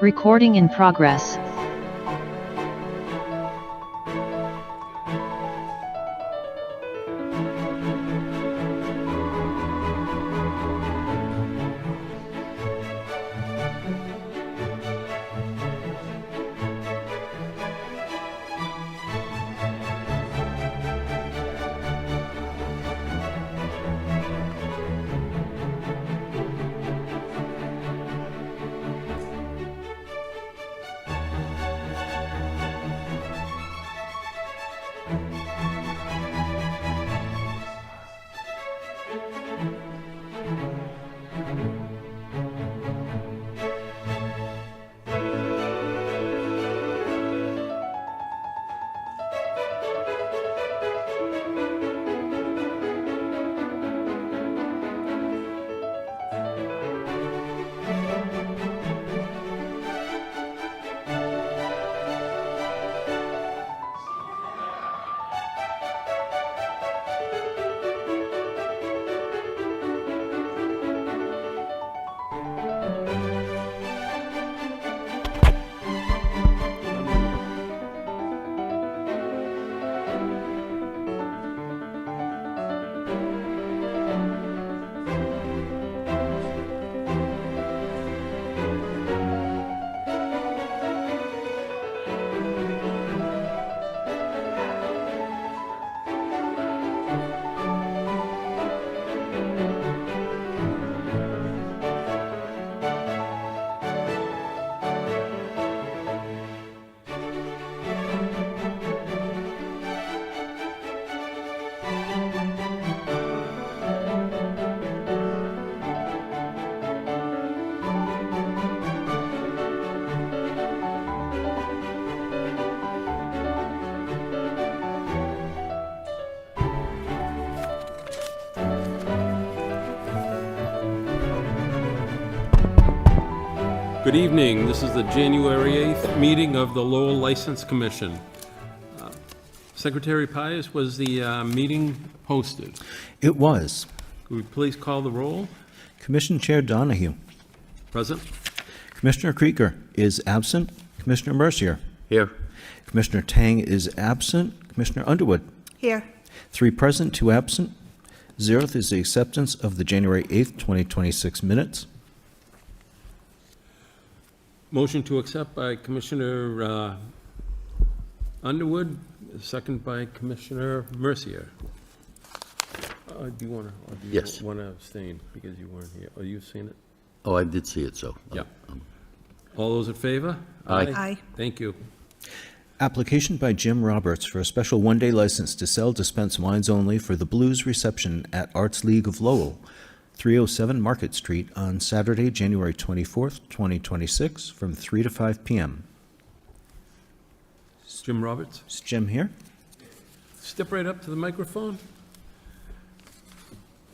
Recording in progress. Good evening. This is the January 8th meeting of the Lowell License Commission. Secretary Pius, was the meeting posted? It was. Could we please call the roll? Commission Chair Donahue. Present? Commissioner Krieger is absent. Commissioner Mercier. Here. Commissioner Tang is absent. Commissioner Underwood. Here. 3 present, 2 absent. 0th is the acceptance of the January 8th, 2026 minutes. Motion to accept by Commissioner Underwood, second by Commissioner Mercier. Do you want to? Yes. Want to abstain because you weren't here? Oh, you've seen it? Oh, I did see it, so. Yeah. All those in favor? Aye. Aye. Thank you. Application by Jim Roberts for a special one-day license to sell dispense wines only for the Blues reception at Arts League of Lowell, 307 Market Street on Saturday, January 24th, 2026, from 3 to 5 p.m. Jim Roberts, Is Jim here? step right up to the microphone.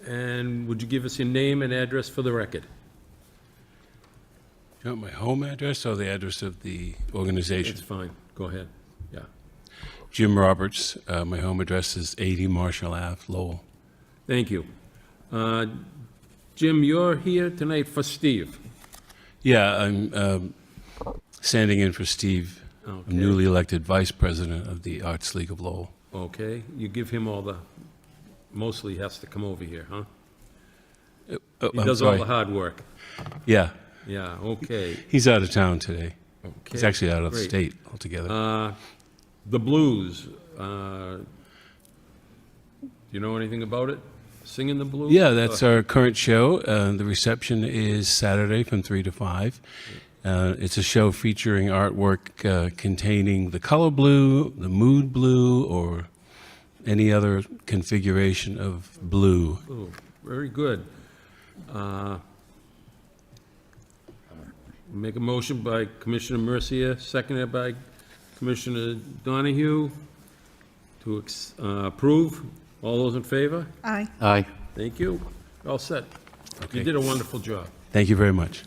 And would you give us your name and address for the record? You want my home address or the address of the organization? It's fine. Go ahead. Yeah. Jim Roberts. My home address is 80 Marshall Ave, Lowell. Thank you. Jim, you're here tonight for Steve. Yeah, I'm standing in for Steve. Okay. I'm newly elected vice president of the Arts League of Lowell. Okay. You give him all the, mostly has to come over here, huh? He I'm does all sorry. the hard work. Yeah, Yeah, okay. he's out of town today. He's Okay, actually out of great. state altogether. The blues, do you know anything about it? Singing the blues? Yeah, that's our current show. The reception is Saturday from 3 to 5. It's a show featuring artwork containing the color blue, the mood blue, or any other configuration of blue. Oh, very good. Make a motion by Commissioner Mercier, seconded by Commissioner Donahue to approve. All those in favor? Aye. Aye. Thank you. All set. Okay. You did a wonderful job. Thank you very much.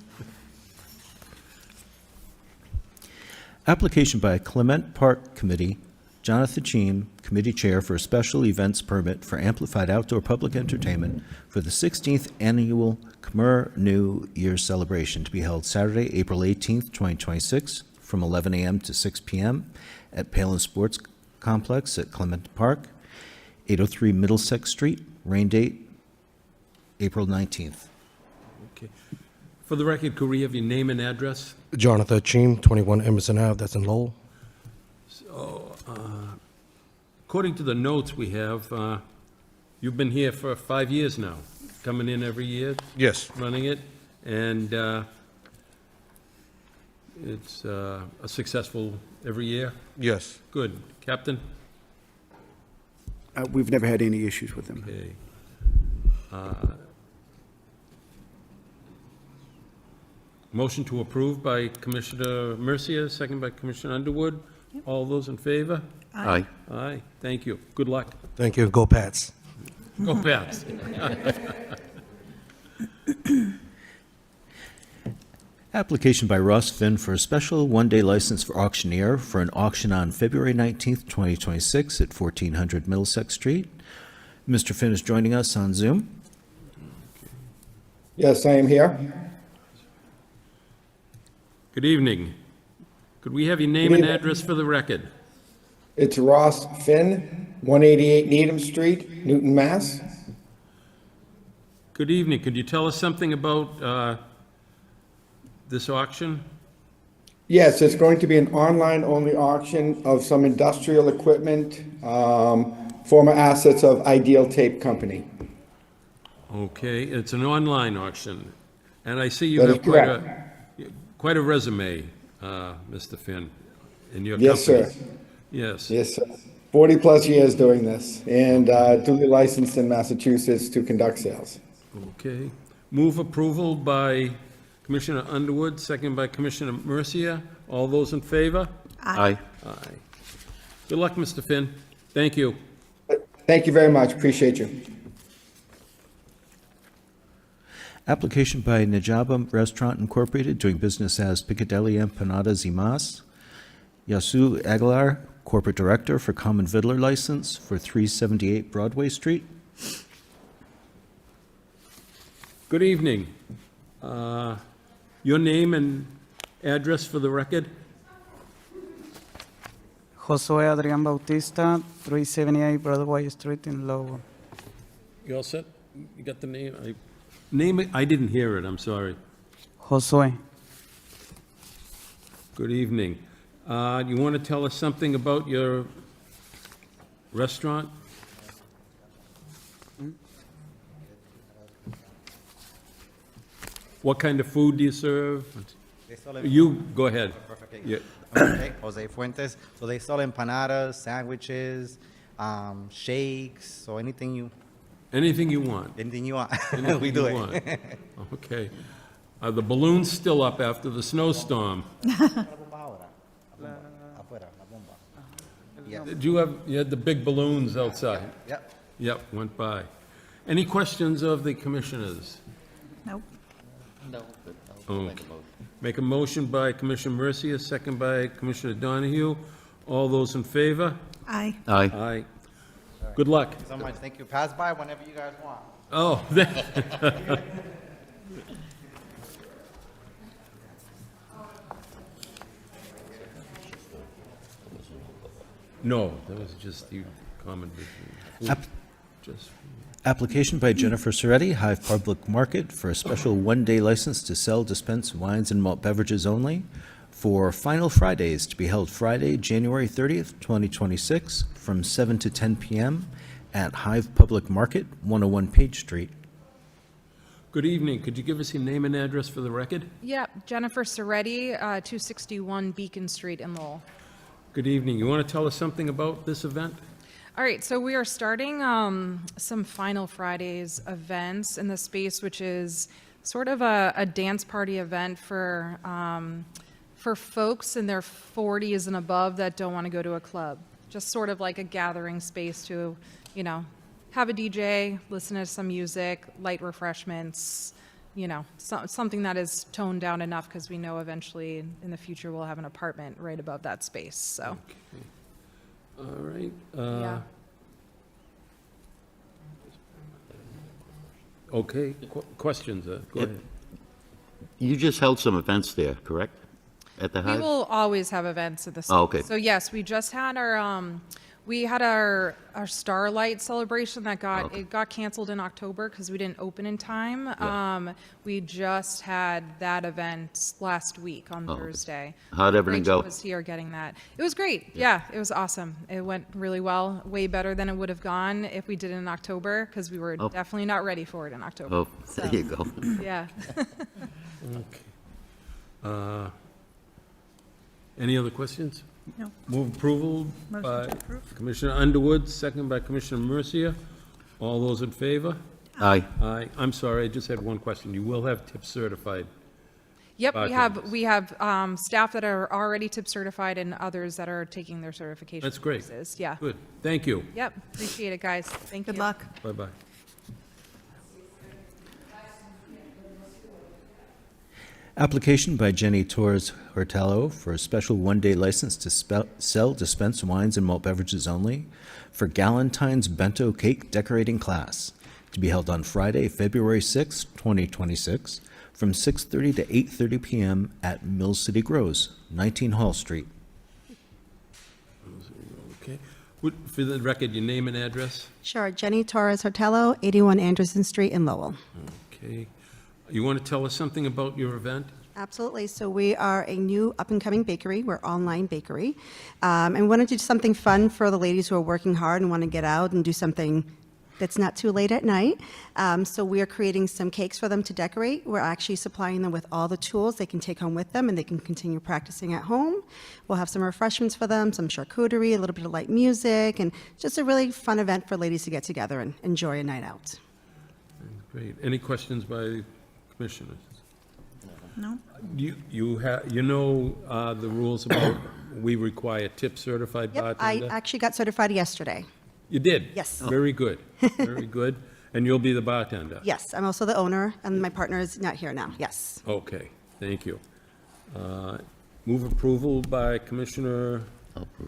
Application by Clement Park Committee, Jonathan Cheam, Committee Chair for a special events permit for amplified outdoor public entertainment for the 16th Annual Khmer New Year celebration to be held Saturday, April 18th, 2026, from 11 a.m. to 6 p.m. at Palin Sports Complex at Clement Park, 803 Middlesex Street. Rain date, April 19th. Okay. For the record, could we have your name and address? Jonathan Cheam, 21 Emerson Ave, that's in Lowell. According to the notes we have, you've been here for 5 years now, coming in every year, Yes. running it, and it's a successful every year? Yes. Good. Captain? We've never had any issues with them. Okay. Motion to approve by Commissioner Mercia, second by Commissioner Underwood. All those in favor? Aye. Aye. Thank you. Good luck. Thank you. Go Pats. Go Pats. Application by Ross Finn for a special one-day license for auctioneer for an auction on February 19th, 2026 at 1400 Middlesex Street. Mr. Finn is joining us on Zoom. Yes, I am here. Good evening. Could we have your name Good and evening. address for the record? It's Ross Finn, 188 Needham Street, Newton, Mass. Good evening. Could you tell us something about this auction? Yes, it's going to be an online-only auction of some industrial equipment, former assets of Ideal Tape Company. Okay, it's an online auction, and I see you That is have quite a resume, Mr. Finn, in your company. Yes, sir. Yes. Yes, sir. 40-plus years doing this, and duly licensed in Massachusetts to conduct sales. Okay. Move approval by Commissioner Underwood, second by Commissioner Mercia. All those in favor? Aye. Aye. Good luck, Mr. Finn. Thank you. Thank you very much. Appreciate you. Application by Najaba Restaurant Incorporated, doing business as Piccadilly Empanadas y Mas. Yasu Aguilar, Corporate Director for Common Vittler License for 378 Broadway Street. Good evening. Your name and address for the record? Josue Adrian Bautista, 378 Broadway Street in Lowell. You all set? You got the name? Name it, I didn't hear it, I'm sorry. Josue. Good evening. You want to tell us something about your restaurant? What kind of food do you serve? They sell You, go ahead. Perfect. Yeah. Okay, Jose Fuentes. So they sell empanadas, sandwiches, shakes, so anything you Anything you want. want, Anything we do you it. want. Okay. Are the balloons still up after the snowstorm? Afuera, la bomba. Yes. Did you had the big balloons outside? Yep. Yep, went by. Any questions of the commissioners? Nope. Okay. Make a motion by Commissioner Mercia, second by Commissioner Donahue. All those in favor? Aye. Aye. Aye. Good luck. So much. Thank you. Pass by whenever you guys want. Oh, no, that was just the comment. App- Just, Application by Jennifer Soretti, Hive Public Market, for a special one-day license to sell, dispense wines and malt beverages only for Final Fridays to be held Friday, January 30th, 2026, from 7 to 10 p.m. at Hive Public Market, 101 Page Street. good evening. Could you give us your name and address for the record? Yeah, Jennifer Soretti, 261 Beacon Street in Lowell. Good evening. You want to tell us something about this event? All right, so we are starting some Final Fridays events in the space, which is sort of a dance party event for folks in their 40s and above that don't want to go to a club. Just sort of like a gathering space to, you know, have a DJ, listen to some music, light refreshments, you know, something that is toned down enough because we know eventually in the future we'll have an apartment right above that space. So All right. Yeah. Okay, questions? Go ahead. You just held some events there, correct? At the We Hive? will always have events at the Oh, okay. So yes, we just had our Starlight celebration that got canceled in October because we didn't open in time. We just had that event last week on Thursday. How'd everything Rachel go? was here getting that. It was great. Yeah, it was awesome. It went really well, way better than it would have gone if we did it in October because we were definitely not ready for it in October. Oh, there you go. Yeah. Okay. Any other questions? No. Move approval by Commissioner Underwood, second by Commissioner Mercia. All those in favor? Aye. Aye. I'm sorry, I just had one question. You will have tip certified. Yep, Bartenders. we have staff that are already tip certified and others that are taking their certification. That's great. courses. Yeah. Good. Thank you. Yep, appreciate it, guys. Thank you. Good luck. Bye-bye. Application by Jenny Torres Hortello for a special one-day license to sell dispensed wines and malt beverages only for Galentine's Bento Cake Decorating Class, to be held on Friday, February 6, 2026, from 6:30 to 8:30 p.m. at Mill City Grows, 19 Hall Street. Okay. For the record, your name and address? Sure. Jenny Torres Hortello, 81 Anderson Street in Lowell. Okay. You want to tell us something about your event? Absolutely. So we are a new up-and-coming bakery. We're online bakery. And we want to do something fun for the ladies who are working hard and want to get out and do something that's not too late at night. So we are creating some cakes for them to decorate. We're actually supplying them with all the tools they can take home with them, and they can continue practicing at home. We'll have some refreshments for them, some charcuterie, a little bit of light music, and just a really fun event for ladies to get together and enjoy a night out. Great. Any questions by commissioners? No? You know the rules about we require tip certified Yep, I bartender? actually got certified yesterday. You did? Yes. Very good. Very good. And you'll be the bartender? Yes, I'm also the owner, and my partner is not here now. Yes. Okay, thank you. Move approval by Commissioner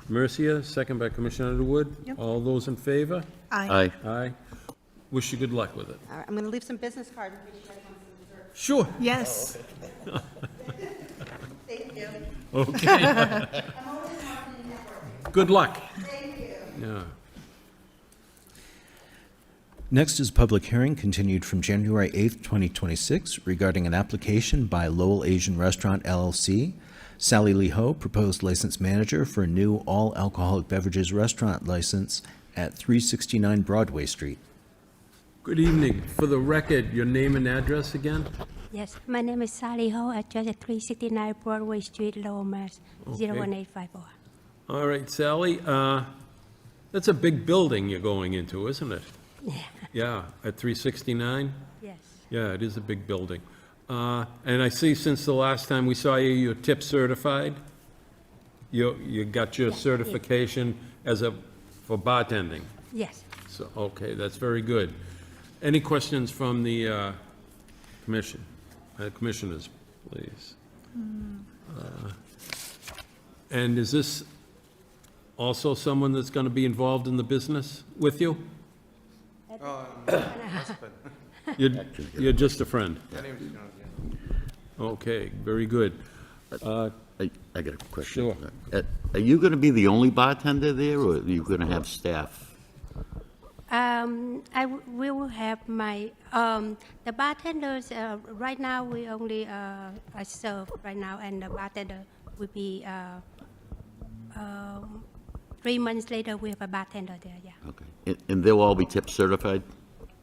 Mercia, second by Commissioner Underwood. Yep. All those in favor? Aye. Aye. Wish you good luck with it. All right, I'm going to leave some business cards in case you guys want some dessert. Sure. Yes. Thank you. Okay. Good luck. Thank you. Yeah. Next is public hearing continued from January 8th, 2026, regarding an application by Lowell Asian Restaurant LLC. Sally Lee Ho, proposed license manager for a new all-alcoholic beverages restaurant license at 369 Broadway Street. Good evening. For the record, your name and address again? Yes, my name is Sally Ho, address at 369 Broadway Street, Lowell, Mass. Okay. 01854. All right, Sally, that's a big building you're going into, isn't it? Yeah. Yeah, at 369? Yes. Yeah, it is a big building. And I see since the last time we saw you, you're tip certified? You got your certification for bartending? Yes. So, okay, that's very good. Any questions from the commissioners, please? And is this also someone that's going to be involved in the business with you? You're just a friend? Okay, very good. I got a question. Sure. Are you going to be the only bartender there, or are you going to have staff? Will have my, the bartenders, right now we only serve right now, and the bartender will be, 3 months later, we have a bartender there, yeah. Okay. And they'll all be tip certified,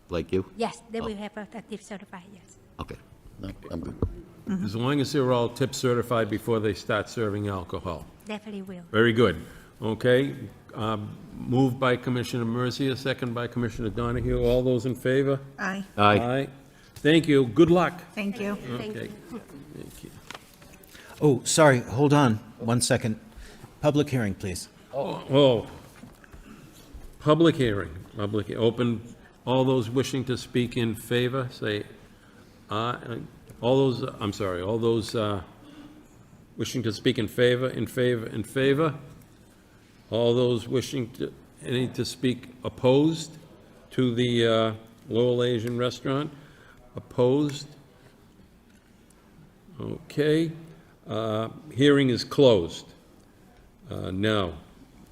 like you? Yes, they will have a tip certified, yes. Okay. No, I'm good. As long as they're all tip certified before they start serving alcohol. Definitely will. Very good. Okay. Moved by Commissioner Mercia, second by Commissioner Donahue. All those in favor? Aye. Aye. Thank you. Good luck. Thank you. Thank Okay. you. Thank you. Oh, sorry, hold on 1 second. Public hearing, please. Oh, public hearing, open. All those wishing to speak in favor, say aye. All those wishing to speak in favor, in favor, in favor. All those wishing to, any to speak opposed to the Lowell Asian Restaurant? Opposed? Okay. Hearing is closed. Now,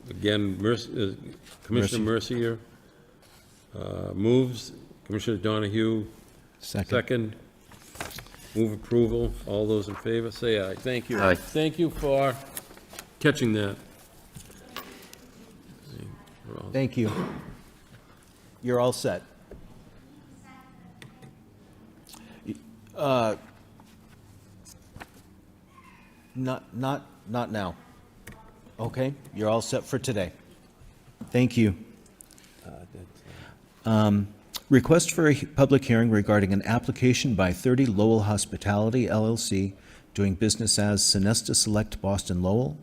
again, Commissioner Mercier moves, Commissioner Donahue second. Move approval. All those in favor, say aye. Thank you. Aye. Thank you for catching that. Thank you. You're all set. Not now. Okay, you're all set for today. Thank you. Request for a public hearing regarding an application by 30 Lowell Hospitality LLC doing business as Sinesta Select Boston Lowell.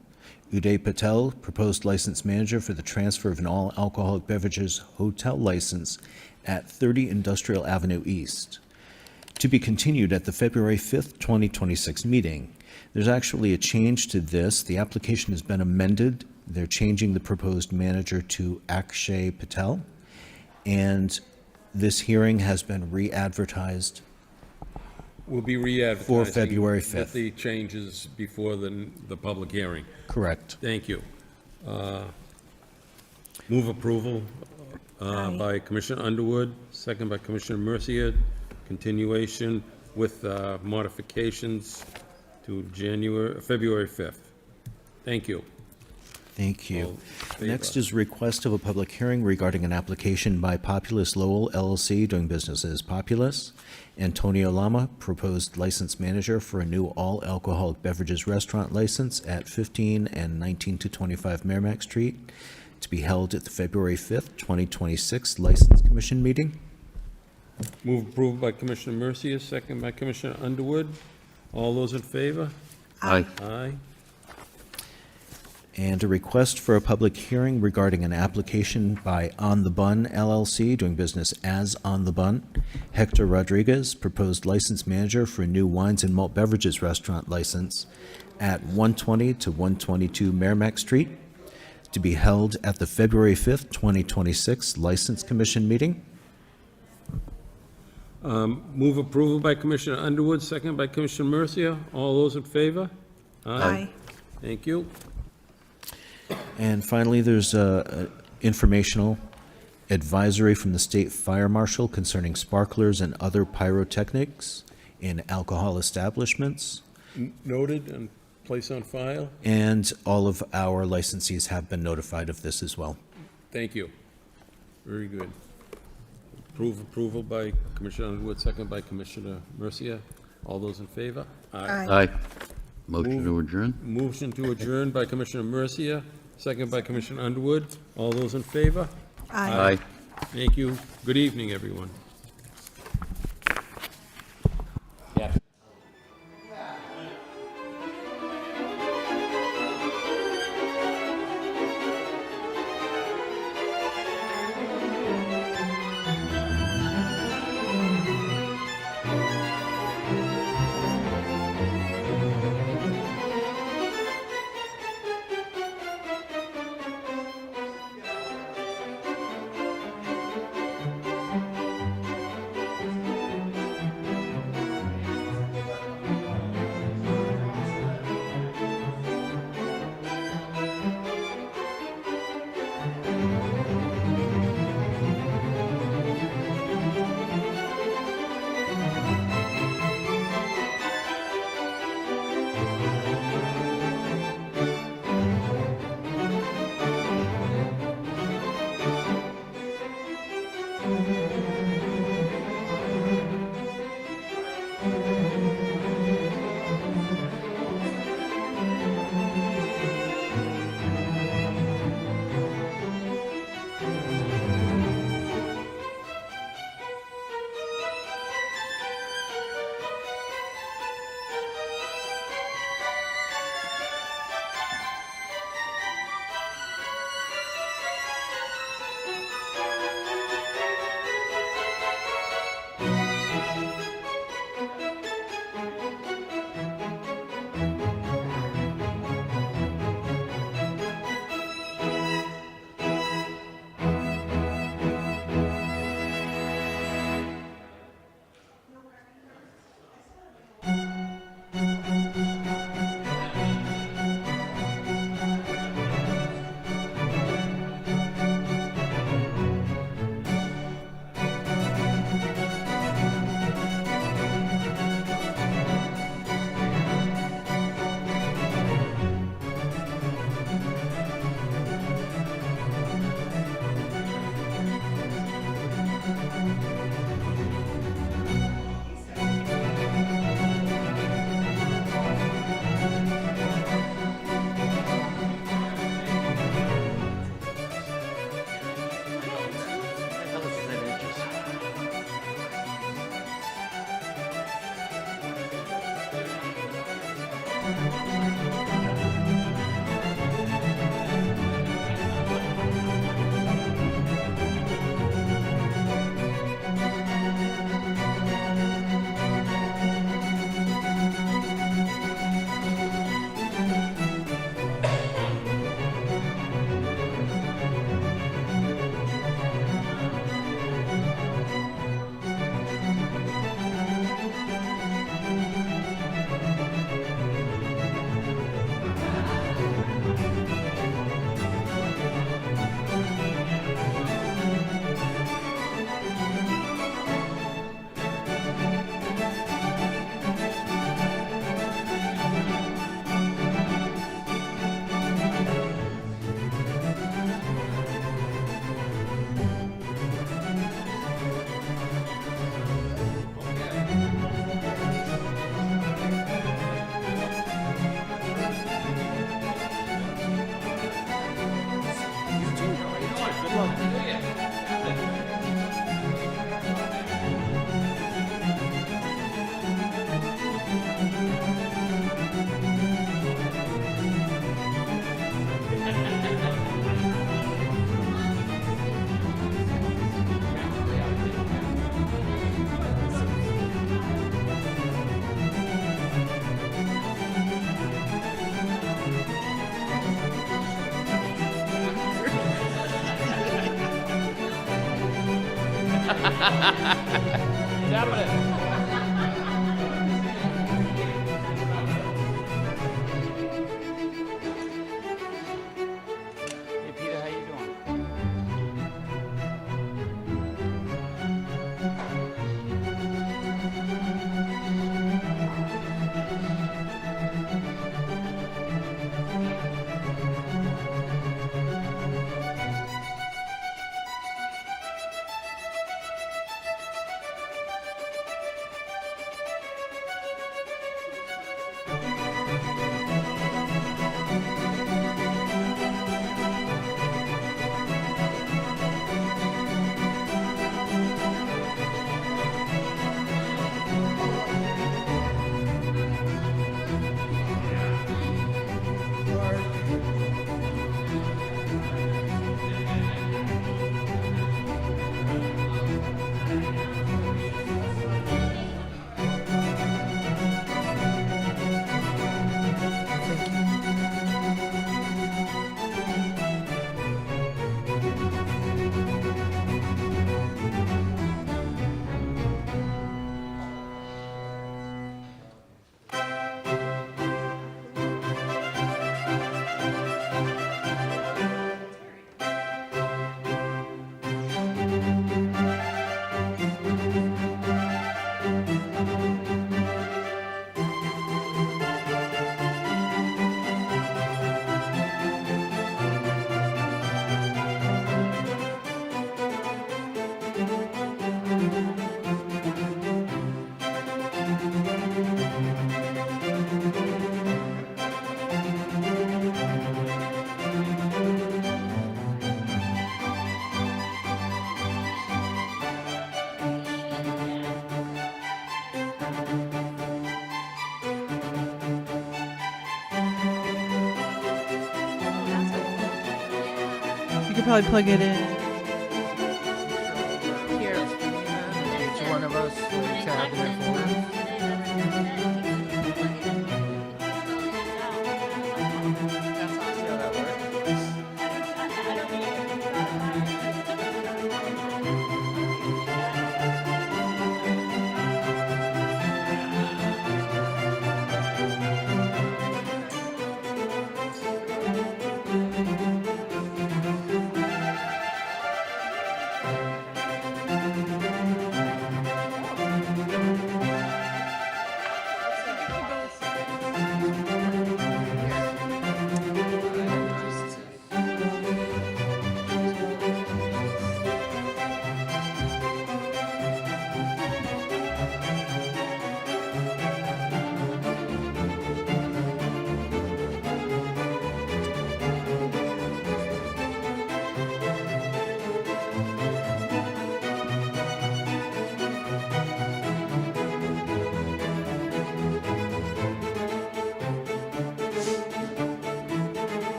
Uday Patel, proposed license manager for the transfer of an all-alcoholic beverages hotel license at 30 Industrial Avenue East. To be continued at the February 5th, 2026 meeting. There's actually a change to this. The application has been amended. They're changing the proposed manager to Akshay Patel. And this hearing has been re-advertised. We'll be re-advertising. For February With 5th. the changes before the public hearing. Correct. Thank you. Move approval by Commissioner Underwood, second by Commissioner Mercier. Continuation with modifications to February 5th. Thank you. Thank you. All in favor? Next is request of a public hearing regarding an application by Populous Lowell LLC doing business as Populous. Antonio Lama, proposed license manager for a new all-alcoholic beverages restaurant license at 15 and 19 to 25 Merrimack Street, to be held at the February 5th, 2026 License Commission meeting. Move approved by Commissioner Mercier, second by Commissioner Underwood. All those in favor? Aye. Aye. And a request for a public hearing regarding an application by On the Bun LLC, doing business as On the Bun. Hector Rodriguez, proposed license manager for a new wines and malt beverages restaurant license at 120 to 122 Merrimack Street, to be held at the February 5th, 2026 License Commission meeting. Move approval by Commissioner Underwood, second by Commissioner Mercier. All those in favor? Aye. Thank you. And finally, there's a informational advisory from the State Fire Marshal concerning sparklers and other pyrotechnics in alcohol establishments. Noted and placed on file. And all of our licensees have been notified of this as well. Thank you. Very good. Approval by Commissioner Underwood, second by Commissioner Mercier. All those in favor? Aye. Motion to adjourn? Motion to adjourn by Commissioner Mercier, second by Commissioner Underwood. All those in favor? Aye. Thank you. Good evening, everyone. Hey Peter, how you doing? You could probably plug it in. Each one of us tab in the folder.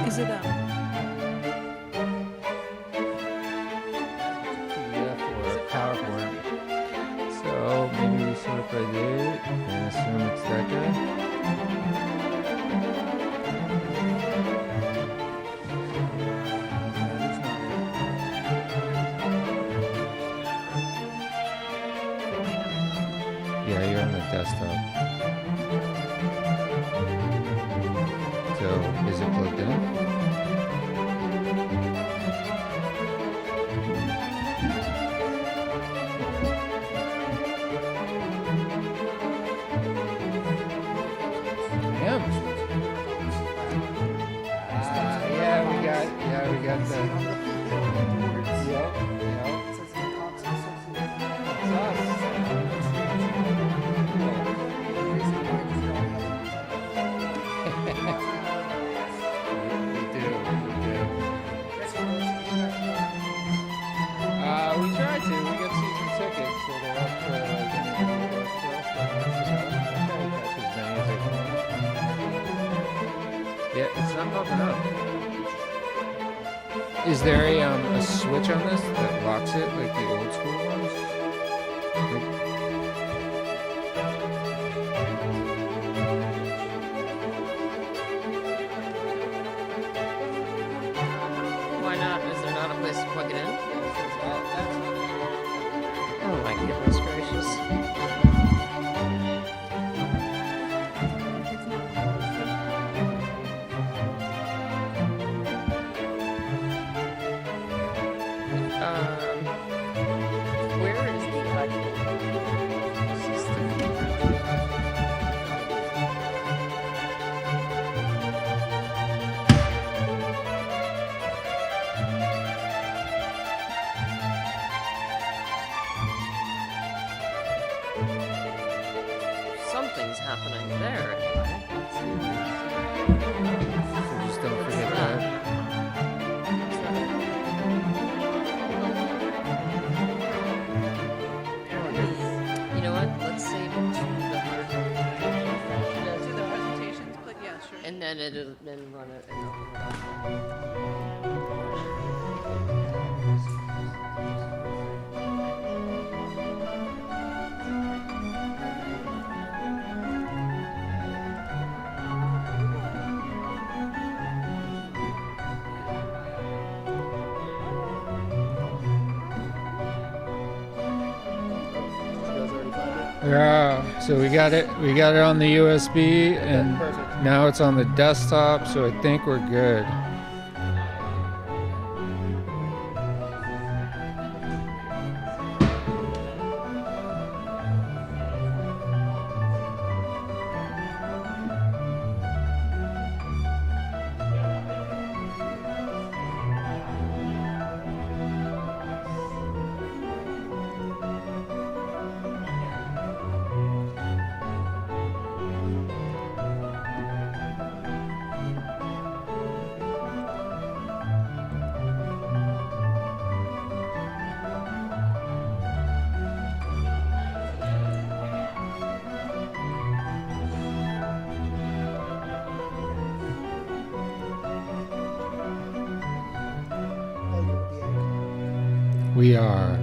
Is it PDF or PowerPoint. So maybe we sort by date and assume it's that guy. Yeah, you're on the desktop. So, is it plugged in? Yeah, we got the open up. Is there a switch on this that locks it like the old school ones? Nope. Why not? Is there not a place to plug it in? Oh my goodness gracious. Where is the Something's happening there anyway. So just don't forget that. You know what? Let's save it to the hard. To the presentations, but yeah, sure. And then it'll then run it. And open it up. Yeah, so we got it on the USB and now it's on the desktop, so I think we're good. We are.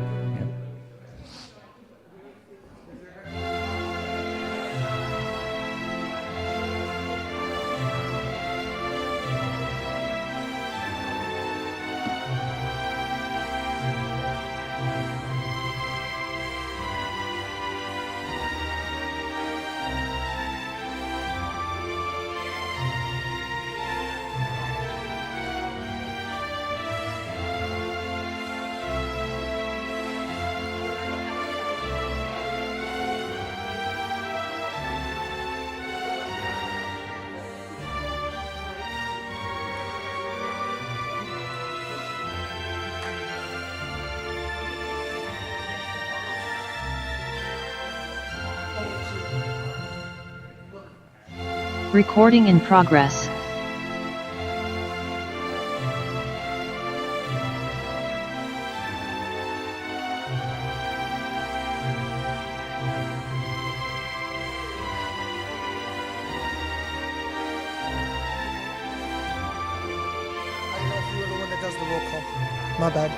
Recording in progress. I don't know if you were the one that does the roll call. My bad.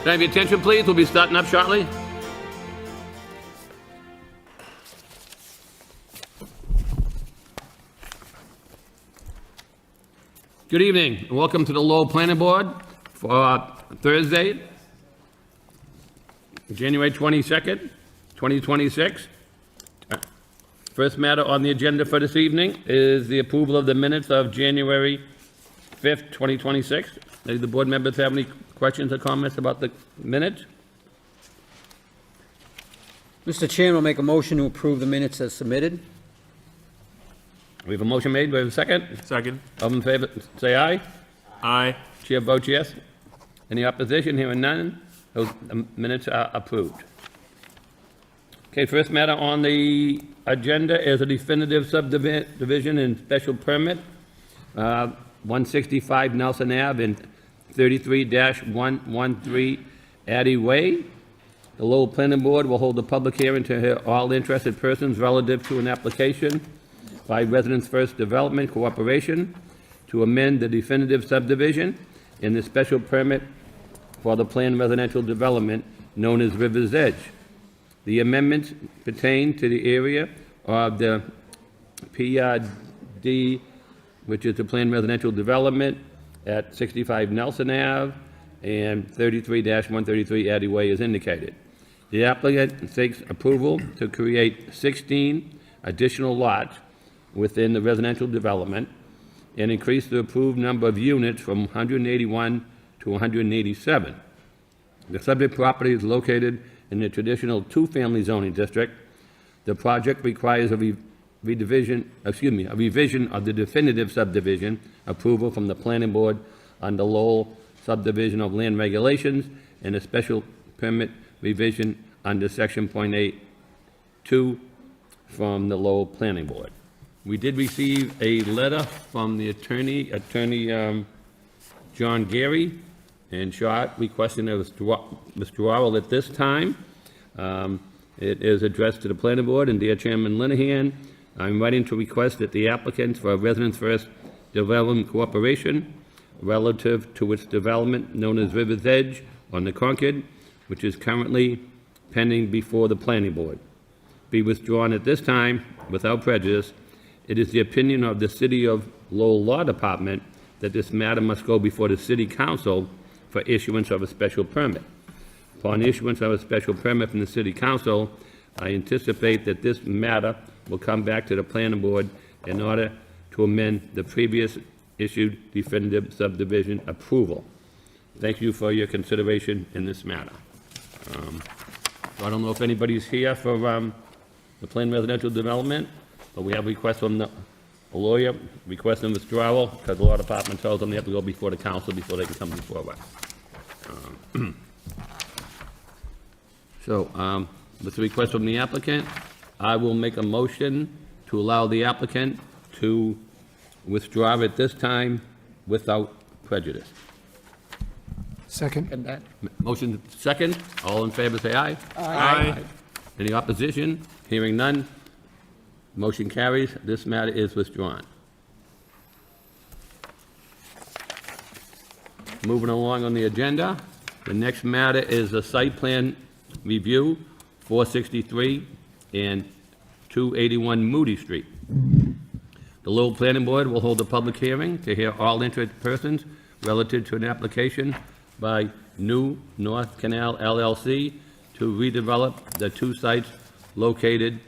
Can I have your attention, please? We'll be starting up shortly. Good evening, and welcome to the Lowell Planning Board for Thursday, January 22nd, 2026. First matter on the agenda for this evening is the approval of the minutes of January 5th, 2026. Do the board members have any questions or comments about the minutes? Mr. Chairman, I'll make a motion to approve the minutes as submitted. We have a motion made. Do we have a second? Second. All in favor, say aye. Aye. Chair votes yes. Any opposition? Hearing none. Those minutes are approved. Okay, first matter on the agenda is a definitive subdivision and special permit, 165 Nelson Ave and 33-113 Addy Way. The Lowell Planning Board will hold a public hearing to hear all interested persons relative to an application by Residents First Development Corporation to amend the definitive subdivision in the special permit for the planned residential development known as River's Edge. The amendments pertain to the area of the PRD, which is the planned residential development at 65 Nelson Ave and 33-133 Addy Way as indicated. The applicant seeks approval to create 16 additional lots within the residential development and increase the approved number of units from 181 to 187. The subject property is located in the traditional two-family zoning district. The project requires a revision of the definitive subdivision approval from the planning board under Lowell subdivision of land regulations and a special permit revision under section .82 from the Lowell Planning Board. We did receive a letter from the attorney John Gary, in short, requesting a withdrawal at this time. It is addressed to the planning board, and dear Chairman Linehan, I'm writing to request that the applicants for Residents First Development Corporation, relative to its development known as River's Edge on the Concord, which is currently pending before the planning board, be withdrawn at this time without prejudice. It is the opinion of the City of Lowell Law Department that this matter must go before the City Council for issuance of a special permit. Upon issuance of a special permit from the City Council, I anticipate that this matter will come back to the planning board in order to amend the previous issued definitive subdivision approval. Thank you for your consideration in this matter. I don't know if anybody's here for the planned residential development, but we have requests from the lawyer requesting withdrawal because the law department tells them they have to go before the council before they can come before us. So, with the request from the applicant, I will make a motion to allow the applicant to withdraw at this time without prejudice. Second. Motion second. All in favor, say aye. Aye. Any opposition? Hearing none. Motion carries. This matter is withdrawn. Moving along on the agenda, the next matter is a site plan review, 463 and 281 Moody Street. The Lowell Planning Board will hold a public hearing to hear all interested persons relative to an application by New North Canal LLC to redevelop the two sites located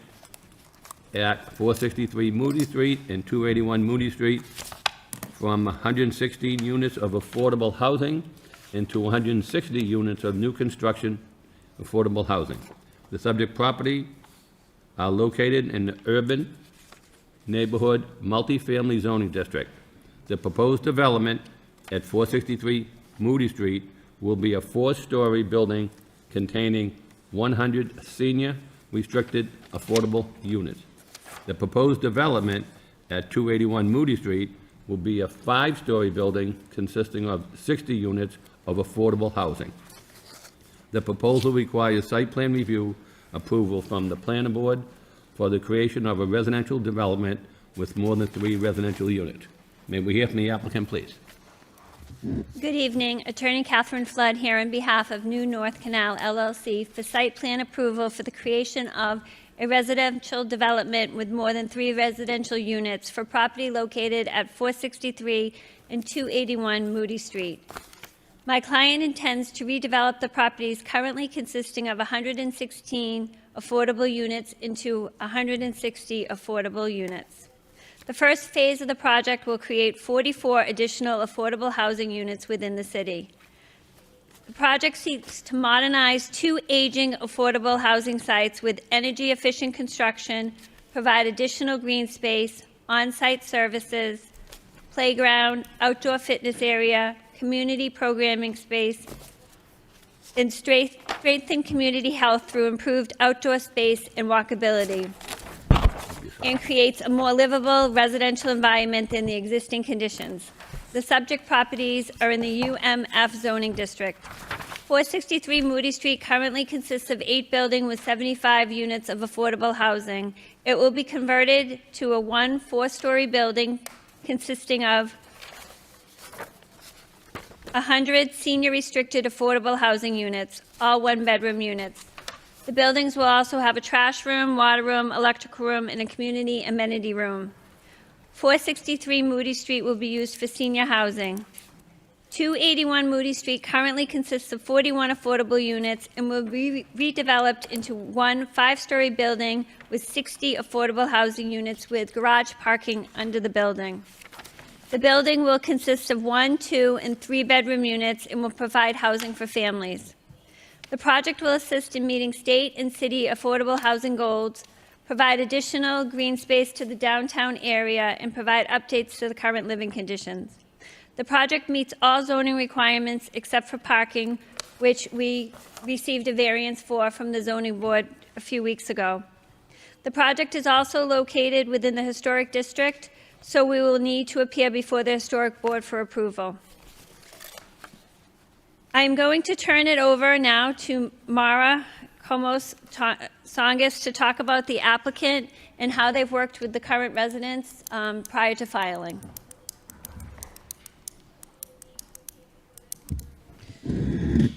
at 463 Moody Street and 281 Moody Street from 116 units of affordable housing into 160 units of new construction affordable housing. The subject property are located in the urban neighborhood multifamily zoning district. The proposed development at 463 Moody Street will be a 4-story building containing 100 senior restricted affordable units. The proposed development at 281 Moody Street will be a 5-story building consisting of 60 units of affordable housing. The proposal requires site plan review approval from the planning board for the creation of a residential development with more than 3 residential units. May we hear from the applicant, please? Good evening. Attorney Catherine Flood here on behalf of New North Canal LLC for site plan approval for the creation of a residential development with more than 3 residential units for property located at 463 and 281 Moody Street. My client intends to redevelop the properties currently consisting of 116 affordable units into 160 affordable units. The first phase of the project will create 44 additional affordable housing units within the city. The project seeks to modernize 2 aging affordable housing sites with energy-efficient construction, provide additional green space, on-site services, playground, outdoor fitness area, community programming space, and strengthen community health through improved outdoor space and walkability, and creates a more livable residential environment than the existing conditions. The subject properties are in the UMF zoning district. 463 Moody Street currently consists of 8 buildings with 75 units of affordable housing. It will be converted to a 4-story building consisting of 100 senior restricted affordable housing units, all 1-bedroom units. The buildings will also have a trash room, water room, electrical room, and a community amenity room. 463 Moody Street will be used for senior housing. 281 Moody Street currently consists of 41 affordable units and will be redeveloped into 1 5-story building with 60 affordable housing units with garage parking under the building. The building will consist of 1, 2, and 3-bedroom units and will provide housing for families. The project will assist in meeting state and city affordable housing goals, provide additional green space to the downtown area, and provide updates to the current living conditions. The project meets all zoning requirements except for parking, which we received a variance for from the zoning board a few weeks ago. The project is also located within the historic district, so we will need to appear before the historic board for approval. I'm going to turn it over now to Mara Komos-Songas to talk about the applicant and how they've worked with the current residents prior to filing.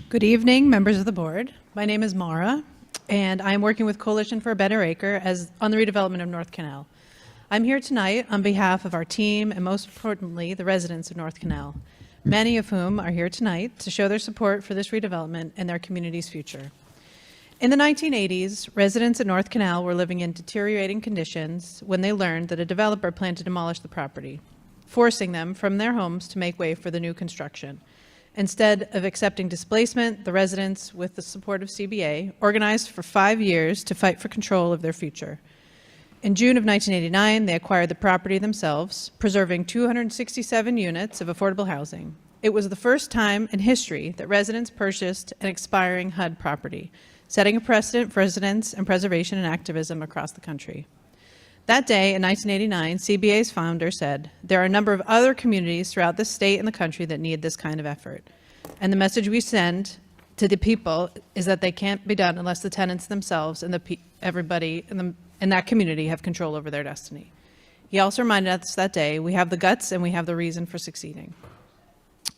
Good evening, members of the board. My name is Mara, and I'm working with Coalition for a Better Acre on the redevelopment of North Canal. I'm here tonight on behalf of our team and, most importantly, the residents of North Canal, many of whom are here tonight to show their support for this redevelopment and their community's future. In the 1980s, residents at North Canal were living in deteriorating conditions when they learned that a developer planned to demolish the property, forcing them from their homes to make way for the new construction. Instead of accepting displacement, the residents, with the support of CBA, organized for 5 years to fight for control of their future. In June of 1989, they acquired the property themselves, preserving 267 units of affordable housing. It was the first time in history that residents purchased an expiring HUD property, setting a precedent for residents and preservation and activism across the country. That day, in 1989, CBA's founder said, "There are a number of other communities throughout the state and the country that need this kind of effort. And the message we send to the people is that they can't be done unless the tenants themselves and everybody in that community have control over their destiny." He also reminded us that day, we have the guts and we have the reason for succeeding.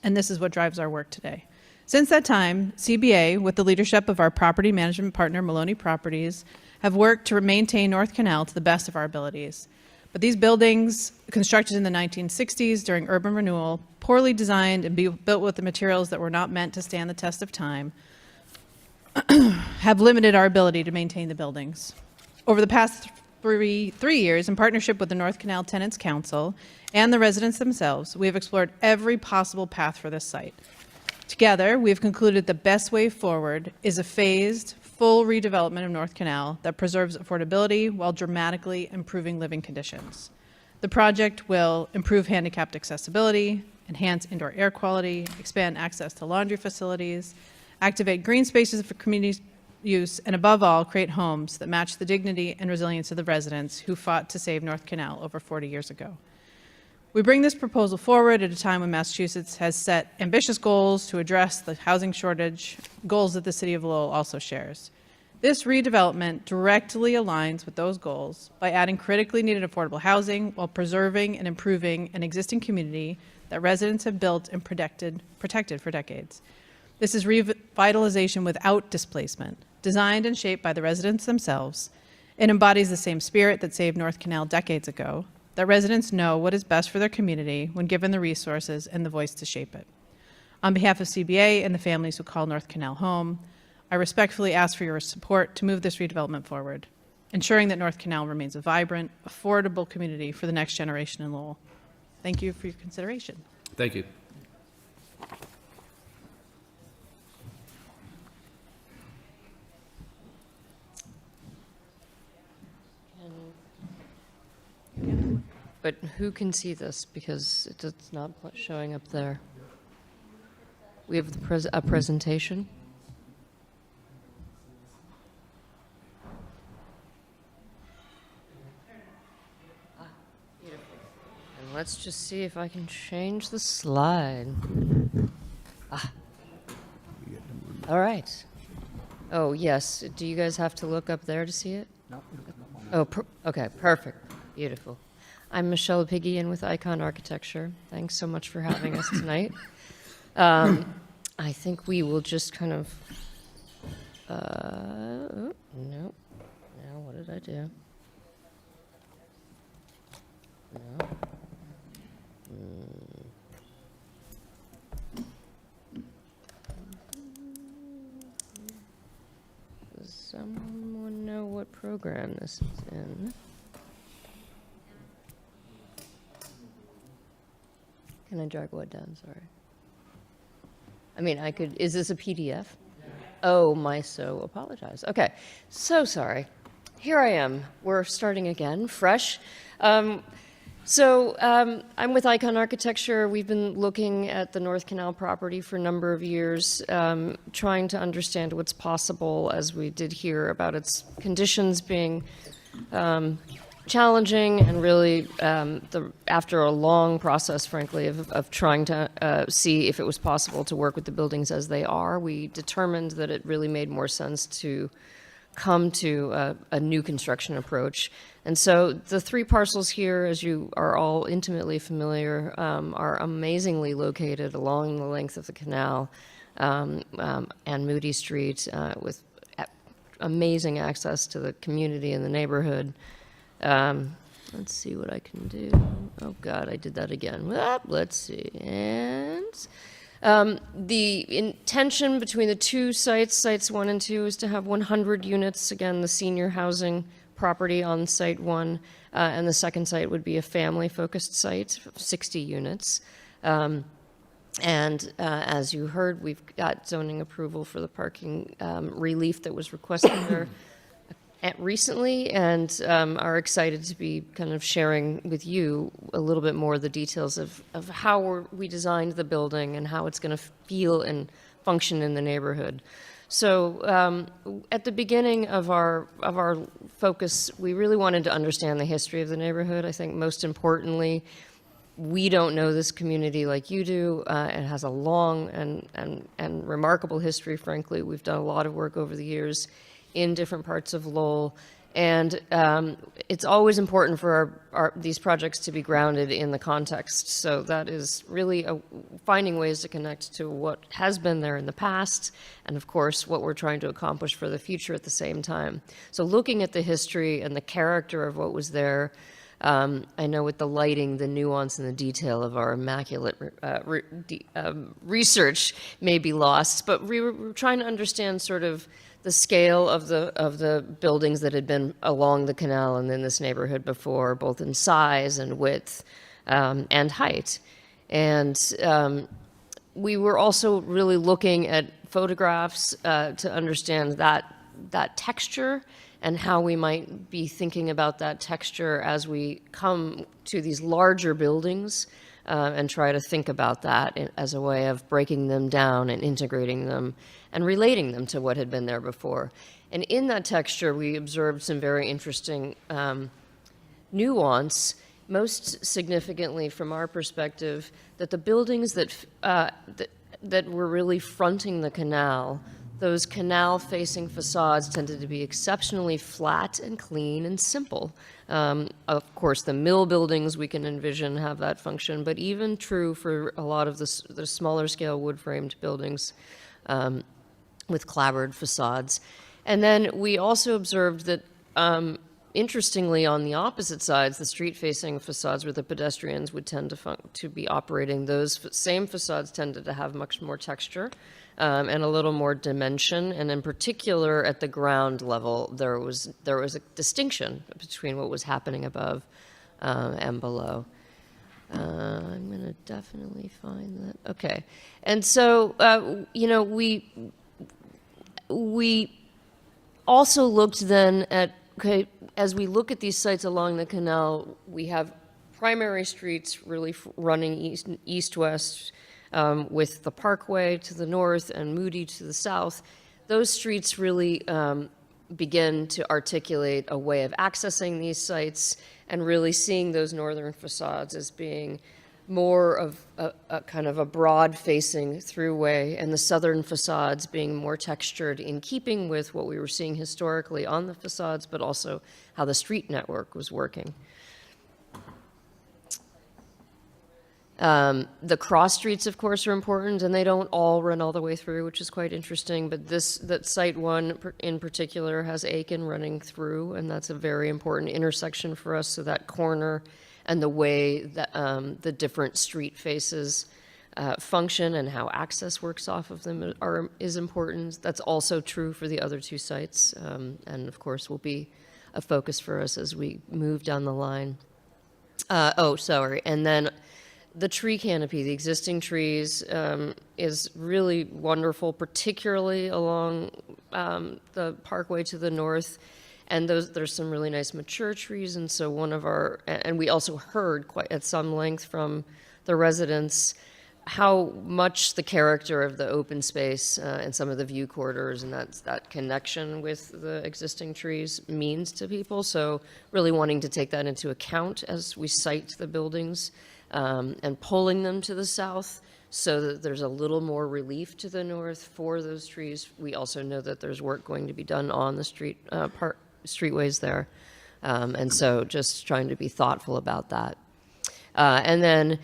And this is what drives our work today. Since that time, CBA, with the leadership of our property management partner, Maloney Properties, have worked to maintain North Canal to the best of our abilities. But these buildings, constructed in the 1960s during urban renewal, poorly designed and built with the materials that were not meant to stand the test of time, have limited our ability to maintain the buildings. Over the past three years, in partnership with the North Canal Tenants Council and the residents themselves, we have explored every possible path for this site. Together, we have concluded the best way forward is a phased, full redevelopment of North Canal that preserves affordability while dramatically improving living conditions. The project will improve handicapped accessibility, enhance indoor air quality, expand access to laundry facilities, activate green spaces for community use, and above all, create homes that match the dignity and resilience of the residents who fought to save North Canal over 40 years ago. We bring this proposal forward at a time when Massachusetts has set ambitious goals to address the housing shortage, goals that the City of Lowell also shares. This redevelopment directly aligns with those goals by adding critically needed affordable housing while preserving and improving an existing community that residents have built and protected for decades. This is revitalization without displacement, designed and shaped by the residents themselves. It embodies the same spirit that saved North Canal decades ago, that residents know what is best for their community when given the resources and the voice to shape it. On behalf of CBA and the families who call North Canal home, I respectfully ask for your support to move this redevelopment forward, ensuring that North Canal remains a vibrant, affordable community for the next generation in Lowell. Thank you for your consideration. Thank you. But who can see this? Because it's not showing up there. We have a presentation. And let's just see if I can change the slide. All right. Oh, yes. Do you guys have to look up there to see it? No. Oh, okay. Perfect. Beautiful. I'm Michelle Piggian with Icon Architecture. Thanks so much for having us tonight. I think we will just kind of, no, now what did I do? No. Does someone know what program this is in? Can I drag what down? Sorry. I mean, I could, is this a PDF? Oh, my so apologize. Okay, so sorry. Here I am. We're starting again, fresh. I'm with Icon Architecture. We've been looking at the North Canal property for a number of years, trying to understand what's possible, as we did hear about its conditions being challenging, and really after a long process, frankly, of trying to see if it was possible to work with the buildings as they are, we determined that it really made more sense to come to a new construction approach. And so the three parcels here, as you are all intimately familiar, are amazingly located along the length of the canal and Moody Street, with amazing access to the community and the neighborhood. Let's see what I can do. Oh God, I did that again. Let's see. And the intention between the two sites, sites 1 and 2, is to have 100 units. Again, the senior housing property on site 1, and the second site would be a family-focused site, 60 units. As you heard, we've got zoning approval for the parking relief that was requested there recently, and are excited to be kind of sharing with you a little bit more of the details of how we designed the building and how it's going to feel and function in the neighborhood. So at the beginning of our focus, we really wanted to understand the history of the neighborhood. I think most importantly, we don't know this community like you do. It has a long and remarkable history, frankly. We've done a lot of work over the years in different parts of Lowell. And it's always important for these projects to be grounded in the context. So that is really finding ways to connect to what has been there in the past, and of course, what we're trying to accomplish for the future at the same time. So looking at the history and the character of what was there, I know with the lighting, the nuance and the detail of our immaculate research may be lost, but we were trying to understand sort of the scale of the buildings that had been along the canal and in this neighborhood before, both in size and width and height. And we were also really looking at photographs to understand that texture and how we might be thinking about that texture as we come to these larger buildings, and try to think about that as a way of breaking them down and integrating them and relating them to what had been there before. And in that texture, we observed some very interesting nuance, most significantly from our perspective, that the buildings that were really fronting the canal, those canal-facing facades tended to be exceptionally flat and clean and simple. Of course, the mill buildings we can envision have that function, but even true for a lot of the smaller scale wood-framed buildings with clapboard facades. And then we also observed that, interestingly, on the opposite sides, the street-facing facades where the pedestrians would tend to be operating, those same facades tended to have much more texture and a little more dimension. And in particular, at the ground level, there was a distinction between what was happening above and below. I'm going to definitely find that. Okay. And so, we also looked then at, okay, as we look at these sites along the canal, we have primary streets really running east-west with the Parkway to the north and Moody to the south. Those streets really begin to articulate a way of accessing these sites and really seeing those northern facades as being more of a kind of a broad-facing throughway, and the southern facades being more textured in keeping with what we were seeing historically on the facades, but also how the street network was working. The cross streets, of course, are important, and they don't all run all the way through, which is quite interesting. But that Site 1 in particular has Aiken running through, and that's a very important intersection for us. So that corner and the way that the different street faces function and how access works off of them is important. That's also true for the other two sites, and of course will be a focus for us as we move down the line. And then the tree canopy, the existing trees, is really wonderful, particularly along the Parkway to the north. And there's some really nice mature trees. And so and we also heard quite at some length from the residents how much the character of the open space and some of the view corridors and that connection with the existing trees means to people. So really wanting to take that into account as we site the buildings and pulling them to the south so that there's a little more relief to the north for those trees. We also know that there's work going to be done on the streetways there. And so just trying to be thoughtful about that. And then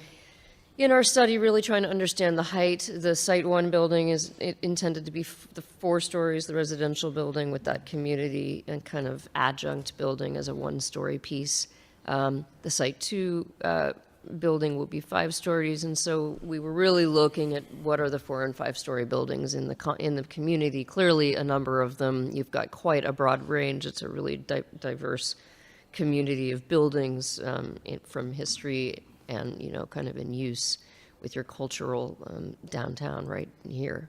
in our study, really trying to understand the height. The Site 1 building is intended to be the 4 stories, the residential building with that community and kind of adjunct building as a 1-story piece. The Site 2 building will be 5 stories, and so we were really looking at what are the 4- and 5-story buildings in the community. Clearly, a number of them. You've got quite a broad range. It's a really diverse community of buildings from history and kind of in use with your cultural downtown right here.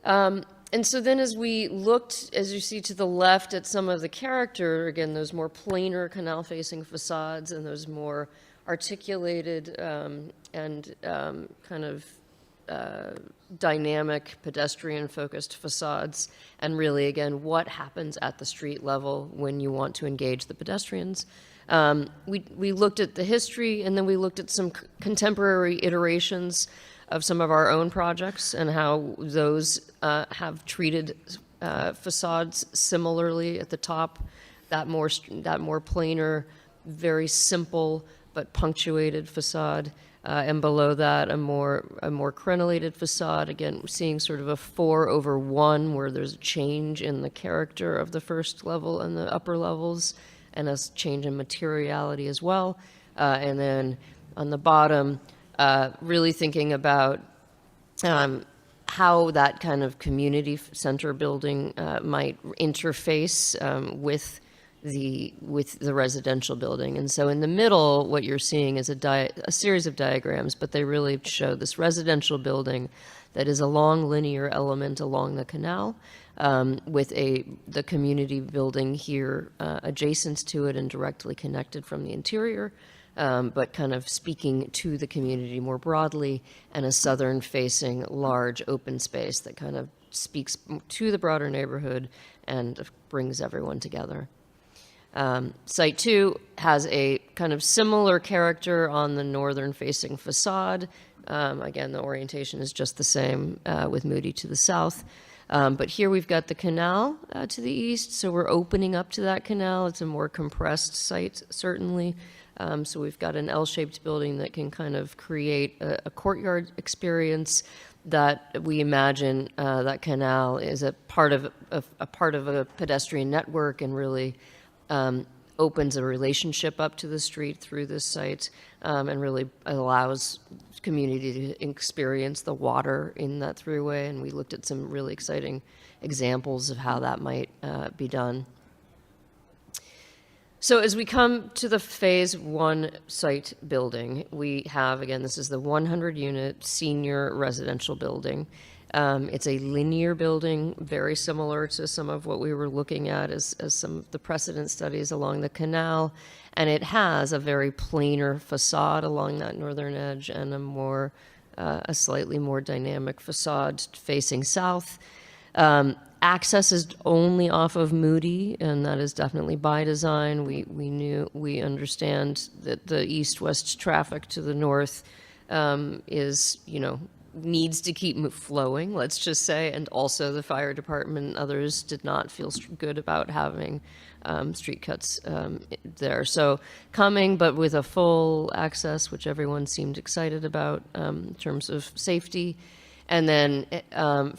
And so then as we looked, as you see to the left, at some of the character, again, those more planar canal-facing facades and those more articulated and kind of dynamic pedestrian-focused facades, and really, again, what happens at the street level when you want to engage the pedestrians. We looked at the history, and then we looked at some contemporary iterations of some of our own projects and how those have treated facades similarly at the top, that more planar, very simple but punctuated facade, and below that a more crenellated facade. Again, seeing sort of a 4/1 where there's a change in the character of the first level and the upper levels, and a change in materiality as well. And then on the bottom, really thinking about how that kind of community center building might interface with the residential building. And so in the middle, what you're seeing is a series of diagrams, but they really show this residential building that is a long linear element along the canal, with the community building here adjacent to it and directly connected from the interior, but kind of speaking to the community more broadly, and a southern-facing large open space that kind of speaks to the broader neighborhood and brings everyone together. Site 2 has a kind of similar character on the northern-facing facade. Again, the orientation is just the same with Moody to the south. But here we've got the canal to the east, so we're opening up to that canal. It's a more compressed site, certainly. So we've got an L-shaped building that can kind of create a courtyard experience that we imagine that canal is a part of a pedestrian network and really opens a relationship up to the street through this site, and really allows community to experience the water in that throughway. And we looked at some really exciting examples of how that might be done. So as we come to the phase 1 site building, we have, again, this is the 100-unit senior residential building. It's a linear building, very similar to some of what we were looking at as some of the precedent studies along the canal. And it has a very planar facade along that northern edge and a slightly more dynamic facade facing south. Access is only off of Moody, and that is definitely by design. We understand that the east-west traffic to the north is, needs to keep flowing, let's just say, and also the fire department and others did not feel good about having street cuts there. So coming, but with a full access, which everyone seemed excited about in terms of safety. And then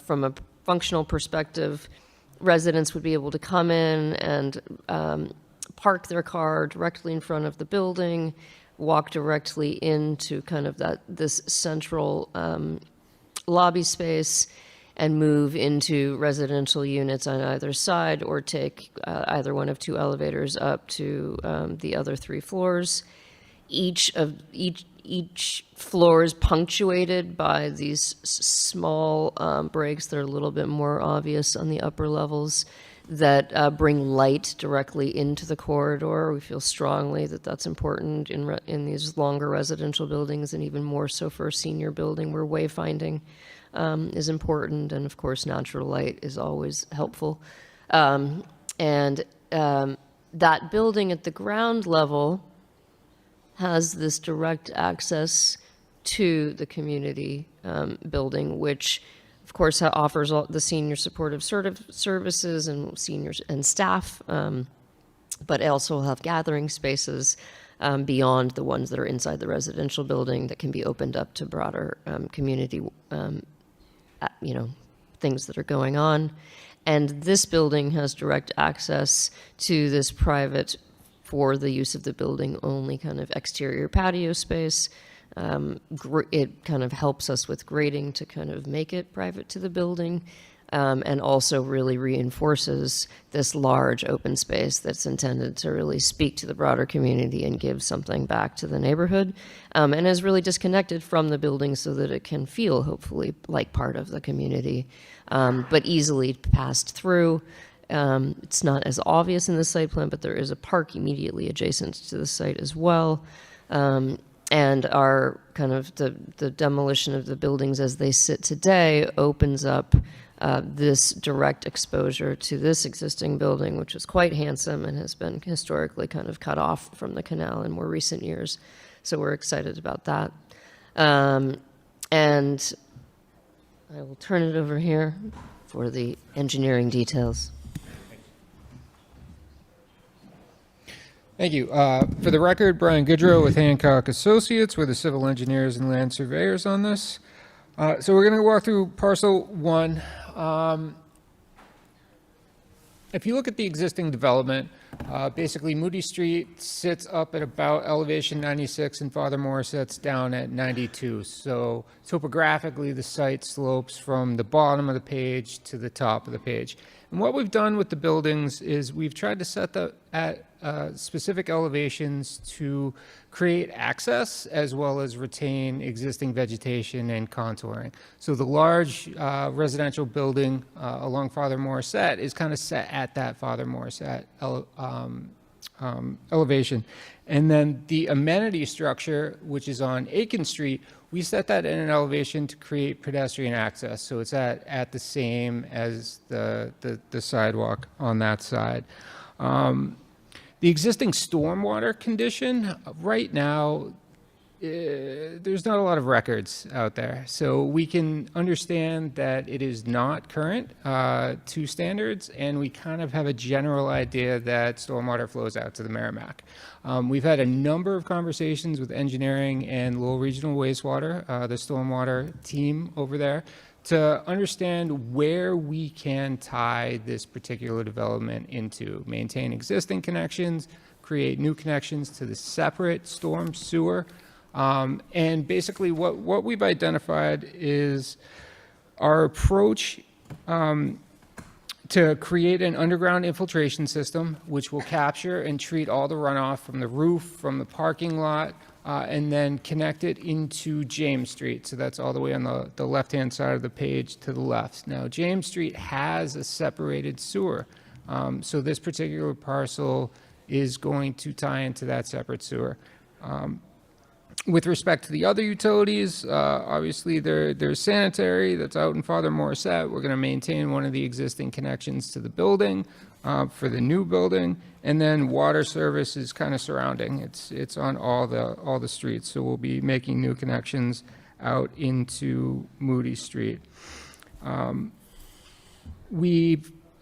from a functional perspective, residents would be able to come in and park their car directly in front of the building, walk directly into kind of this central lobby space, and move into residential units on either side, or take either one of 2 elevators up to the other 3 floors. Each floor is punctuated by these small breaks that are a little bit more obvious on the upper levels that bring light directly into the corridor. We feel strongly that that's important in these longer residential buildings, and even more so for a senior building where wayfinding is important, and of course natural light is always helpful. And that building at the ground level has this direct access to the community building, which of course offers all the senior supportive services and seniors and staff, but also will have gathering spaces beyond the ones that are inside the residential building that can be opened up to broader community, things that are going on. And this building has direct access to this private, for the use of the building only, kind of exterior patio space. It kind of helps us with grading to kind of make it private to the building, and also really reinforces this large open space that's intended to really speak to the broader community and give something back to the neighborhood, and is really disconnected from the building so that it can feel hopefully like part of the community, but easily passed through. It's not as obvious in the site plan, but there is a park immediately adjacent to the site as well. And our kind of the demolition of the buildings as they sit today opens up this direct exposure to this existing building, which is quite handsome and has been historically kind of cut off from the canal in more recent years. So we're excited about that. And I will turn it over here for the engineering details. Thank you. For the record, Brian Goodrow with Hancock Associates. We're the civil engineers and land surveyors on this. So we're going to walk through parcel 1. If you look at the existing development, basically Moody Street sits up at about elevation 96 and Father Morissette's down at 92. So topographically, the site slopes from the bottom of the page to the top of the page. And what we've done with the buildings is we've tried to set that at specific elevations to create access as well as retain existing vegetation and contouring. So the large residential building along Father Morissette is kind of set at that Father Morissette elevation. And then the amenity structure, which is on Aiken Street, we set that in an elevation to create pedestrian access. So it's at the same as the sidewalk on that side. The existing stormwater condition right now there's not a lot of records out there. So we can understand that it is not current to standards, and we kind of have a general idea that stormwater flows out to the Merrimack. We've had a number of conversations with engineering and Lowell Regional Wastewater, the stormwater team over there, to understand where we can tie this particular development into, maintain existing connections, create new connections to the separate storm sewer. And basically what we've identified is our approach to create an underground infiltration system, which will capture and treat all the runoff from the roof, from the parking lot, and then connect it into James Street. So that's all the way on the left-hand side of the page to the left. Now, James Street has a separated sewer. So this particular parcel is going to tie into that separate sewer. With respect to the other utilities, obviously there's sanitary that's out in Father Morissette. We're going to maintain one of the existing connections to the building for the new building, and then water service is kind of surrounding. It's on all the streets, so we'll be making new connections out into Moody Street.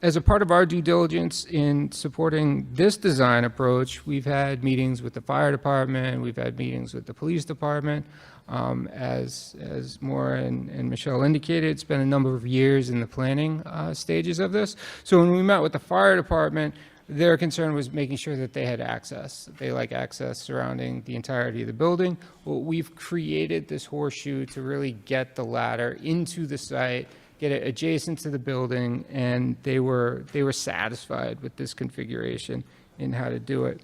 As a part of our due diligence in supporting this design approach, we've had meetings with the fire department, we've had meetings with the police department. As Maura and Michelle indicated, it's been a number of years in the planning stages of this. So when we met with the fire department, their concern was making sure that they had access. They like access surrounding the entirety of the building. Well, we've created this horseshoe to really get the ladder into the site, get it adjacent to the building, and they were satisfied with this configuration in how to do it.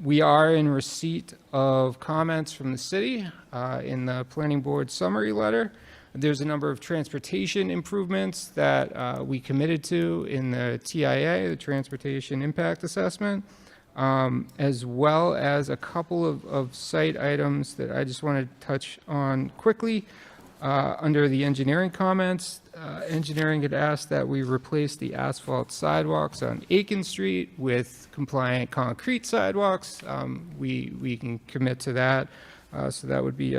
We are in receipt of comments from the city in the planning board summary letter. There's a number of transportation improvements that we committed to in the TIA, the Transportation Impact Assessment, as well as a couple of site items that I just want to touch on quickly. Under the engineering comments, engineering had asked that we replace the asphalt sidewalks on Aiken Street with compliant concrete sidewalks. We can commit to that, so that would be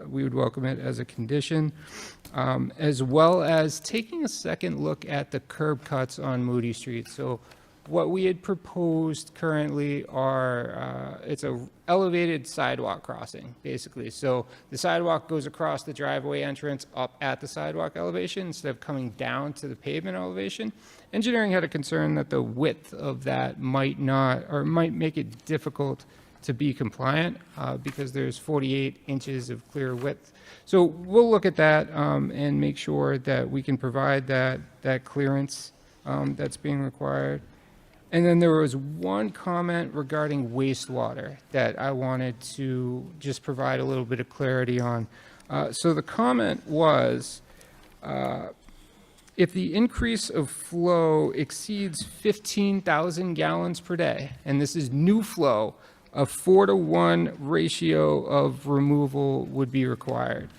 we would welcome it as a condition, as well as taking a second look at the curb cuts on Moody Street. So what we had proposed currently are, it's a elevated sidewalk crossing, basically. So the sidewalk goes across the driveway entrance up at the sidewalk elevation instead of coming down to the pavement elevation. Engineering had a concern that the width of that might make it difficult to be compliant because there's 48 inches of clear width. So we'll look at that and make sure that we can provide that clearance that's being required. And then there was one comment regarding wastewater that I wanted to just provide a little bit of clarity on. So the comment was, if the increase of flow exceeds 15,000 gallons per day, and this is new flow, a 4-to-1 ratio of removal would be required.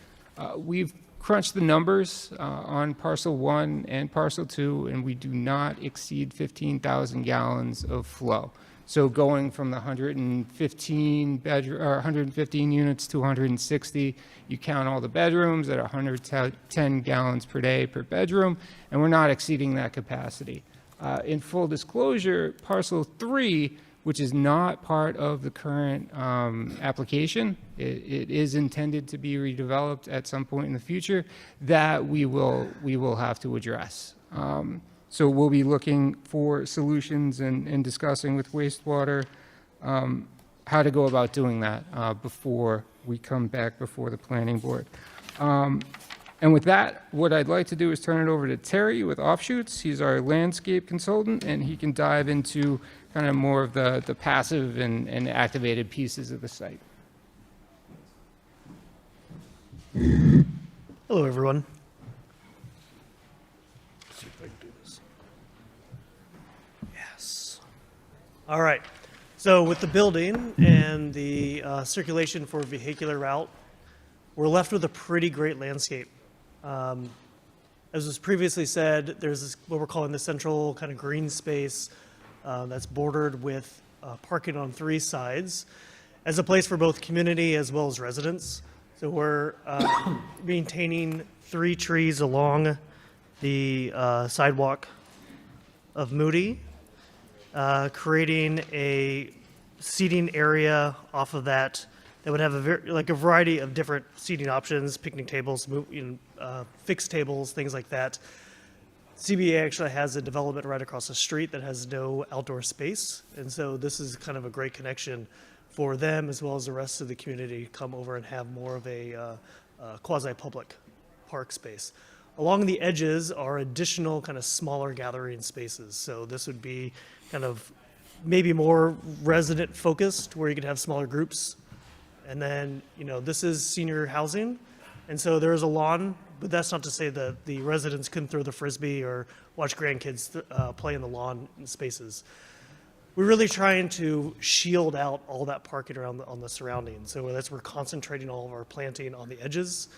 We've crunched the numbers on parcel 1 and parcel 2, and we do not exceed 15,000 gallons of flow. So going from the 115 units to 160, you count all the bedrooms at 110 gallons per day per bedroom, and we're not exceeding that capacity. In full disclosure, parcel 3, which is not part of the current application, it is intended to be redeveloped at some point in the future, that we will have to address. So we'll be looking for solutions and discussing with wastewater how to go about doing that before we come back before the planning board. And with that, what I'd like to do is turn it over to Terry with Offshoots. He's our landscape consultant, and he can dive into kind of more of the passive and activated pieces of the site. Hello, everyone. Let's see if I can do this. Yes. All right. So with the building and the circulation for vehicular route, we're left with a pretty great landscape. As was previously said, there's this, what we're calling the central kind of green space that's bordered with parking on 3 sides. as a place for both community as well as residents. So we're maintaining 3 trees along the sidewalk of Moody, creating a seating area off of that would have a variety of different seating options, picnic tables, fixed tables, things like that. CBA actually has a development right across the street that has no outdoor space, and so this is kind of a great connection for them as well as the rest of the community to come over and have more of a quasi-public park space. Along the edges are additional kind of smaller gathering spaces, so this would be kind of maybe more resident focused where you could have smaller groups. And then, this is senior housing, and so there is a lawn, but that's not to say that the residents couldn't throw the frisbee or watch grandkids play in the lawn spaces. We're really trying to shield out all that parking around on the surroundings. So we're concentrating all of our planting on the edges,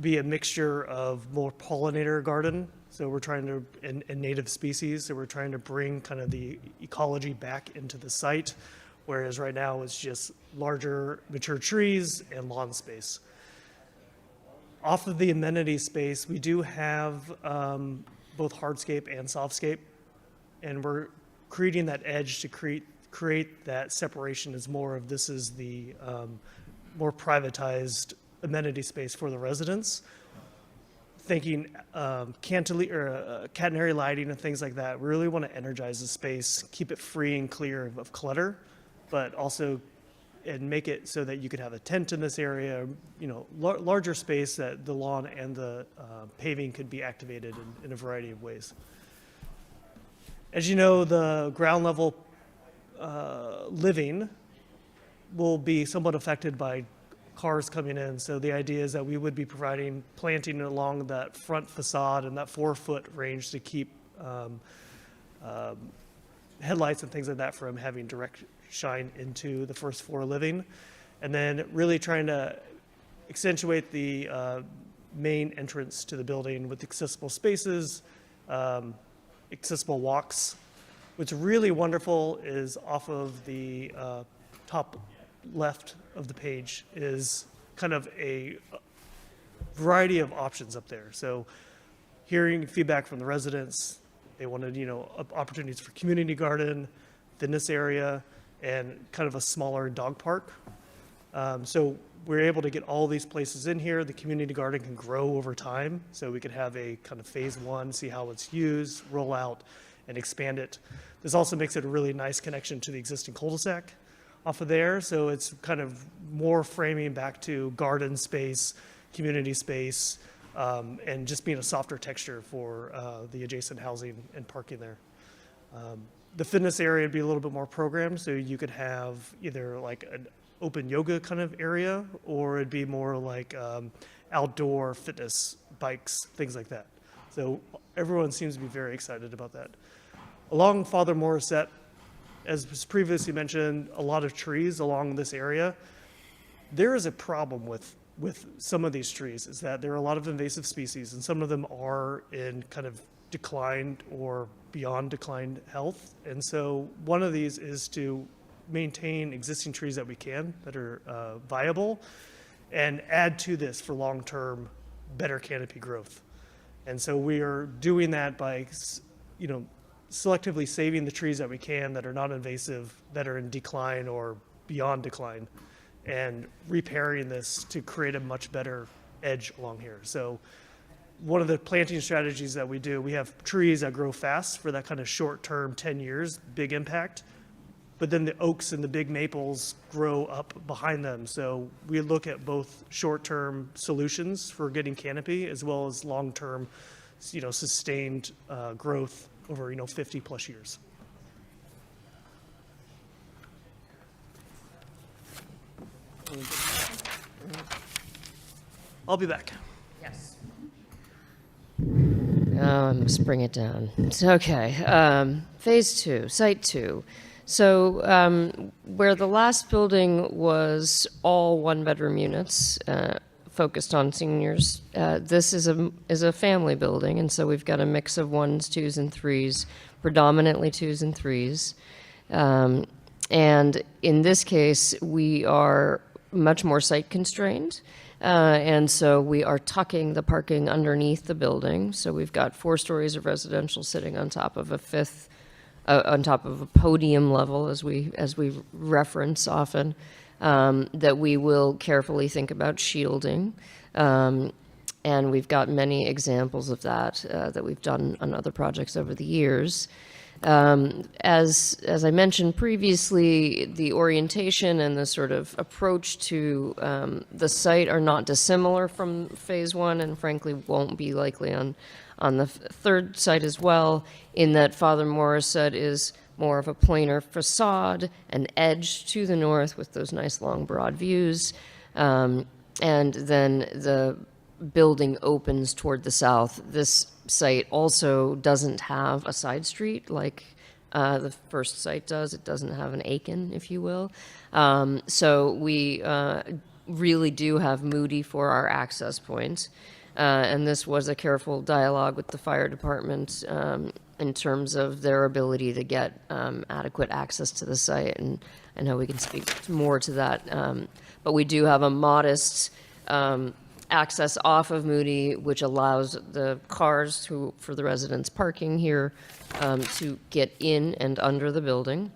be a mixture of more pollinator garden. So we're trying to, and native species. So we're trying to bring kind of the ecology back into the site. Whereas right now it's just larger mature trees and lawn space. Off of the amenity space, we do have both hardscape and softscape, and we're creating that edge to create that separation as more of this is the more privatized amenity space for the residents. Thinking catenary lighting and things like that. We really want to energize the space, keep it free and clear of clutter, but also and make it so that you could have a tent in this area, larger space that the lawn and the paving could be activated in a variety of ways. As you know, the ground level living will be somewhat affected by cars coming in. So the idea is that we would be providing planting along that front facade and that 4-foot range to keep headlights and things like that from having direct shine into the first floor living. And then really trying to accentuate the main entrance to the building with accessible spaces, accessible walks. What's really wonderful is off of the top left of the page is kind of a variety of options up there. So hearing feedback from the residents, they wanted, opportunities for community garden, fitness area, and kind of a smaller dog park. So we're able to get all these places in here. The community garden can grow over time. So we could have a kind of phase 1, see how it's used, roll out, and expand it. This also makes it a really nice connection to the existing cul-de-sac off of there. So it's kind of more framing back to garden space, community space, and just being a softer texture for the adjacent housing and parking there. The fitness area would be a little bit more programmed, so you could have either like an open yoga kind of area, or it'd be more like outdoor fitness, bikes, things like that. So everyone seems to be very excited about that. Along Father Morissette, as was previously mentioned, a lot of trees along this area. There is a problem with some of these trees, is that there are a lot of invasive species, and some of them are in kind of declined or beyond declined health. And so one of these is to maintain existing trees that we can, that are viable, and add to this for long-term better canopy growth. And so we are doing that by, selectively saving the trees that we can that are not invasive, that are in decline or beyond decline, and repairing this to create a much better edge along here. So one of the planting strategies that we do, we have trees that grow fast for that kind of short-term, 10 years, big impact, but then the oaks and the big maples grow up behind them. So we look at both short-term solutions for getting canopy as well as long-term, sustained growth over, 50 plus years. I'll be back. Yes. Let's bring it down. Okay. Phase 2, Site 2. So where the last building was all one-bedroom units focused on seniors, this is a family building, and so we've got a mix of 1s, 2s, and 3s, predominantly 2s and 3s. And in this case, we are much more site constrained. And so we are tucking the parking underneath the building. So we've got 4 stories of residential sitting on top of a fifth, on top of a podium level, as we reference often, that we will carefully think about shielding. And we've got many examples of that that we've done on other projects over the years. As I mentioned previously, the orientation and the sort of approach to the site are not dissimilar from phase 1, and frankly won't be likely on the third site as well, in that Father Morissette is more of a planar facade, an edge to the north with those nice long broad views, and then the building opens toward the south. This site also doesn't have a side street like the first site does. It doesn't have an Aiken, if you will. So we really do have Moody for our access point. And this was a careful dialogue with the fire department in terms of their ability to get adequate access to the site. And I know we can speak more to that. But we do have a modest access off of Moody, which allows the cars for the residents parking here to get in and under the building,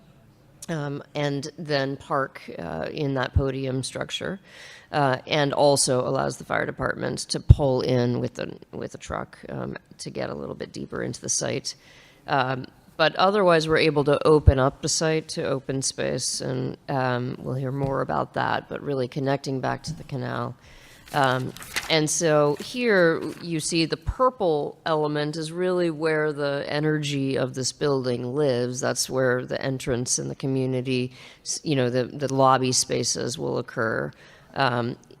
and then park in that podium structure, and also allows the fire department to pull in with a truck to get a little bit deeper into the site. But otherwise, we're able to open up the site to open space, and we'll hear more about that, but really connecting back to the canal. And so here you see the purple element is really where the energy of this building lives. That's where the entrance and the community, the lobby spaces will occur.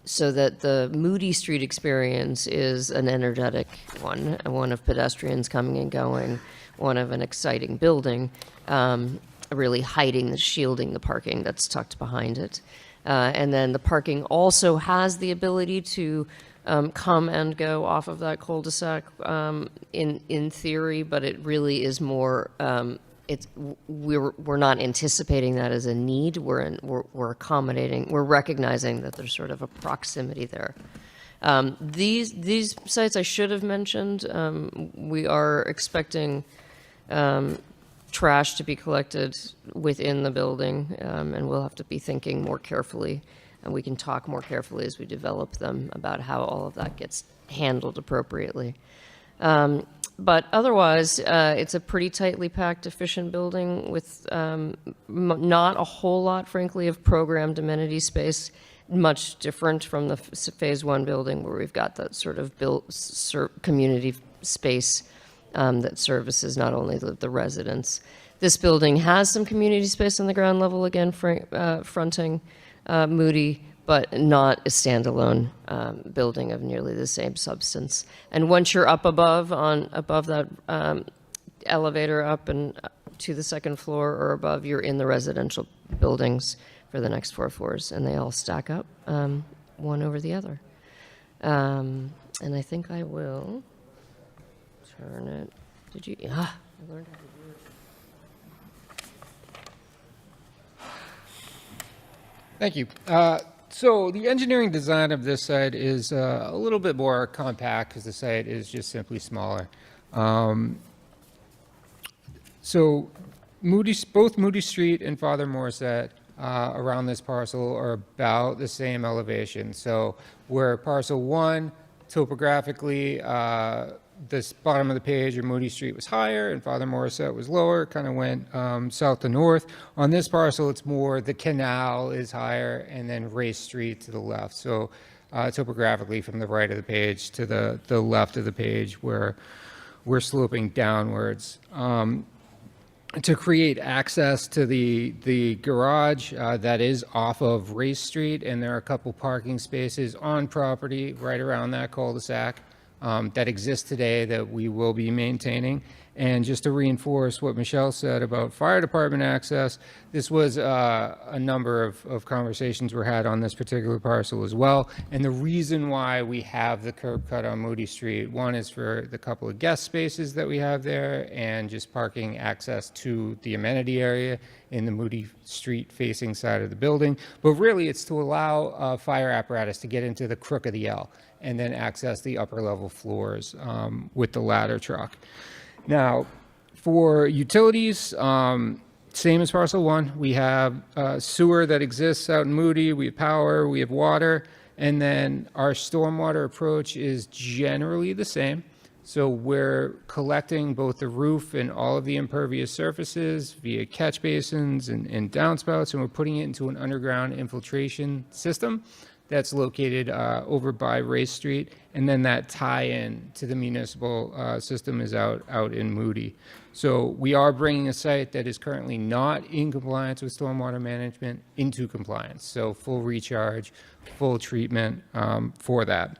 So that the Moody Street experience is an energetic one of pedestrians coming and going, one of an exciting building, really shielding the parking that's tucked behind it. And then the parking also has the ability to come and go off of that cul-de-sac in theory, but it really is more. We're not anticipating that as a need. We're accommodating. We're recognizing that there's sort of a proximity there. These sites I should have mentioned. We are expecting trash to be collected within the building, and we'll have to be thinking more carefully, and we can talk more carefully as we develop them about how all of that gets handled appropriately. But otherwise, it's a pretty tightly packed, efficient building with not a whole lot, frankly, of programmed amenity space, much different from the phase 1 building where we've got that sort of community space that services not only the residents. This building has some community space on the ground level, again, fronting Moody, but not a standalone building of nearly the same substance. And once you're up above that elevator up and to the second floor or above, you're in the residential buildings for the next 4 floors, and they all stack up one over the other. And I think I will turn it. I learned how to do it. Thank you. So the engineering design of this site is a little bit more compact because the site is just simply smaller. So both Moody Street and Father Morissette around this parcel are about the same elevation. So where parcel 1 topographically, this bottom of the page, or Moody Street was higher and Father Morissette was lower, kind of went south to north. On this parcel, it's more the canal is higher and then Race Street to the left. So topographically from the right of the page to the left of the page where we're sloping downwards. To create access to the garage that is off of Race Street, and there are a couple parking spaces on property right around that cul-de-sac that exist today that we will be maintaining. And just to reinforce what Michelle said about fire department access, this was a number of conversations were had on this particular parcel as well. And the reason why we have the curb cut on Moody Street, one is for the couple of guest spaces that we have there and just parking access to the amenity area in the Moody Street facing side of the building. But really it's to allow fire apparatus to get into the crook of the L and then access the upper level floors with the ladder truck. Now, for utilities, same as parcel one, we have sewer that exists out in Moody, we have power, we have water, and then our stormwater approach is generally the same. So we're collecting both the roof and all of the impervious surfaces via catch basins and downspouts, and we're putting it into an underground infiltration system that's located over by Race Street, and then that tie-in to the municipal system is out in Moody. So we are bringing a site that is currently not in compliance with stormwater management into compliance. So full recharge, full treatment for that.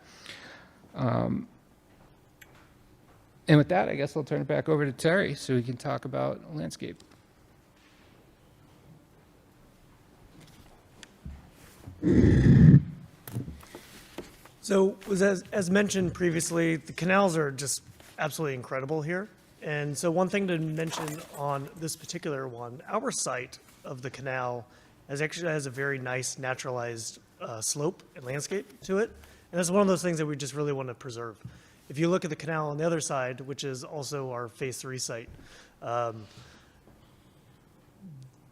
And with that, I guess I'll turn it back over to Terry so we can talk about landscape. So, as mentioned previously, the canals are just absolutely incredible here. And so one thing to mention on this particular one, our site of the canal actually has a very nice naturalized slope and landscape to it. And that's one of those things that we just really want to preserve. If you look at the canal on the other side, which is also our Phase 3 site,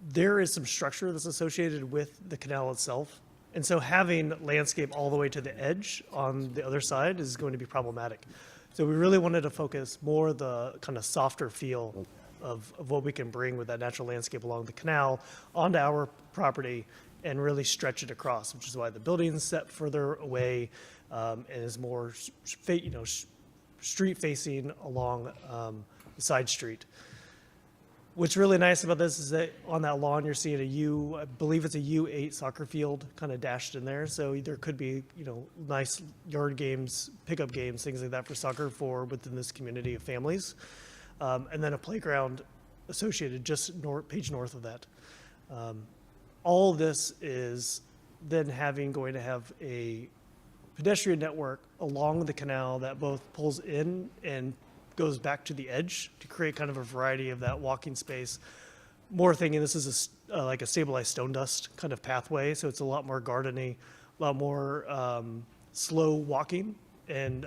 there is some structure that's associated with the canal itself. And so having landscape all the way to the edge on the other side is going to be problematic. So we really wanted to focus more the kind of softer feel of what we can bring with that natural landscape along the canal onto our property and really stretch it across, which is why the building's set further away and is more street facing along the side street. What's really nice about this is that on that lawn, you're seeing I believe it's a U8 soccer field kind of dashed in there. So there could be, nice yard games, pickup games, things like that for soccer within this community of families. And then a playground associated just page north of that. All of this is then going to have a pedestrian network along the canal that both pulls in and goes back to the edge to create kind of a variety of that walking space. More thinking this is like a stabilized stone dust kind of pathway, so it's a lot more gardeny, a lot more slow walking, and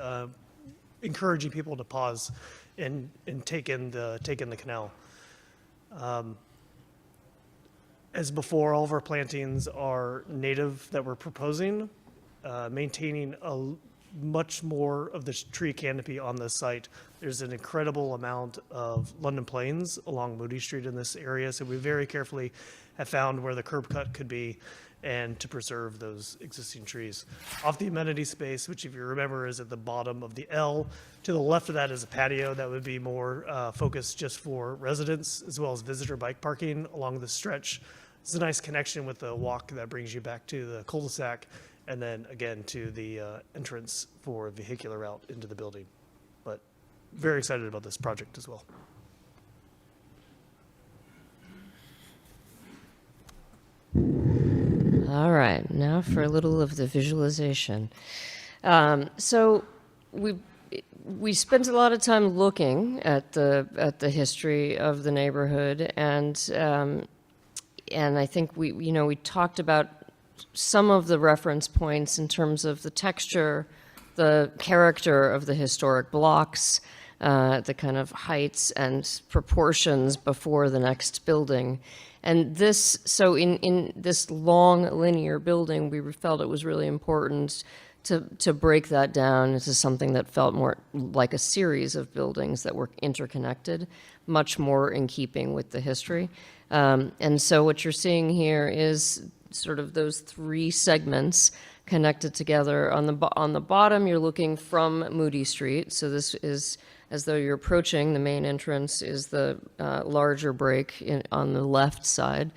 encouraging people to pause and take in the canal. As before, all of our plantings are native that we're proposing, maintaining much more of the tree canopy on this site. There's an incredible amount of London planes along Moody Street in this area, so we very carefully have found where the curb cut could be and to preserve those existing trees. Off the amenity space, which if you remember is at the bottom of the L, to the left of that is a patio that would be more focused just for residents as well as visitor bike parking along the stretch. It's a nice connection with the walk that brings you back to the cul-de-sac and then again to the entrance for a vehicular route into the building. But very excited about this project as well. All right, now for a little of the visualization. So we spent a lot of time looking at the history of the neighborhood, and I think we talked about some of the reference points in terms of the texture, the character of the historic blocks, the kind of heights and proportions before the next building. And so in this long linear building, we felt it was really important to break that down into something that felt more like a series of buildings that were interconnected, much more in keeping with the history. And so what you're seeing here is sort of those three segments connected together. On the bottom, you're looking from Moody Street. So this is as though you're approaching the main entrance is the larger break on the left side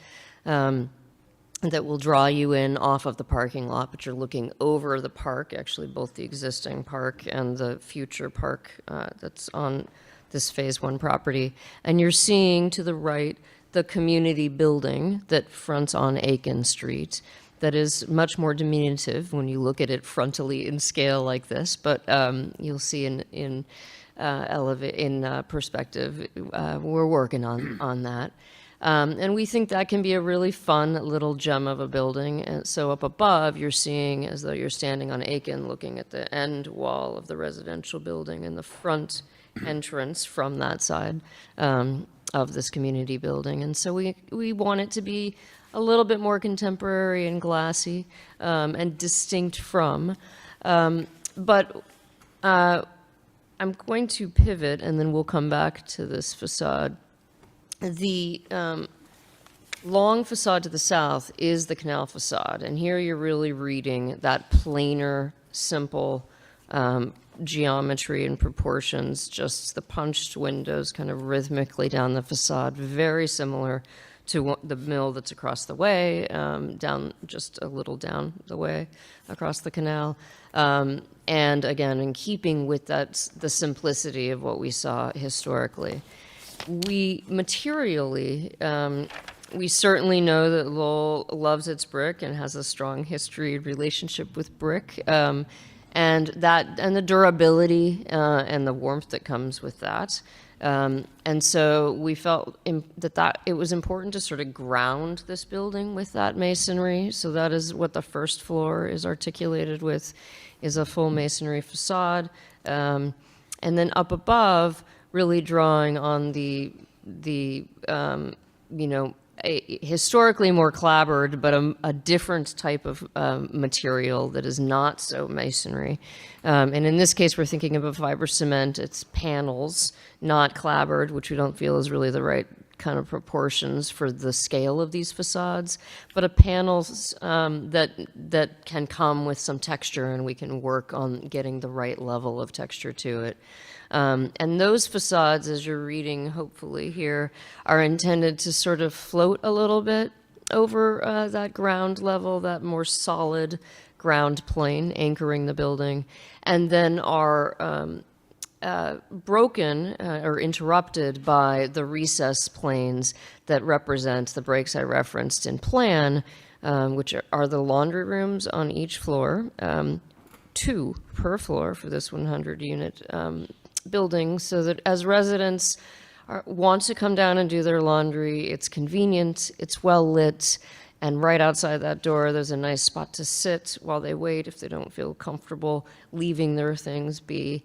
that will draw you in off of the parking lot, but you're looking over the park, actually both the existing park and the future park that's on this Phase 1 property. And you're seeing to the right the community building that fronts on Aiken Street that is much more diminutive when you look at it frontally in scale like this, but you'll see in perspective, we're working on that. And we think that can be a really fun little gem of a building. And so up above, you're seeing as though you're standing on Aiken, looking at the end wall of the residential building and the front entrance from that side of this community building. And so we want it to be a little bit more contemporary and glassy and distinct from. But I'm going to pivot, and then we'll come back to this facade. The long facade to the south is the canal facade, and here you're really reading that planar, simple geometry and proportions, just the punched windows kind of rhythmically down the facade, very similar to the mill that's across the way, down just a little down the way across the canal. And again, in keeping with the simplicity of what we saw historically. We materially, we certainly know that Lowell loves its brick and has a strong history relationship with brick, and the durability and the warmth that comes with that. And so we felt that it was important to sort of ground this building with that masonry. So that is what the first floor is articulated with, is a full masonry facade. And then up above, really drawing on the historically more clapboard, but a different type of material that is not so masonry. And in this case, we're thinking of a fiber cement. It's panels, not clapboard, which we don't feel is really the right kind of proportions for the scale of these facades, but a panels that can come with some texture, and we can work on getting the right level of texture to it. And those facades, as you're reading hopefully here, are intended to sort of float a little bit over that ground level, that more solid ground plane anchoring the building, and then are broken or interrupted by the recess planes that represent the breaks I referenced in plan, which are the laundry rooms on each floor, 2 per floor for this 100-unit building, so that as residents want to come down and do their laundry, it's convenient, it's well lit, and right outside that door, there's a nice spot to sit while they wait if they don't feel comfortable leaving their things be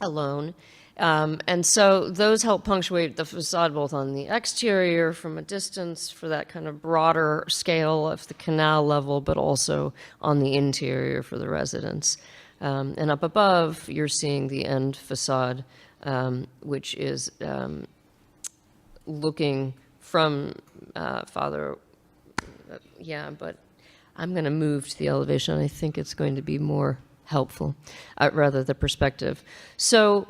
alone. And so those help punctuate the facade both on the exterior from a distance for that kind of broader scale of the canal level, but also on the interior for the residents. And up above, you're seeing the end facade, which is looking from but I'm going to move to the elevation. I think it's going to be more helpful, rather the perspective. So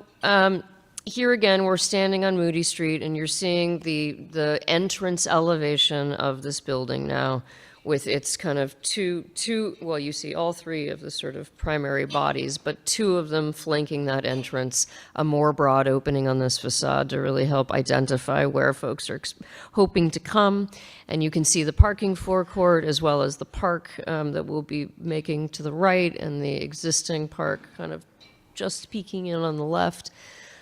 here again, we're standing on Moody Street, and you're seeing the entrance elevation of this building now, with its kind of well, you see all 3 of the sort of primary bodies, but 2 of them flanking that entrance, a more broad opening on this facade to really help identify where folks are hoping to come. And you can see the parking forecourt as well as the park that we'll be making to the right, and the existing park kind of just peeking in on the left.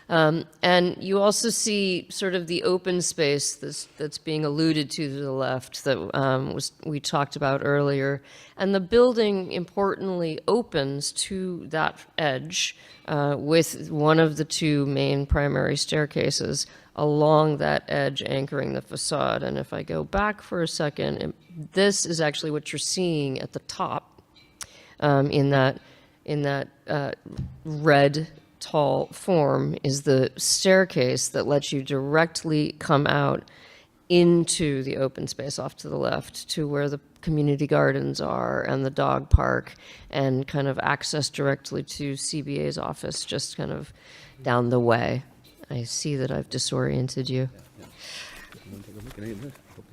And you also see sort of the open space that's being alluded to the left that we talked about earlier. And the building, importantly, opens to that edge with one of the 2 main primary staircases along that edge anchoring the facade. And if I go back for a second, this is actually what you're seeing at the top in that red tall form is the staircase that lets you directly come out into the open space off to the left to where the community gardens are and the dog park, and kind of access directly to CBA's office just kind of down the way. I see that I've disoriented you.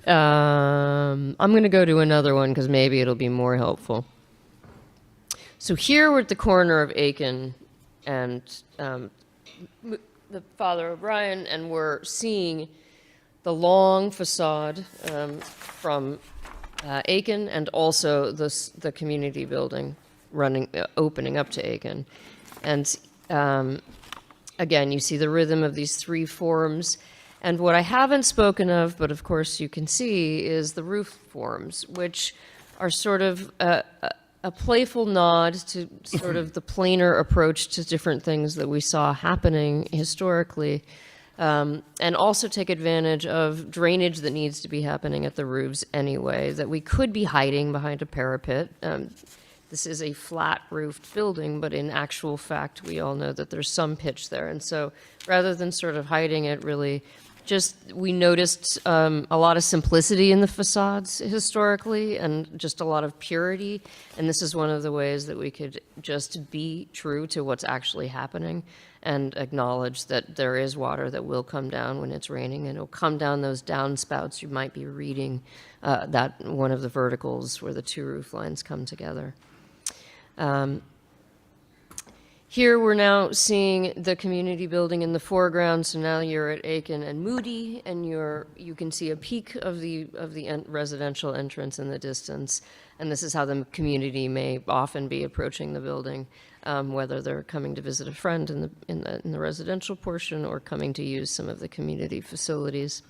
I'm going to go to another one because maybe it'll be more helpful. So here we're at the corner of Aiken and the Father O'Brien, and we're seeing the long facade from Aiken, and also the community building opening up to Aiken. And again, you see the rhythm of these three forms. And what I haven't spoken of, but of course you can see, is the roof forms, which are sort of a playful nod to sort of the planar approach to different things that we saw happening historically, and also take advantage of drainage that needs to be happening at the roofs anyway, that we could be hiding behind a parapet. This is a flat-roofed building, but in actual fact, we all know that there's some pitch there. And so rather than sort of hiding it, really, we noticed a lot of simplicity in the facades historically, and just a lot of purity. And this is one of the ways that we could just be true to what's actually happening and acknowledge that there is water that will come down when it's raining, and it'll come down those downspouts. You might be reading that one of the verticals where the two roof lines come together. Here we're now seeing the community building in the foreground. So now you're at Aiken and Moody, and you can see a peak of the residential entrance in the distance. And this is how the community may often be approaching the building, whether they're coming to visit a friend in the residential portion or coming to use some of the community facilities.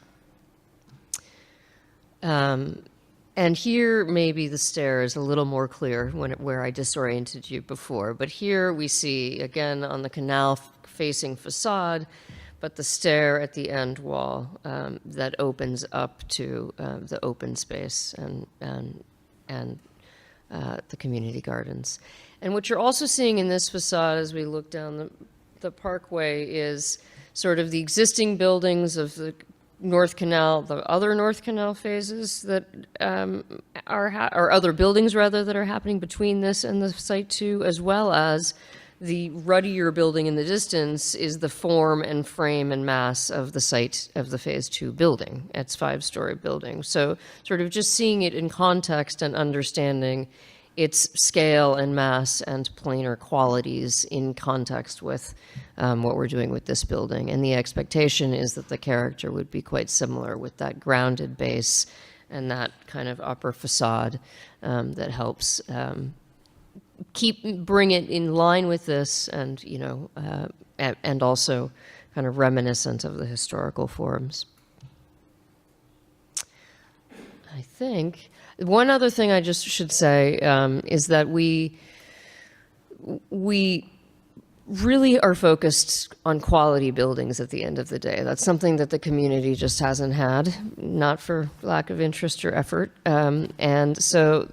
And here, maybe the stair is a little more clear where I disoriented you before. But here we see, again, on the canal-facing facade, but the stair at the end wall that opens up to the open space and the community gardens. And what you're also seeing in this facade as we look down the parkway is sort of the existing buildings of the North Canal, the other North Canal phases that or other buildings rather that are happening between this and the site two, as well as the ruddier building in the distance is the form and frame and mass of the site of the phase two building. It's 5-story building. So sort of just seeing it in context and understanding its scale and mass and planar qualities in context with what we're doing with this building. And the expectation is that the character would be quite similar with that grounded base and that kind of upper facade that helps bring it in line with this, and and also kind of reminiscent of the historical forms. I think one other thing I just should say is that we really are focused on quality buildings at the end of the day. That's something that the community just hasn't had, not for lack of interest or effort. And so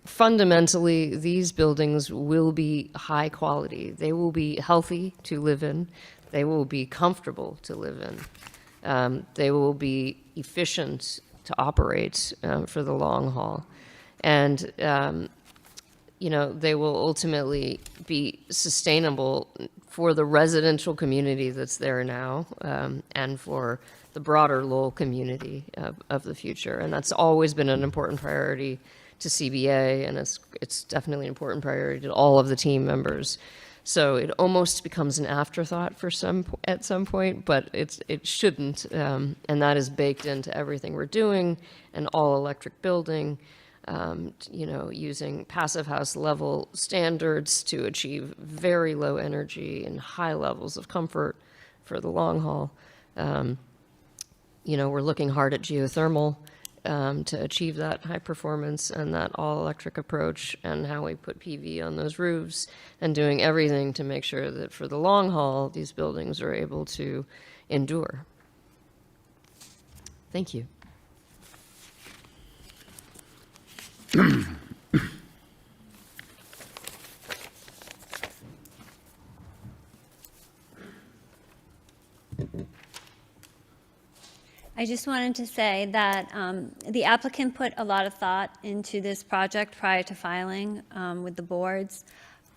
fundamentally, these buildings will be high quality. They will be healthy to live in. They will be comfortable to live in. They will be efficient to operate for the long haul. And they will ultimately be sustainable for the residential community that's there now, and for the broader Lowell community of the future. And that's always been an important priority to CBA, and it's definitely an important priority to all of the team members. So it almost becomes an afterthought at some point, but it shouldn't, and that is baked into everything we're doing, an all-electric building, using passive house level standards to achieve very low energy and high levels of comfort for the long haul. We're looking hard at geothermal to achieve that high performance and that all-electric approach, and how we put PV on those roofs, and doing everything to make sure that for the long haul, these buildings are able to endure. Thank you. I just wanted to say that the applicant put a lot of thought into this project prior to filing with the boards.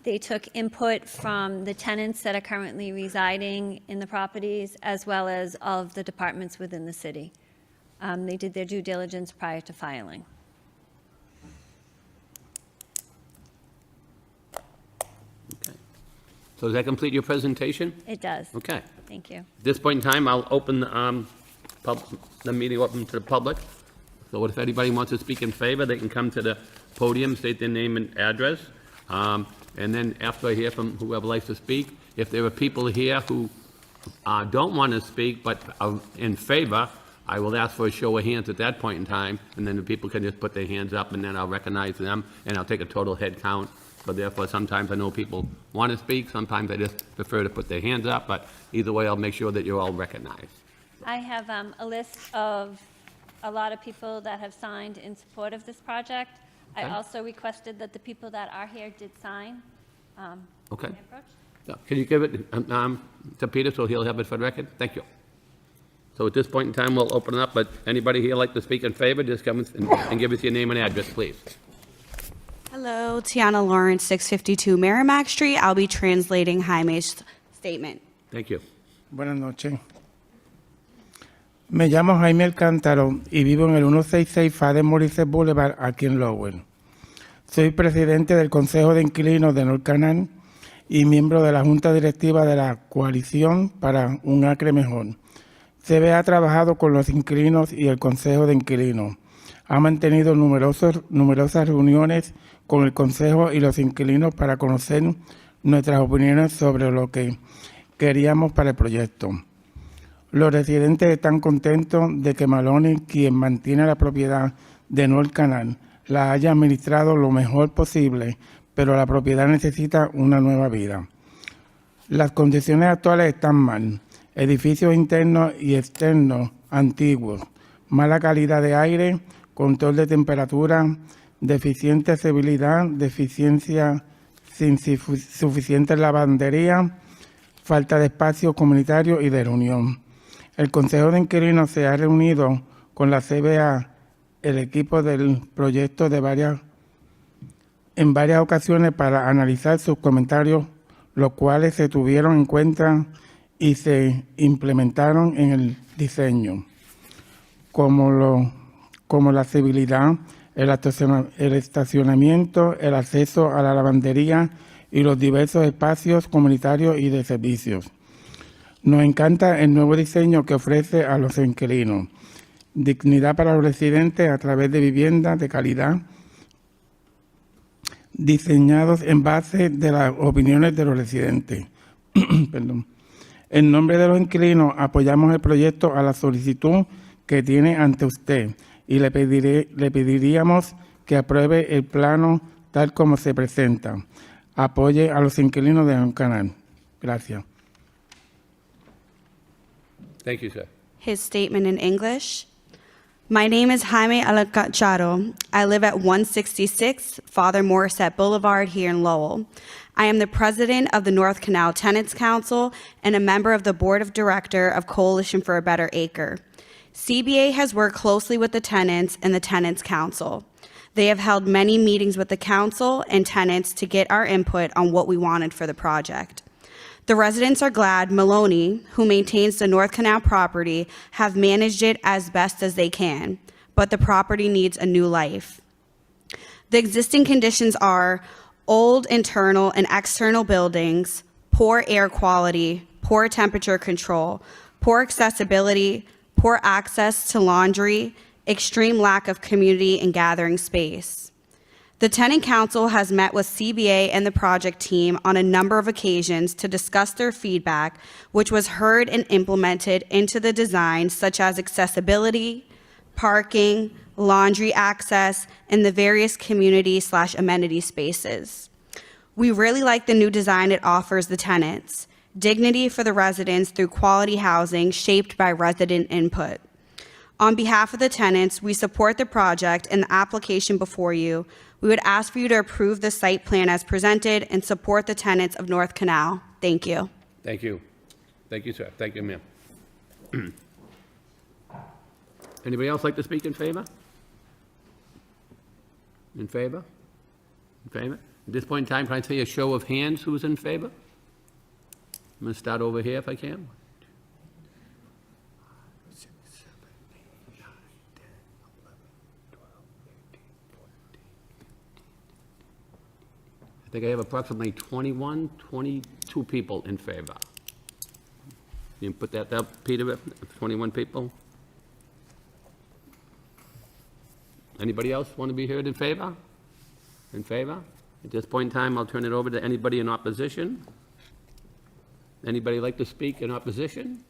They took input from the tenants that are currently residing in the properties, as well as all of the departments within the city. They did their due diligence prior to filing. So does that complete your presentation? It does. Okay. Thank you. At this point in time, I'll open the meeting open to the public. So if anybody wants to speak in favor, they can come to the podium, state their name and address. And then after I hear from whoever likes to speak, if there are people here who don't want to speak but are in favor, I will ask for a show of hands at that point in time, and then the people can just put their hands up, and then I'll recognize them, and I'll take a total head count. So therefore, sometimes I know people want to speak, sometimes I just prefer to put their hands up, but either way, I'll make sure that you're all recognized. I have a list of a lot of people that have signed in support of this project. I Okay. also requested that the people that are here did sign. Okay. my approach. Yeah, can you give it to Peter so he'll have it for the record? Thank you. So at this point in time, we'll open it up, but anybody here like to speak in favor, just come and give us your name and address, please. Hello, Tiana Lawrence, 652 Merrimack Street. I'll be translating Jaime's statement. Thank you. Buenas noches. Me llamo Jaime Alcántaro y vivo en el 166 Father Morris Boulevard, aquí en Lowell. Soy presidente del Consejo de Inquilinos de North Canal y miembro de la Junta Directiva de la Coalición para un Acre Mejor. CB ha trabajado con los inquilinos y el Consejo de Inquilinos. Ha mantenido numerosas reuniones con el Consejo y los inquilinos para conocer nuestras opiniones sobre lo que queríamos para el proyecto. Los residentes están contentos de que Maloney, quien mantiene la propiedad de North Canal, la haya administrado lo mejor posible, pero la propiedad necesita una nueva vida. Las condiciones actuales están mal. Edificios internos y externos antiguos, mala calidad de aire, control de temperatura, deficiente accesibilidad, deficiencia sin suficiente lavandería, falta de espacio comunitario y de reunión. El Consejo de Inquilinos se ha reunido con la CBA, el equipo del proyecto en varias ocasiones para analizar sus comentarios, los cuales se tuvieron en cuenta y se implementaron en el diseño, como la accesibilidad, el estacionamiento, el acceso a la lavandería y los diversos espacios comunitarios y de servicios. Nos encanta el nuevo diseño que ofrece a los inquilinos. Dignidad para los residentes a través de viviendas de calidad, diseñados en base de las opiniones de los residentes. Perdón. En nombre de los inquilinos, apoyamos el proyecto a la solicitud que tiene ante usted y le pediríamos que apruebe el plano tal como se presenta. Apoye a los inquilinos de un canal. Gracias. Thank you, sir. His statement in English. My name is Jaime Alcántaro. I live at 166 Father Morissette Boulevard here in Lowell. I am the president of the North Canal Tenants Council and a member of the board of director of Coalition for a Better Acre. CBA has worked closely with the tenants and the Tenants Council. They have held many meetings with the council and tenants to get our input on what we wanted for the project. The residents are glad Maloney, who maintains the North Canal property, have managed it as best as they can, but the property needs a new life. The existing conditions are old internal and external buildings, poor air quality, poor temperature control, poor accessibility, poor access to laundry, extreme lack of community and gathering space. The Tenant Council has met with CBA and the project team on a number of occasions to discuss their feedback, which was heard and implemented into the design, such as accessibility, parking, laundry access, and the various community/amenity spaces. We really like the new design it offers the tenants. Dignity for the residents through quality housing shaped by resident input. On behalf of the tenants, we support the project and the application before you. We would ask for you to approve the site plan as presented and support the tenants of North Canal. Thank you. Thank you. Thank you, sir. Thank you, ma'am. Anybody else like to speak in favor? In favor? In favor? At this point in time, can I see a show of hands who's in favor? I'm going to start over here if I can. At think I have approximately 21, 22 people in favor. You can put that up, Peter, 21 people? Anybody else want to be heard in favor? In favor? At this point in time, I'll turn it over to anybody in opposition. Anybody like to speak in opposition?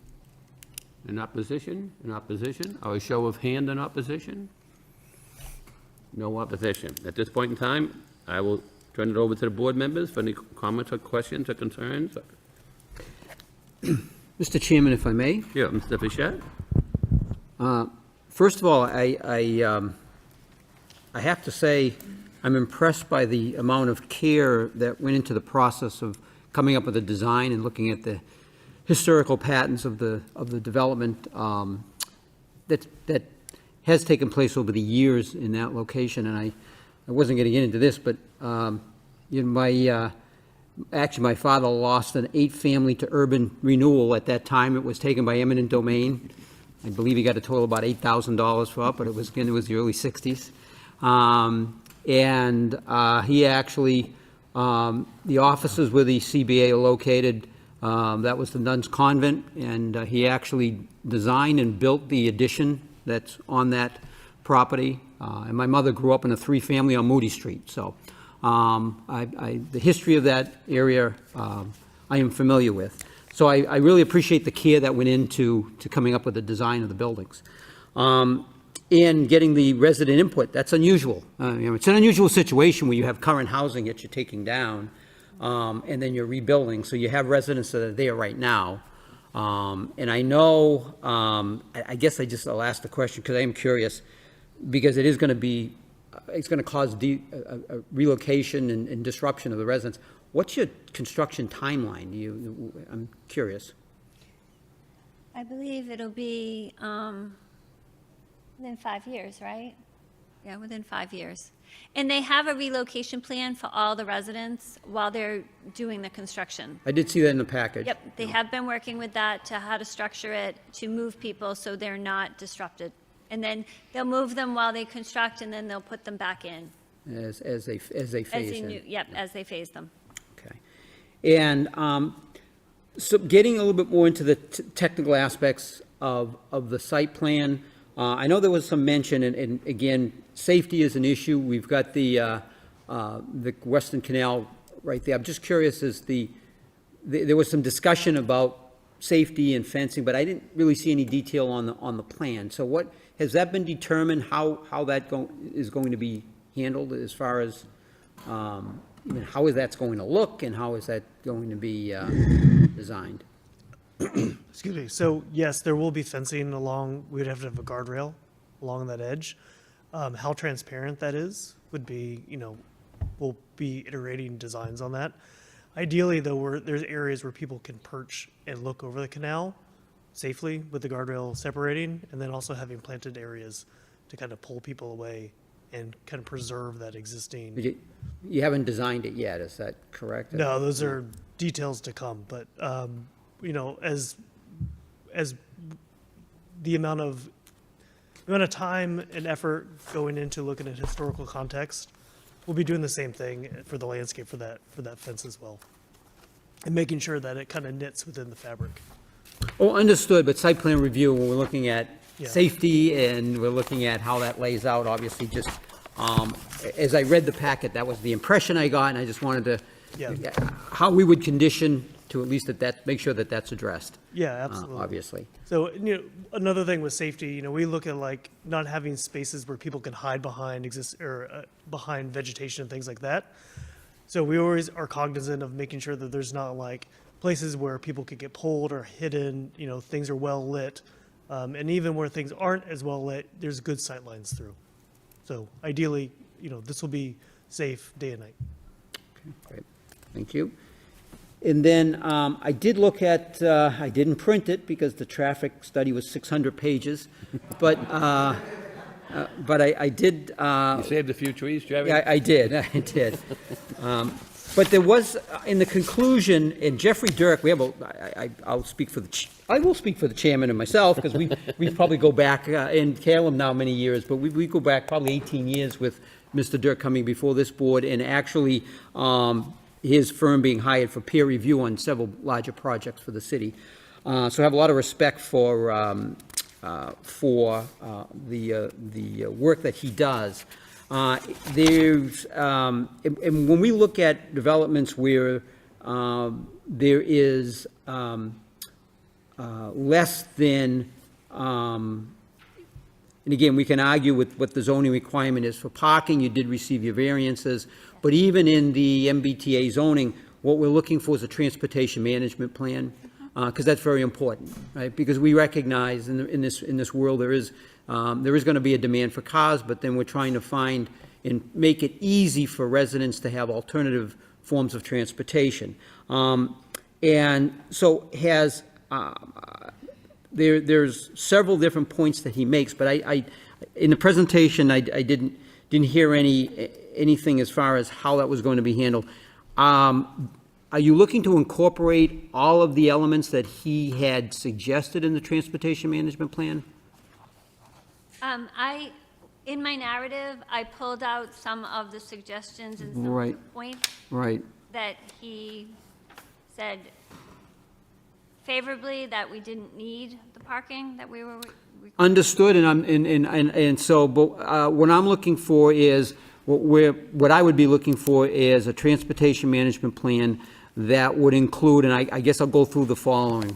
In opposition? In opposition? Or a show of hand in opposition? No opposition. At this point in time, I will turn it over to the board members for any comments or questions or concerns. Mr. Chairman, if I may. Yeah, Mr. Fischett? First of all, I have to say I'm impressed by the amount of care that went into the process of coming up with a design and looking at the historical patterns of the development that has taken place over the years in that location. And I wasn't going to get into this, but actually my father lost an 8-family to urban renewal at that time. It was taken by eminent domain. I believe he got a total of about $8,000 for it, but it was the early 60s. He actually, the offices where the CBA are located, that was the Nuns Convent, and he actually designed and built the addition that's on that property. And my mother grew up in a 3-family on Moody Street, so the history of that area I am familiar with. So I really appreciate the care that went into coming up with the design of the buildings. And getting the resident input, that's unusual. It's an unusual situation where you have current housing that you're taking down, and then you're rebuilding, so you have residents that are there right now. And I know, I guess I'll ask the question, because I am curious, because it is going to be, it's going to cause a relocation and disruption of the residents. What's your construction timeline? I'm curious. I believe it'll be within 5 years, right? Yeah, within 5 years. And they have a relocation plan for all the residents while they're doing the construction. I did see that in the package. Yep, they have been working with that to how to structure it, to move people so they're not disrupted. And then they'll move them while they construct, and then they'll put them back in. As they phase in. Yep, as they phase them. Okay. And so getting a little bit more into the technical aspects of the site plan, I know there was some mention, and again, safety is an issue. We've got the Western Canal right there. I'm just curious, there was some discussion about safety and fencing, but I didn't really see any detail on the plan. So what has that been determined, how that is going to be handled, as far as how is that going to look, and how is that going to be designed? Excuse me. So yes, there will be fencing along. We'd have to have a guardrail along that edge. How transparent that is would be, we'll be iterating designs on that. Ideally, though, there's areas where people can perch and look over the canal safely with the guardrail separating, and then also having planted areas to kind of pull people away and kind of preserve that existing. You haven't designed it yet, is that correct? No, those are details to come, but as the amount of time and effort going into looking at historical context, we'll be doing the same thing for the landscape for that fence as well, and making sure that it kind of knits within the fabric. Oh, understood, but site plan review, when we're looking at safety and we're looking at how that lays out, obviously just, as I read the packet, that was the impression I got, and I just wanted to, how we would condition to at least make sure that that's addressed. Yeah, absolutely. Obviously. So, another thing with safety, we look at like not having spaces where people can hide behind behind vegetation and things like that. So we always are cognizant of making sure that there's not like places where people could get pulled or hidden, things are well lit. And even where things aren't as well lit, there's good sight lines through. So ideally, this will be safe day and night. Okay, great. Thank you. And then I did look at, I didn't print it because the traffic study was 600 pages, but I did. You saved a few trees, Jerry? Yeah, I did. But there was, in the conclusion, and Jeffrey Dirk, I will speak for the chairman and myself, because we probably go back, in Calum now many years, but we go back probably 18 years with Mr. Dirk coming before this board and actually his firm being hired for peer review on several larger projects for the city. So I have a lot of respect for the work that he does. There's and when we look at developments where there is less than, and again, we can argue with what the zoning requirement is for parking. You did receive your variances, but even in the MBTA zoning, what we're looking for is a transportation management plan, because that's very important, right? Because we recognize in this world there is going to be a demand for cars, but then we're trying to find and make it easy for residents to have alternative forms of transportation. And so there's several different points that he makes, but I in the presentation I didn't hear anything as far as how that was going to be handled. Are you looking to incorporate all of the elements that he had suggested in the transportation management plan? In my narrative, I pulled out some of the suggestions and some Right. of the points Right. that he said favorably that we didn't need the parking that we were. Understood, and so, but what I'm looking for is what I would be looking for is a transportation management plan that would include, and I guess I'll go through the following.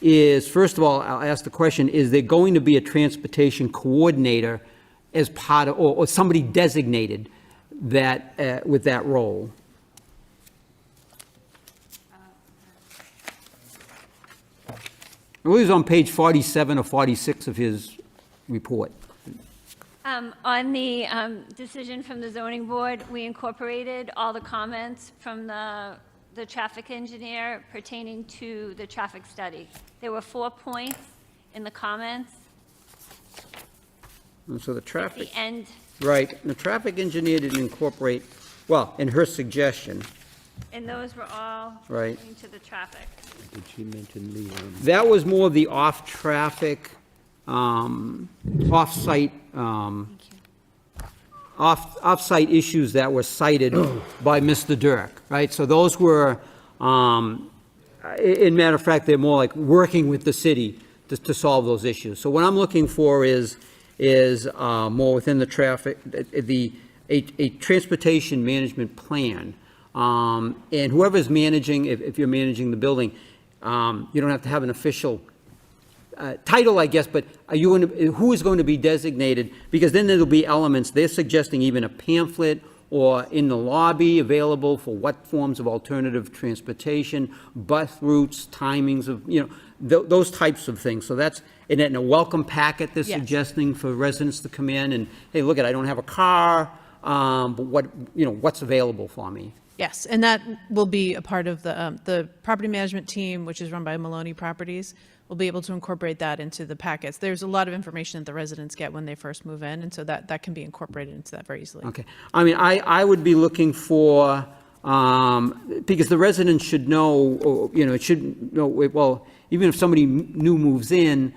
Is first of all, I'll ask the question: is there going to be a transportation coordinator as part of, or somebody designated that with that role? I believe it's on page 47 or 46 of his report. On the decision from the zoning board, we incorporated all the comments from the traffic engineer pertaining to the traffic study. There were 4 points in the comments. And so the traffic. The end. Right, the traffic engineer didn't incorporate, well, in her suggestion. And those were all Right. pertaining to the traffic. Did she mention the? That was more of the off-traffic, off-site, off-site issues that were cited by Mr. Dirk, right? So those were, in matter of fact, they're more like working with the city to solve those issues. So what I'm looking for is more within the traffic, a transportation management plan. And whoever's managing, if you're managing the building, you don't have to have an official title, I guess, but are you going to, who is going to be designated? Because then there'll be elements, they're suggesting even a pamphlet or in the lobby available for what forms of alternative transportation, bus routes, timings of, those types of things. So that's, and then a welcome packet they're suggesting for residents to come in and, hey, look, I don't have a car, but what's available for me? Yes, and that will be a part of the property management team, which is run by Maloney Properties. We'll be able to incorporate that into the packets. There's a lot of information that the residents get when they first move in, and so that can be incorporated into that very easily. Okay. I mean, I would be looking for, because the residents should know, it should know, well, even if somebody new moves in,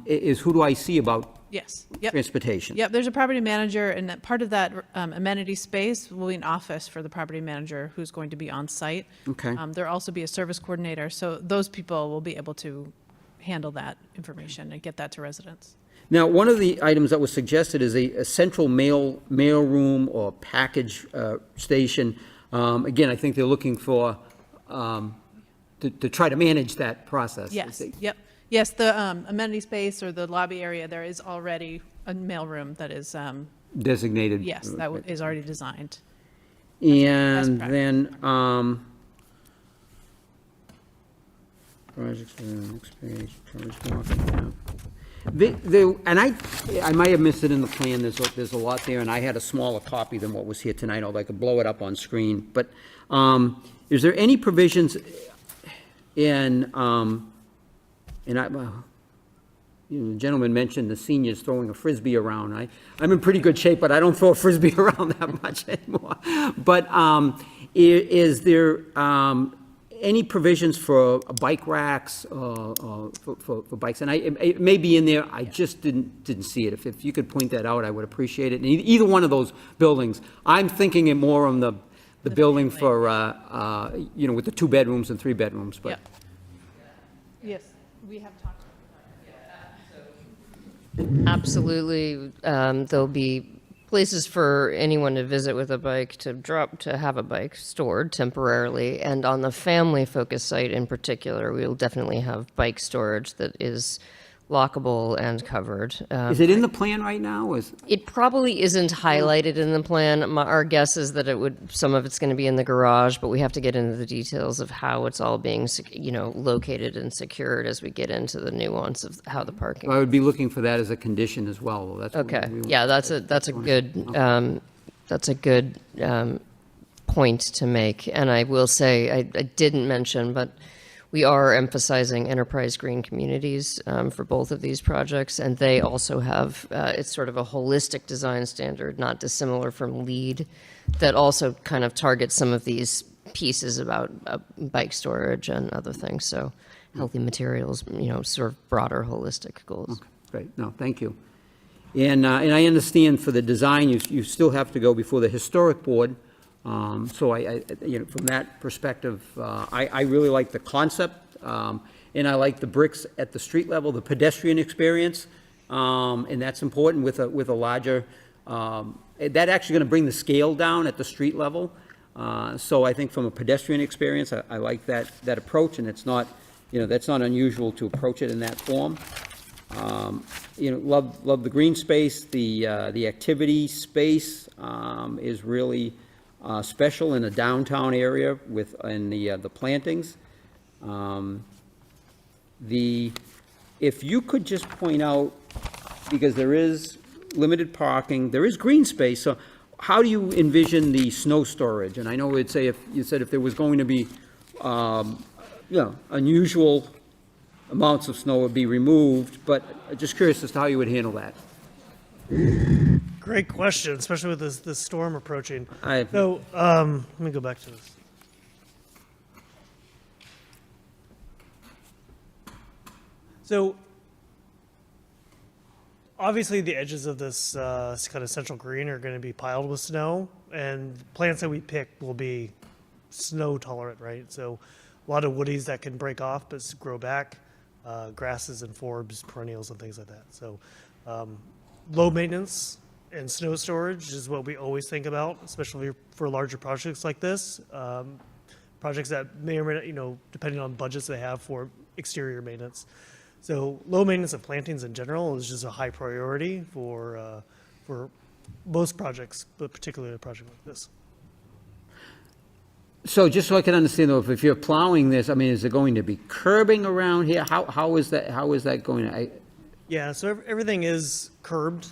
is who do I see about Yes. Yep. transportation? Yep, there's a property manager, and that part of that amenity space will be an office for the property manager who's going to be on site. Okay. There'll also be a service coordinator, so those people will be able to handle that information and get that to residents. Now, one of the items that was suggested is a central mail room or package station. Again, I think they're looking for, to try to manage that process. Yes, yep. Yes, the amenity space or the lobby area, there is already a mailroom that is, Designated. yes, that is already designed. And then, projects, next page, project walking, and I might have missed it in the plan, there's a lot there, and I had a smaller copy than what was here tonight, although I could blow it up on screen, but is there any provisions in, the gentleman mentioned the seniors throwing a Frisbee around. I'm in pretty good shape, but I don't throw a Frisbee around that much anymore. But is there any provisions for bike racks, for bikes? And it may be in there, I just didn't see it. If you could point that out, I would appreciate it. And either one of those buildings, I'm thinking it more on the building for, with the 2 bedrooms and 3 bedrooms, but. Yes, we have talked. Absolutely. There'll be places for anyone to visit with a bike, to have a bike stored temporarily. And on the family focus site in particular, we will definitely have bike storage that is lockable and covered. Is it in the plan right now? It probably isn't highlighted in the plan. Our guess is that some of it's going to be in the garage, but we have to get into the details of how it's all being, located and secured as we get into the nuance of how the parking. I would be looking for that as a condition as well. That's Okay. Yeah, that's a good point to make. And I will say, I didn't mention, but we are emphasizing enterprise green communities for both of these projects, and they also have, it's sort of a holistic design standard, not dissimilar from LEED, that also kind of targets some of these pieces about bike storage and other things. So healthy materials, sort of broader holistic goals. Okay, great. No, thank you. And I understand for the design, you still have to go before the historic board. So I from that perspective, I really like the concept, and I like the bricks at the street level, the pedestrian experience, and that's important with a larger. That actually going to bring the scale down at the street level. So I think from a pedestrian experience, I like that approach, and it's not, that's not unusual to approach it in that form. Love the green space, the activity space is really. Special in a downtown area and the plantings. If you could just point out, because there is limited parking, there is green space, so how do you envision the snow storage? And I know it'd say if there was going to be, unusual amounts of snow would be removed, but just curious as to how you would handle that. Great question, especially with this storm approaching. Let me go back to this. So, obviously, the edges of this kind of central green are going to be piled with snow, and plants that we pick will be snow tolerant, right? So, a lot of woodies that can break off but grow back, grasses and forbs, perennials, and things like that. So, low maintenance and snow storage is what we always think about, especially for larger projects like this. Projects that may or may not, depending on budgets they have for exterior maintenance. So low maintenance of plantings in general is just a high priority for most projects, but particularly a project like this. So just so I can understand though, if you're plowing this, is it going to be curbing around here? How is that going to? Yeah, so everything is curbed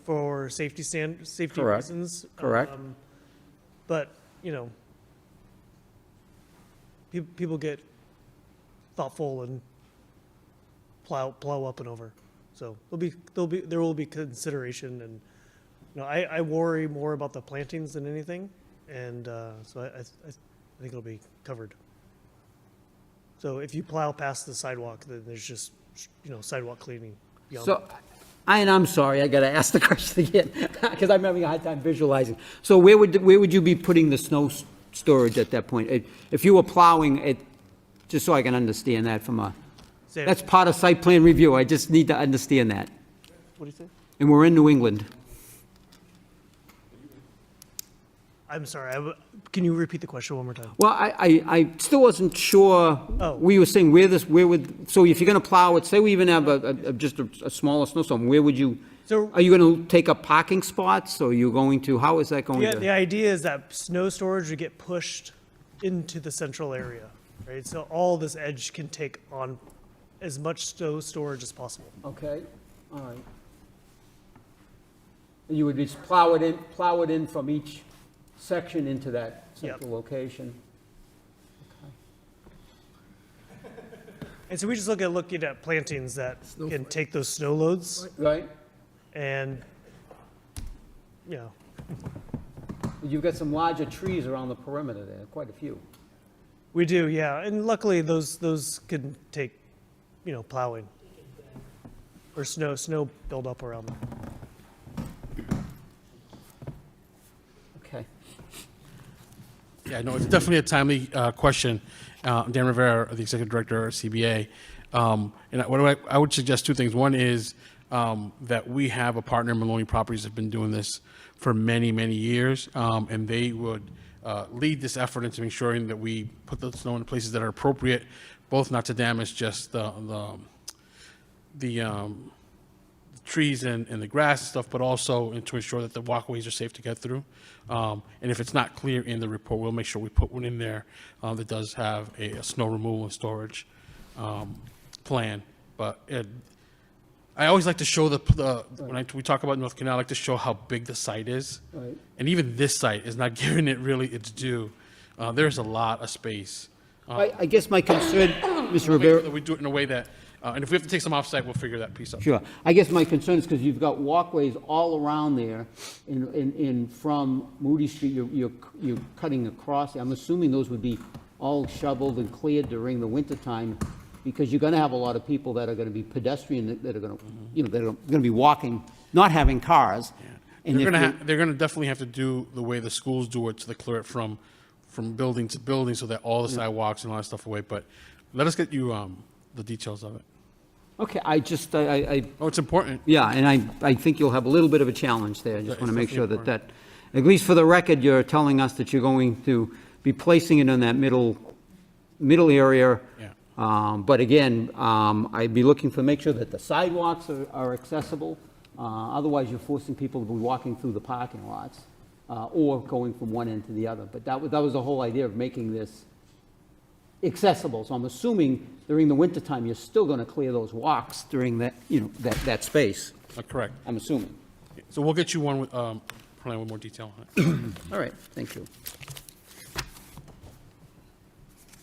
for safety Correct. reasons. Correct. But people get thoughtful and plow up and over. So there will be consideration, and I worry more about the plantings than anything, and so I think it'll be covered. So if you plow past the sidewalk, then there's just sidewalk cleaning beyond. So, I'm sorry, I got to ask the question again because I'm having a hard time visualizing. So where would you be putting the snow storage at that point? If you were plowing it, just so I can understand that that's part of site plan review. I just need to understand that. What do you say? And we're in New England. I'm sorry. Can you repeat the question one more time? Well, I still wasn't sure. Oh. We were saying so if you're going to plow it, say we even have just a smaller snowstorm, where would you, are you going to take up parking spots? Or are you going to, how is that going to? The idea is that snow storage would get pushed into the central area, right? So all this edge can take on as much snow storage as possible. Okay, all right. You would just plow it in from each section into that central location. And so we just looking at plantings that can take those snow loads. Right. And, You've got some larger trees around the perimeter there, quite a few. We do, yeah, and luckily those can take, plowing or snow build up around them. Okay. Yeah, no, it's definitely a timely question. Dan Rivera, the Executive Director of CBA. And I would suggest two things. One is that we have a partner, Maloney Properties, that's been doing this for many, many years, and they would lead this effort into ensuring that we put the snow in places that are appropriate, both not to damage just the trees and the grass and stuff, but also to ensure that the walkways are safe to get through. And if it's not clear in the report, we'll make sure we put one in there that does have a snow removal and storage plan. But I always like to show when we talk about North Canal, I like to show how big the site is. Right. And even this site is not giving it really its due. There's a lot of space. I guess my concern, Mr. Rivera. We do it in a way that, and if we have to take some offsite, we'll figure that piece out. Sure. I guess my concern is because you've got walkways all around there, from Moody Street, you're cutting across. I'm assuming those would be all shoveled and cleared during the wintertime, because you're going to have a lot of people that are going to be pedestrian, that are going to, that are going to be walking, not having cars. And They're going to definitely have to do the way the schools do it, to clear it from building to building, so that all the sidewalks and all that stuff away. But let us get you the details of it. Okay, it's important. Yeah, and I think you'll have a little bit of a challenge there. I just want to make sure definitely that, at least for the record, you're telling us that you're going to be placing it in that middle area. Yeah. But again, I'd be looking to make sure that the sidewalks are accessible. Otherwise, you're forcing people to be walking through the parking lots or going from one end to the other. But that was the whole idea of making this accessible. So I'm assuming during the wintertime, you're still going to clear those walks during that space. Correct. I'm assuming. So we'll get you one with plan with more detail on it. All right, thank you.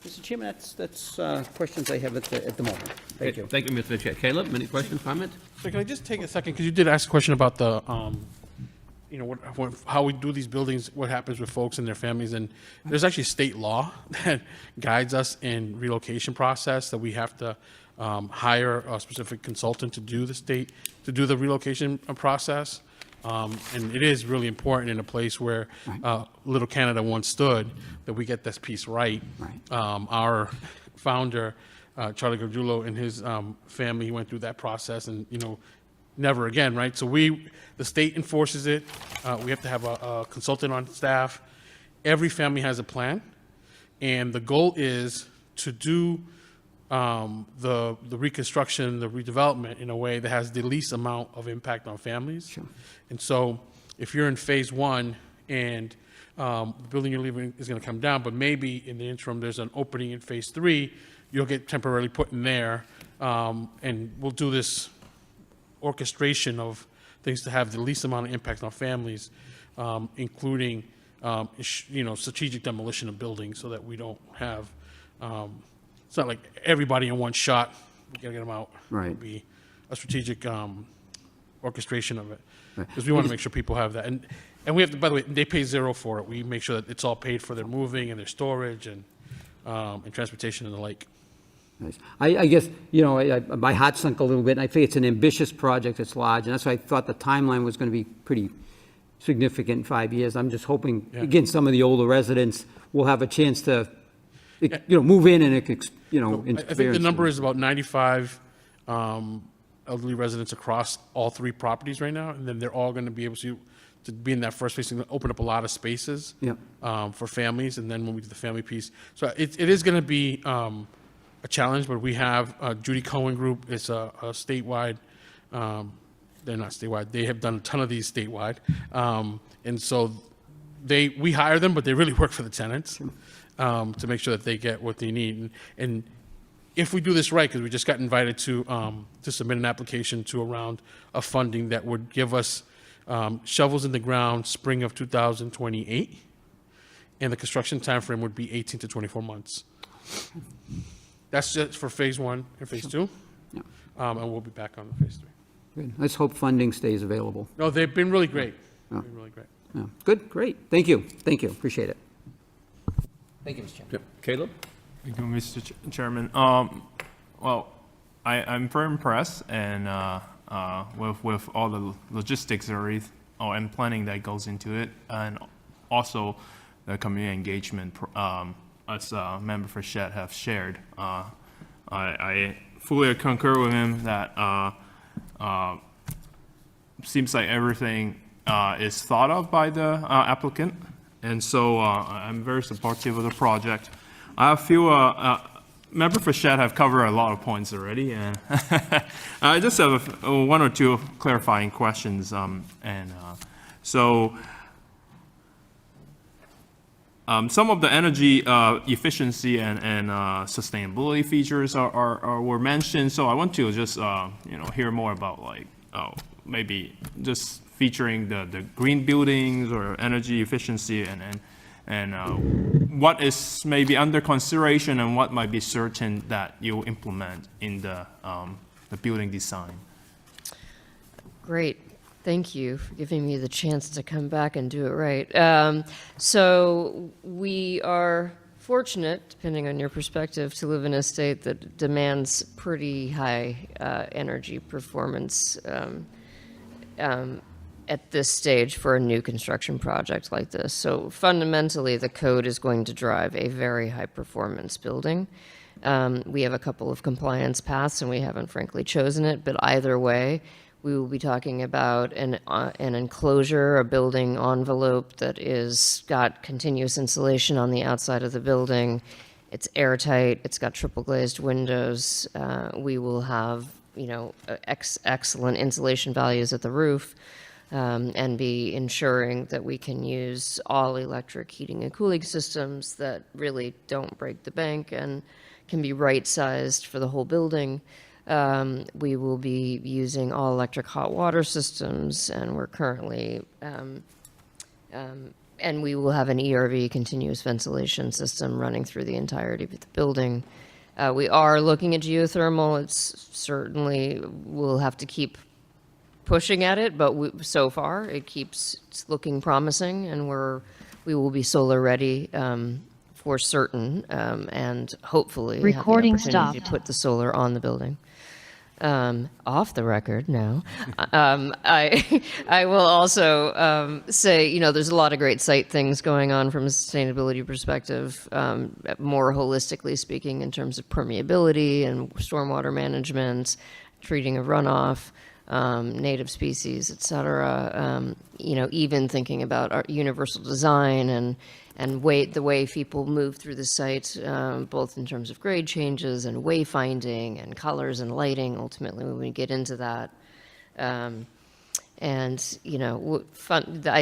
Mr. Chairman, that's questions I have at the moment. Thank you. Thank you, Mr. Chair. Caleb, any questions, comments? So can I just take a second, because you did ask a question about the, how we do these buildings, what happens with folks and their families, and there's actually state law that guides us in relocation process, that we have to hire a specific consultant to do the relocation process. And it is really important in a place where Little Canada once stood, that we get this piece right. Our founder, Charlie Gargiulo, and his family went through that process, and never again, right? So the state enforces it. We have to have a consultant on staff. Every family has a plan, and the goal is to do the reconstruction, the redevelopment in a way that has the least amount of impact on families. Sure. And so if you're in phase one and the building you're leaving is going to come down, but maybe in the interim there's an opening in phase three, you'll get temporarily put in there, and we'll do this orchestration of things to have the least amount of impact on families, including strategic demolition of buildings, so that we don't have it's not like everybody in one shot, we gotta get them out. Right. It'll be a strategic orchestration of it, Right. because we want to make sure people have that. And we have to, by the way, they pay zero for it. We make sure that it's all paid for their moving and their storage and transportation and the like. Nice. I guess, my heart sunk a little bit, and I think it's an ambitious project, it's large, and that's why I thought the timeline was going to be pretty significant in 5 years. I'm just hoping, again, some of the older residents will have a chance to, move in and, I think the number is about 95 elderly residents across all three properties right now, and then they're all going to be able to be in that first phase and open up a lot of spaces for families, and then when we do the family piece. So it is going to be a challenge, but we have Judy Cohen Group. It's a statewide, they're not statewide, they have done a ton of these statewide. And so we hire them, but they really work for the tenants to make sure that they get what they need. And if we do this right, because we just got invited to submit an application to a round of funding that would give us shovels in the ground spring of 2028, and the construction timeframe would be 18 to 24 months. That's just for phase one and phase two, and we'll be back on the phase three. Good. Let's hope funding stays available. No, they've been really great. They've been really great. Yeah. Good, great. Thank you. Appreciate it. Thank you, Mr. Chairman. Caleb? Thank you, Mr. Chairman. Well, I'm very impressed and with all the logistics and planning that goes into it, and also the community engagement as Member Frechette have shared. I fully concur with him that seems like everything is thought of by the applicant, and so I'm very supportive of the project. I feel Member Frechette have covered a lot of points already, and I just have one or two clarifying questions. So some of the energy efficiency and sustainability features were mentioned. So I want to just hear more about maybe just featuring the green buildings or energy efficiency and what is maybe under consideration and what might be certain that you'll implement in the building design. Great. Thank you for giving me the chance to come back and do it right. So we are fortunate, depending on your perspective, to live in a state that demands pretty high energy performance at this stage for a new construction project like this. So fundamentally, the code is going to drive a very high performance building. We have a couple of compliance paths and we haven't frankly chosen it, but either way, we will be talking about an enclosure, a building envelope that is got continuous insulation on the outside of the building. It's airtight, it's got triple glazed windows. We will have, excellent insulation values at the roof. And be ensuring that we can use all electric heating and cooling systems that really don't break the bank and can be right-sized for the whole building. We will be using all electric hot water systems, and we're currently, and we will have an ERV, continuous ventilation system, running through the entirety of the building. We are looking at geothermal. It's certainly, we'll have to keep pushing at it, but so far it's looking promising, and we will be solar ready for certain, and hopefully Recording have the opportunity stopped. to put the solar on the building. Off the record now. I will also say, there's a lot of great site things going on from a sustainability perspective, more holistically speaking, in terms of permeability and stormwater management, treating of runoff, native species, et cetera. Even thinking about our universal design and the way people move through the site, both in terms of grade changes and wayfinding and colors and lighting, ultimately, when we get into that. I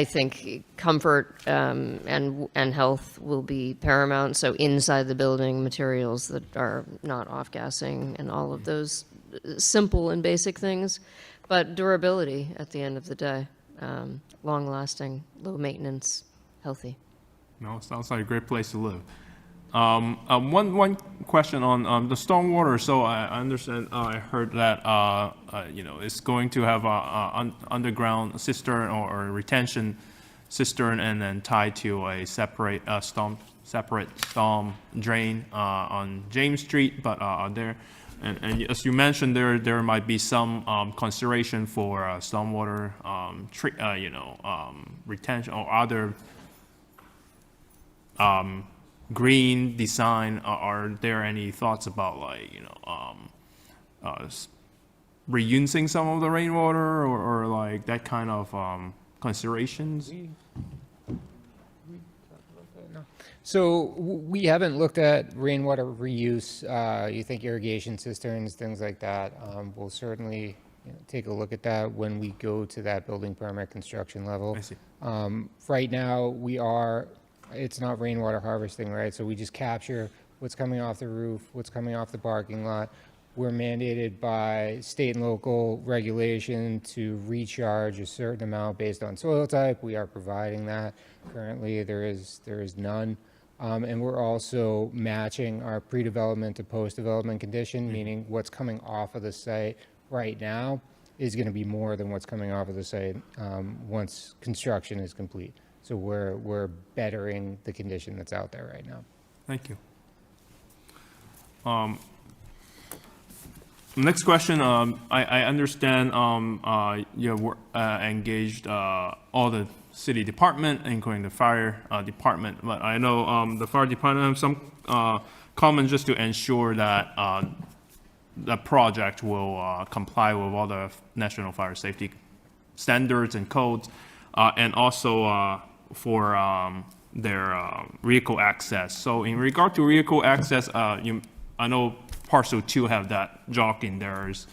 think comfort and health will be paramount. So inside the building, materials that are not off-gassing and all of those simple and basic things, but durability at the end of the day, long-lasting, low maintenance, healthy. No, sounds like a great place to live. One question on the stormwater. So I understand, I heard that it's going to have a underground cistern or a retention cistern, and then tied to a separate storm drain on James Street. But are there, and as you mentioned, there might be some consideration for stormwater retention or other green design. Are there any thoughts about reusing some of the rainwater or like that kind of considerations? So we haven't looked at rainwater reuse. You think irrigation cisterns, things like that. We'll certainly take a look at that when we go to that building permit construction level. I see. Right now, it's not rainwater harvesting, right? So we just capture what's coming off the roof, what's coming off the parking lot. We're mandated by state and local regulation to recharge a certain amount based on soil type. We are providing that. Currently, there is none. And we're also matching our pre-development to post-development condition, meaning what's coming off of the site right now is going to be more than what's coming off of the site once construction is complete. So we're bettering the condition that's out there right now. Thank you. Next question, I understand you engaged all the city department, including the fire department, but I know the fire department have some comments just to ensure that the project will comply with all the national fire safety standards and codes, and also for their vehicle access. So in regard to vehicle access, I know parcel 2 have that jog in theirs,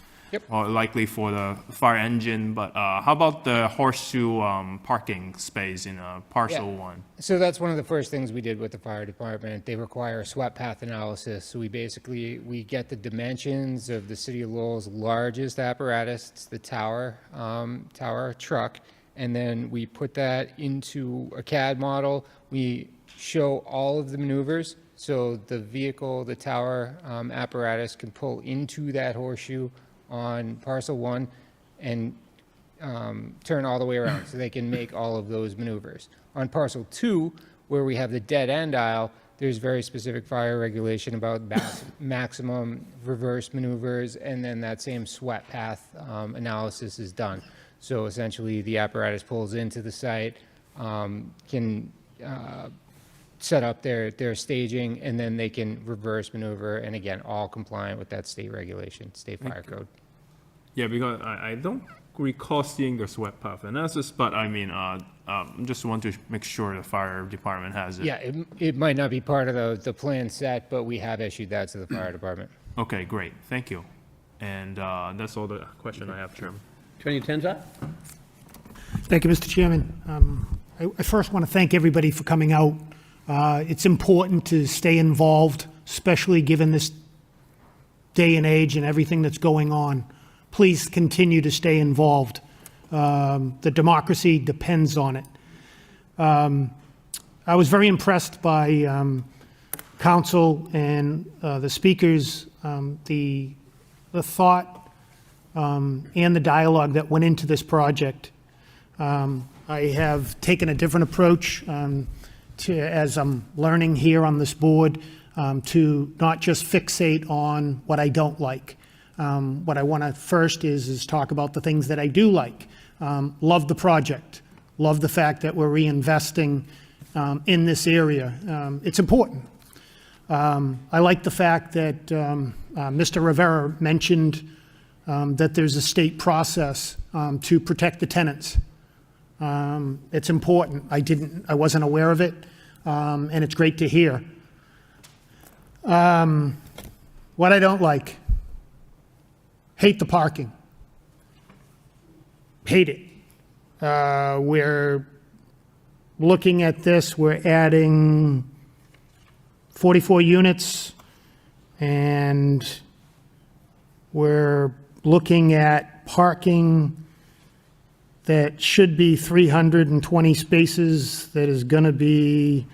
likely for the fire engine, but how about the horseshoe parking space in parcel 1? So that's one of the first things we did with the fire department. They require a swept path analysis. So we get the dimensions of the city of Lowell's largest apparatus, it's the tower truck, and then we put that into a CAD model. We show all of the maneuvers. So the vehicle, the tower apparatus can pull into that horseshoe on parcel 1 and turn all the way around, so they can make all of those maneuvers. On parcel 2, where we have the dead end aisle, there's very specific fire regulation about maximum reverse maneuvers, and then that same swept path analysis is done. So essentially, the apparatus pulls into the site, can set up their staging, and then they can reverse maneuver, and again, all compliant with that state regulation, state fire code. Yeah, because I don't recall seeing the swept path analysis, but I mean, just want to make sure the fire department has it. Yeah, it might not be part of the plan set, but we have issued that to the fire department. Okay, great, thank you. And that's all the question I have, Chairman. Attorney Tenza? Thank you, Mr. Chairman. I first want to thank everybody for coming out. It's important to stay involved, especially given this day and age and everything that's going on. Please continue to stay involved. The democracy depends on it. I was very impressed by council and the speakers, the thought and the dialogue that went into this project. I have taken a different approach as I'm learning here on this board, to not just fixate on what I don't like. What I want to first is talk about the things that I do like. Love the project. Love the fact that we're reinvesting in this area. It's important. I like the fact that Mr. Rivera mentioned that there's a state process to protect the tenants. It's important. I wasn't aware of it, and it's great to hear. What I don't like, hate the parking. Hate it. We're looking at this, we're adding 44 units, and we're looking at parking that should be 320 spaces, that is going to be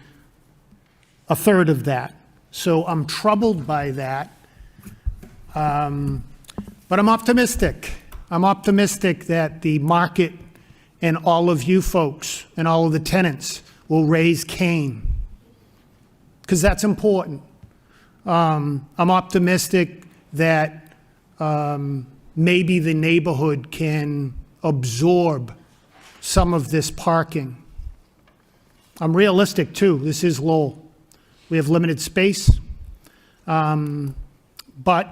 a third of that. So I'm troubled by that, but I'm optimistic. I'm optimistic that the market and all of you folks and all of the tenants will raise Cain, because that's important. I'm optimistic that maybe the neighborhood can absorb some of this parking. I'm realistic too. This is Lowell. We have limited space, but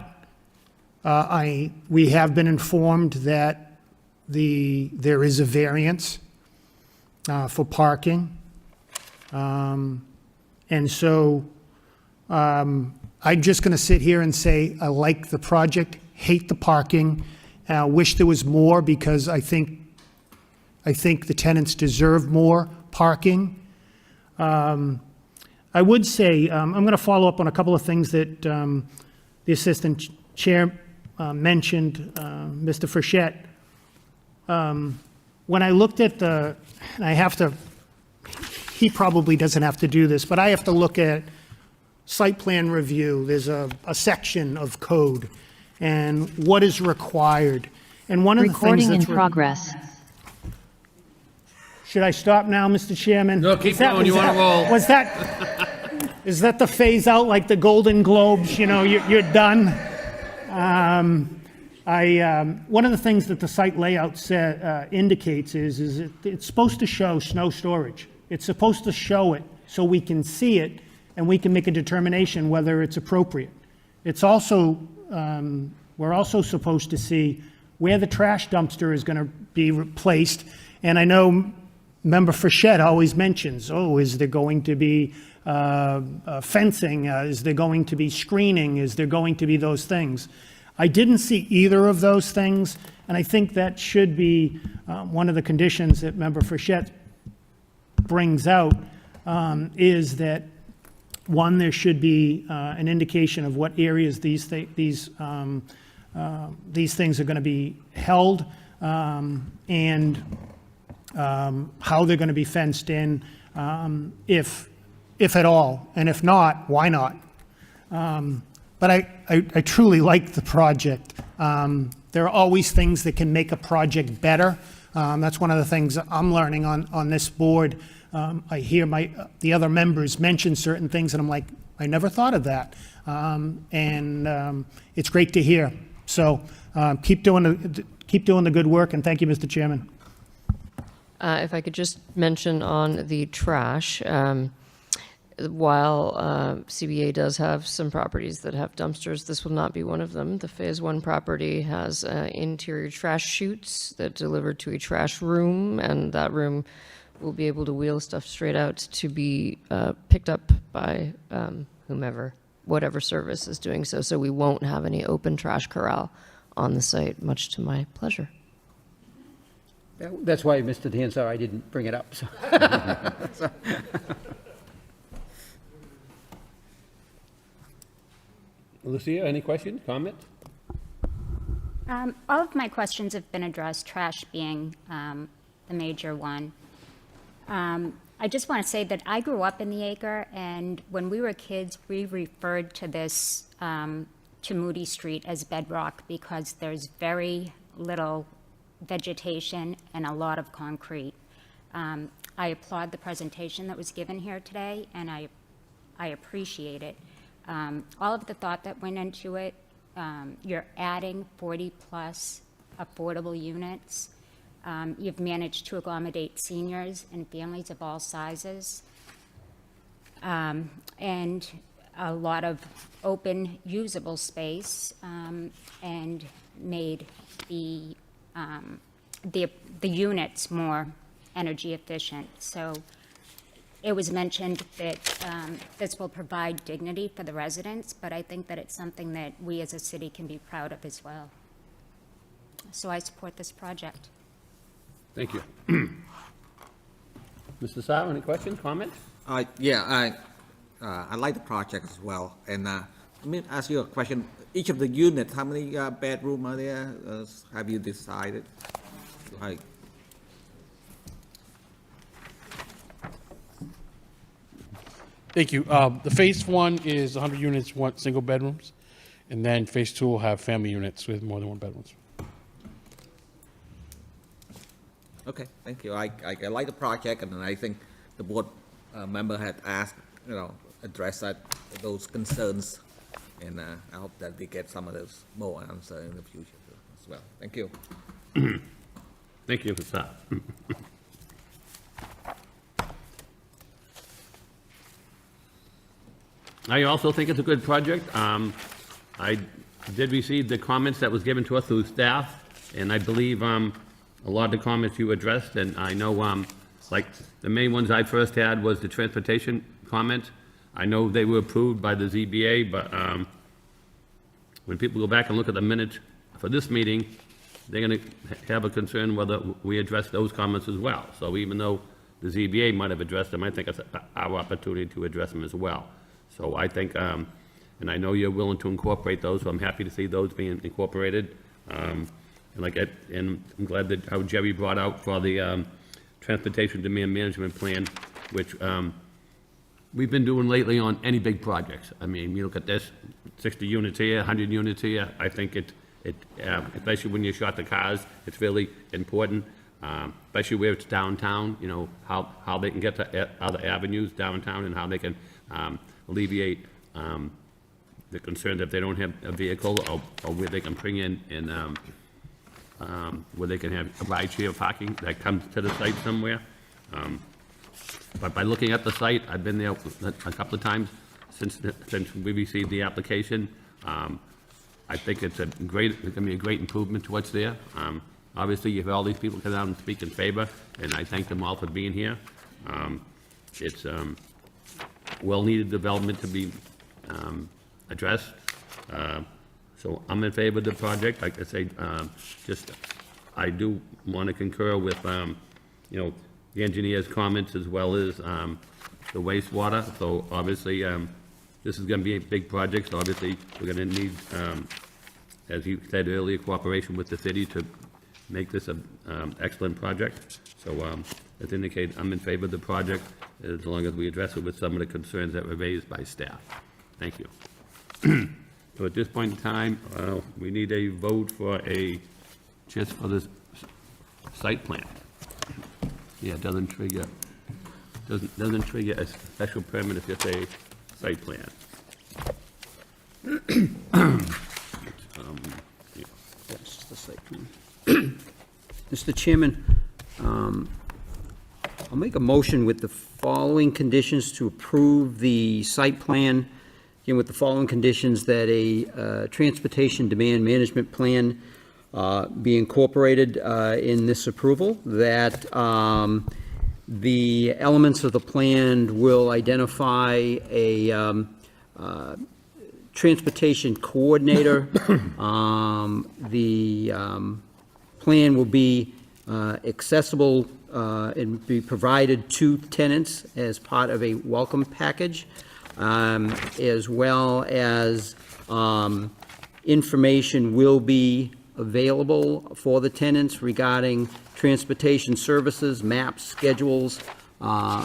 we have been informed that there is a variance for parking, and so I'm just going to sit here and say I like the project, hate the parking, wish there was more, because I think the tenants deserve more parking. I would say I'm going to follow up on a couple of things that the Assistant Chair mentioned, Mr. Frechette. When I looked at he probably doesn't have to do this, but I have to look at site plan review. There's a section of code and what is required. And one of the things Recording in that's progress. Should I stop now, Mr. Chairman? No, keep going, you want to roll. Was that, Is that the phase out like the Golden Globes? You know, you're done. One of the things that the site layout indicates is it's supposed to show snow storage. It's supposed to show it so we can see it and we can make a determination whether it's appropriate. It's also, we're also supposed to see where the trash dumpster is going to be replaced. And I know Member Frechette always mentions, oh, is there going to be fencing? Is there going to be screening? Is there going to be those things? I didn't see either of those things, and I think that should be one of the conditions that Member Frechette brings out, is that, one, there should be an indication of what areas these things are going to be held, and how they're going to be fenced in, if at all, and if not, why not? But I truly like the project. There are always things that can make a project better. That's one of the things I'm learning on this board. I hear the other members mention certain things, and I'm like, I never thought of that. And it's great to hear. So keep doing the good work, and thank you, Mr. Chairman. If I could just mention on the trash, while CBA does have some properties that have dumpsters, this will not be one of them. The Phase 1 property has interior trash chutes that deliver to a trash room, and that room will be able to wheel stuff straight out to be picked up by whatever service is doing so. So we won't have any open trash corral on the site, much to my pleasure. That's why, Mr. Hansard, I didn't bring it up. So. Lucia, any questions, comments? All of my questions have been addressed, trash being the major one. I just want to say that I grew up in the acre, and when we were kids, we referred to this, to Moody Street, as bedrock because there's very little vegetation and a lot of concrete. I applaud the presentation that was given here today, and I appreciate it. All of the thought that went into it, you're adding 40-plus affordable units. You've managed to accommodate seniors and families of all sizes, and a lot of open, usable space, and made the units more energy efficient. So it was mentioned that this will provide dignity for the residents, but I think that it's something that we as a city can be proud of as well. So I support this project. Thank you. Mr. Sauer, any questions, comments? Yeah, I like the project as well. And let me ask you a question. Each of the units, how many bedrooms are there? Have you decided? Thank you. The Phase 1 is 100 units, single bedrooms, and then Phase 2 will have family units with more than one bedrooms. Okay, thank you. I like the project, and I think the board member had asked, address those concerns, and I hope that we get some of those more answer in the future as well. Thank you. Thank you, Mr. Sauer. I also think it's a good project. I did receive the comments that was given to us through staff, and I believe a lot of the comments you addressed, and I know like the main ones I first had was the transportation comment. I know they were approved by the ZBA, but when people go back and look at the minutes for this meeting, they're going to have a concern whether we address those comments as well. So even though the ZBA might have addressed them, I think it's our opportunity to address them as well. So I think, and I know you're willing to incorporate those, so I'm happy to see those being incorporated. And I'm glad that how Jerry brought out for the transportation demand management plan, which we've been doing lately on any big projects. I mean, you look at this, 60 units here, 100 units here. I think especially when you short the cars, it's really important, especially where it's downtown, how they can get to other avenues downtown and how they can alleviate the concern that they don't have a vehicle or where they can bring in and where they can have a ride-share parking that comes to the site somewhere. But by looking at the site, I've been there a couple of times since we received the application. I think it's gonna be a great improvement to what's there. Obviously, you have all these people come down and speak in favor, and I thank them all for being here. It's well-needed development to be addressed. So I'm in favor of the project. Like I say, I do want to concur with, you know, the engineer's comments as well as the wastewater. So obviously, this is going to be a big project, so obviously, we're going to need, as you said earlier, cooperation with the city to make this an excellent project. So as indicated, I'm in favor of the project as long as we address it with some of the concerns that were raised by staff. Thank you. So at this point in time, we need a vote for just for this site plan. Yeah, it doesn't trigger a special permit if it's a site plan. That's the site plan. Mr. Chairman, I'll make a motion with the following conditions to approve the site plan, again, with the following conditions: that a transportation demand management plan be incorporated in this approval, that the elements of the plan will identify a transportation coordinator. The plan will be accessible and be provided to tenants as part of a welcome package, as well as information will be available for the tenants regarding transportation services, maps, schedules,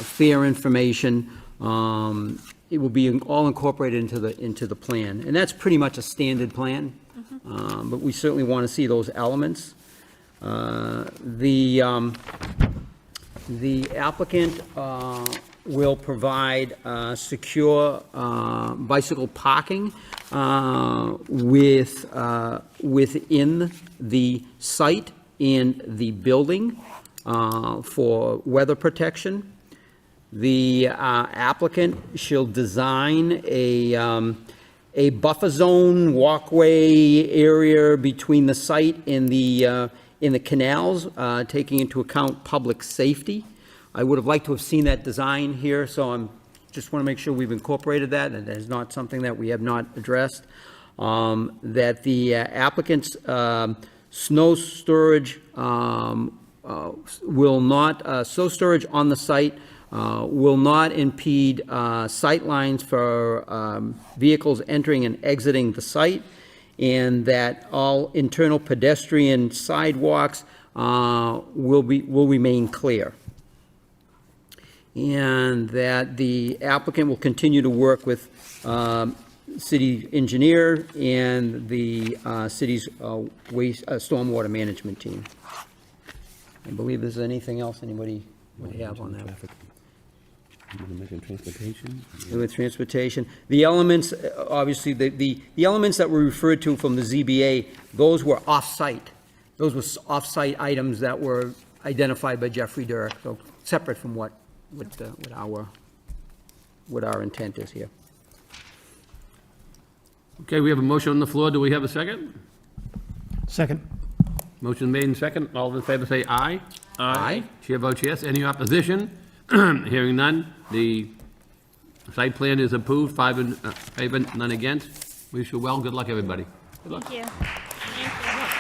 fare information. It will be all incorporated into the plan, and that's pretty much a standard plan. But we certainly want to see those elements. The applicant will provide secure bicycle parking within the site and the building for weather protection. The applicant shall design a buffer zone walkway area between the site and the canals, taking into account public safety. I would have liked to have seen that design here, so I'm just want to make sure we've incorporated that, and that is not something that we have not addressed. That the applicant's snow storage will not, snow storage on the site will not impede sight lines for vehicles entering and exiting the site, and that all internal pedestrian sidewalks will remain clear. And that the applicant will continue to work with city engineer and the city's stormwater management team. I believe there's anything else anybody would have on that. Transportation. With transportation, the elements, obviously, the elements that were referred to from the ZBA, those were off-site. Those were off-site items that were identified by Jeffrey Dirk, so separate from what our intent is here. Okay, we have a motion on the floor. Do we have a second? Second. Motion made and second. All in favor say aye. Aye. Chair votes yes. Any opposition? Hearing none, the site plan is approved, 5 in favor, none against. Wish you well. Good luck, everybody. Good luck. Thank you. Thank you.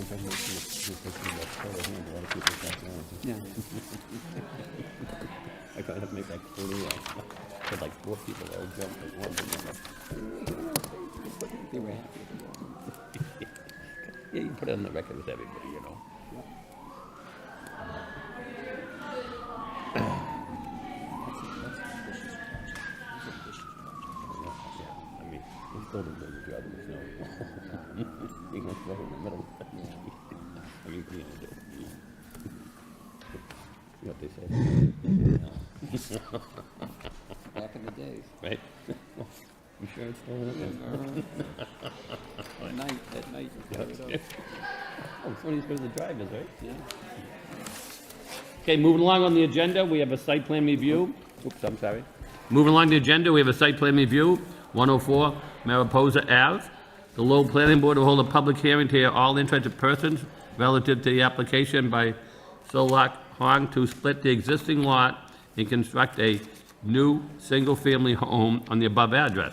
Yeah. I tried to make like 40, with like 4 people all jump at once. And they were happy. Yeah, you put it on the record with everybody, you know. I mean, we still didn't do the job in the snow. You can throw it in the middle. I mean, what are you gonna do? You know what they say? Back in the days. Right? You sure it's still in At night. Oh, it's when he's going to the drivers, right? Yeah. Okay, moving along on the agenda, we have a site plan review. Oops, I'm sorry. Moving along the agenda, we have a site plan review, 104 Mariposa Ave. The Lowell Planning Board will hold a public hearing to hear all interested persons relative to the application by Solak Hong to split the existing lot and construct a new single-family home on the above address.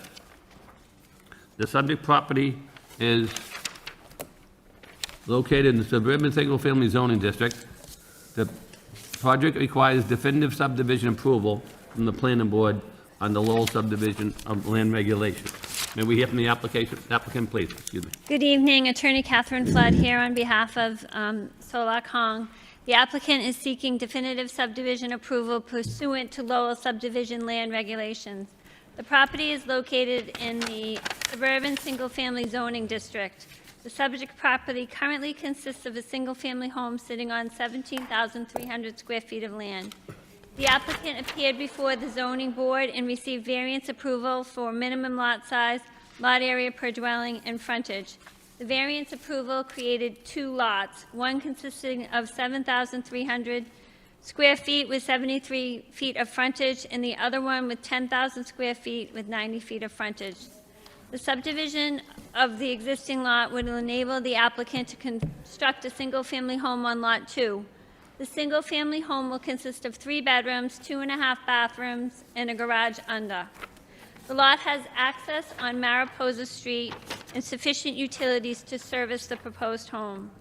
The subject property is located in the suburban single-family zoning district. The project requires definitive subdivision approval from the planning board on the Lowell subdivision of land regulations. May we hear from the applicant, please? Excuse me. Good evening, Attorney Catherine Flood here on behalf of Solak Hong. The applicant is seeking definitive subdivision approval pursuant to Lowell subdivision land regulations. The property is located in the suburban single-family zoning district. The subject property currently consists of a single-family home sitting on 17,300 square feet of land. The applicant appeared before the zoning board and received variance approval for minimum lot size, lot area per dwelling, and frontage. The variance approval created 2 lots, one consisting of 7,300 square feet with 73 feet of frontage, and the other one with 10,000 square feet with 90 feet of frontage. The subdivision of the existing lot would enable the applicant to construct a single-family home on Lot 2. The single-family home will consist of 3 bedrooms, 2.5 bathrooms, and a garage under. The lot has access on Mariposa Street and sufficient utilities to service the proposed home.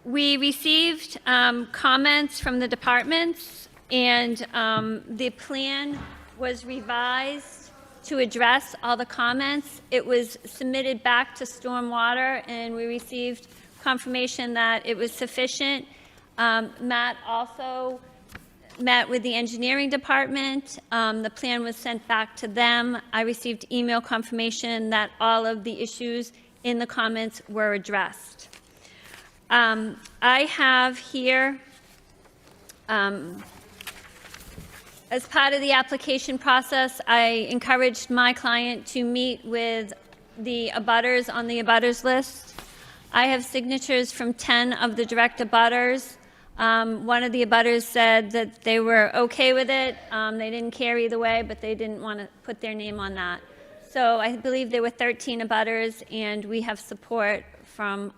We received comments from the departments, and the plan was revised to address all the comments. It was submitted back to Stormwater, and we received confirmation that it was sufficient. Matt also met with the engineering department. The plan was sent back to them. I received email confirmation that all of the issues in the comments were addressed. I have here, as part of the application process, I encouraged my client to meet with the abutters on the abutters list. I have signatures from 10 of the direct abutters. One of the abutters said that they were okay with it. They didn't care either way, but they didn't want to put their name on that. So I believe there were 13 abutters, and we have support from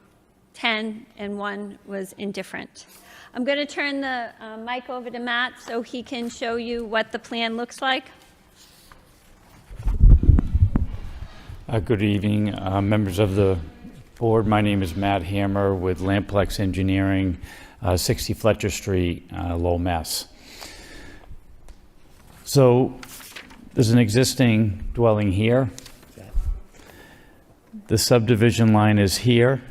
10, and 1 was indifferent. I'm going to turn the mic over to Matt so he can show you what the plan looks like. Good evening, members of the board. My name is Matt Hammer with Lamplex Engineering, 60 Fletcher Street, Lowell, Mass. So there's an existing dwelling here. The subdivision line is here.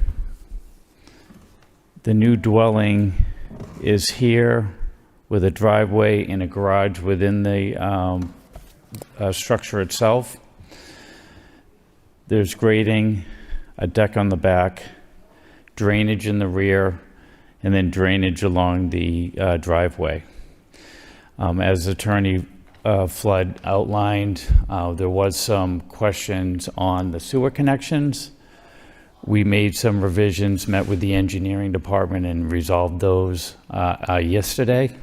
The new dwelling is here with a driveway and a garage within the structure itself. There's grading, a deck on the back, drainage in the rear, and then drainage along the driveway. As Attorney Flood outlined, there was some questions on the sewer connections. We made some revisions, met with the engineering department, and resolved those yesterday.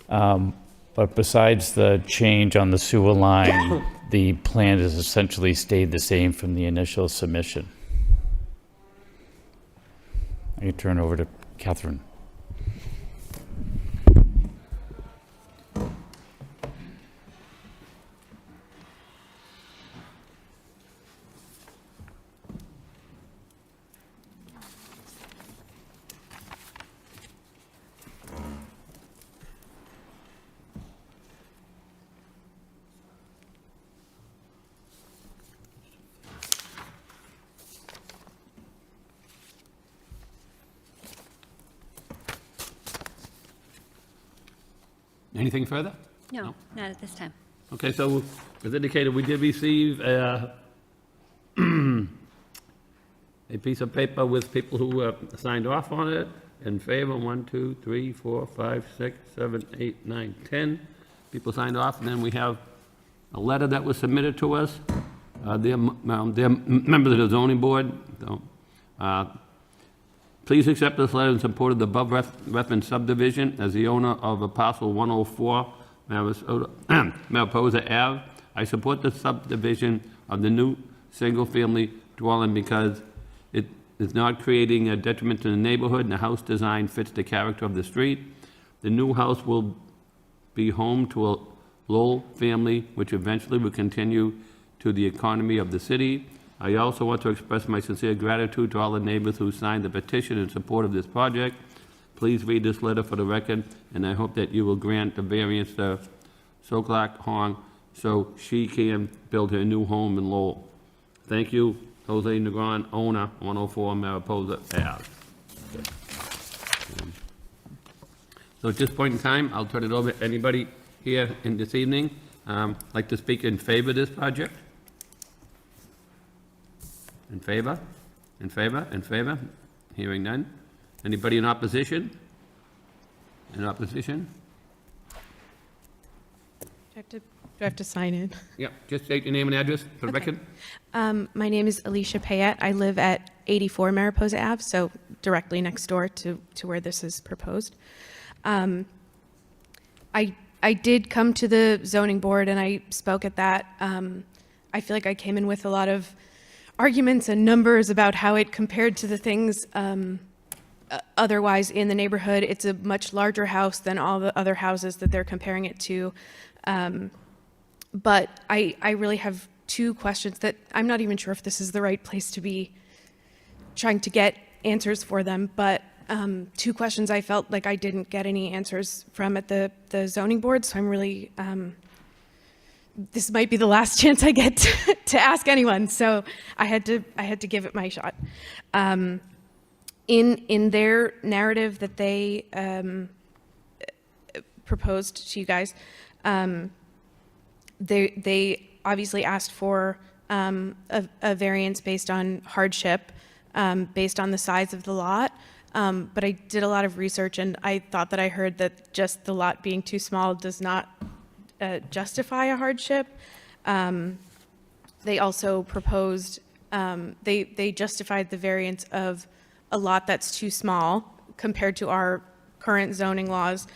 But besides the change on the sewer line, the plan has essentially stayed the same from the initial submission. I can turn over to Catherine. Anything further? No, not at this time. Okay, so as indicated, we did receive a piece of paper with people who signed off on it. In favor, 1, 2, 3, 4, 5, 6, 7, 8, 9, 10. People signed off, and then we have a letter that was submitted to us. They're members of the zoning board. So, please accept this letter in support of the above referenced subdivision as the owner of a parcel 104 Mariposa Ave. I support the subdivision of the new single-family dwelling because it is not creating a detriment to the neighborhood, and the house design fits the character of the street. The new house will be home to a Lowell family, which eventually will continue to the economy of the city. I also want to express my sincere gratitude to all the neighbors who signed the petition in support of this project. Please read this letter for the record, and I hope that you will grant the variance to Soklak Hong so she can build her new home in Lowell. Thank you, Jose Negron, owner, 104 Mariposa Ave. So at this point in time, I'll turn it over to anybody here in this evening like to speak in favor of this project. In favor? In favor? In favor? Hearing none. Anybody in opposition? In opposition? Do I have to sign in? Yeah, just state your name and address for the record. My name is Alicia Payette. I live at 84 Mariposa Ave, so directly next door to where this is proposed. I did come to the zoning board and I spoke at that. I feel like I came in with a lot of arguments and numbers about how it compared to the things otherwise in the neighborhood. It's a much larger house than all the other houses that they're comparing it to. But I really have two questions that I'm not even sure if this is the right place to be trying to get answers for them, but two questions I felt like I didn't get any answers from at the zoning board, so I'm really, this might be the last chance I get to ask anyone, so I had to give it my shot. In their narrative that they proposed to you guys, they obviously asked for a variance based on hardship, based on the size of the lot. But I did a lot of research and I thought that I heard that just the lot being too small does not justify a hardship. They also proposed, they justified the variance of a lot that's too small compared to our current zoning laws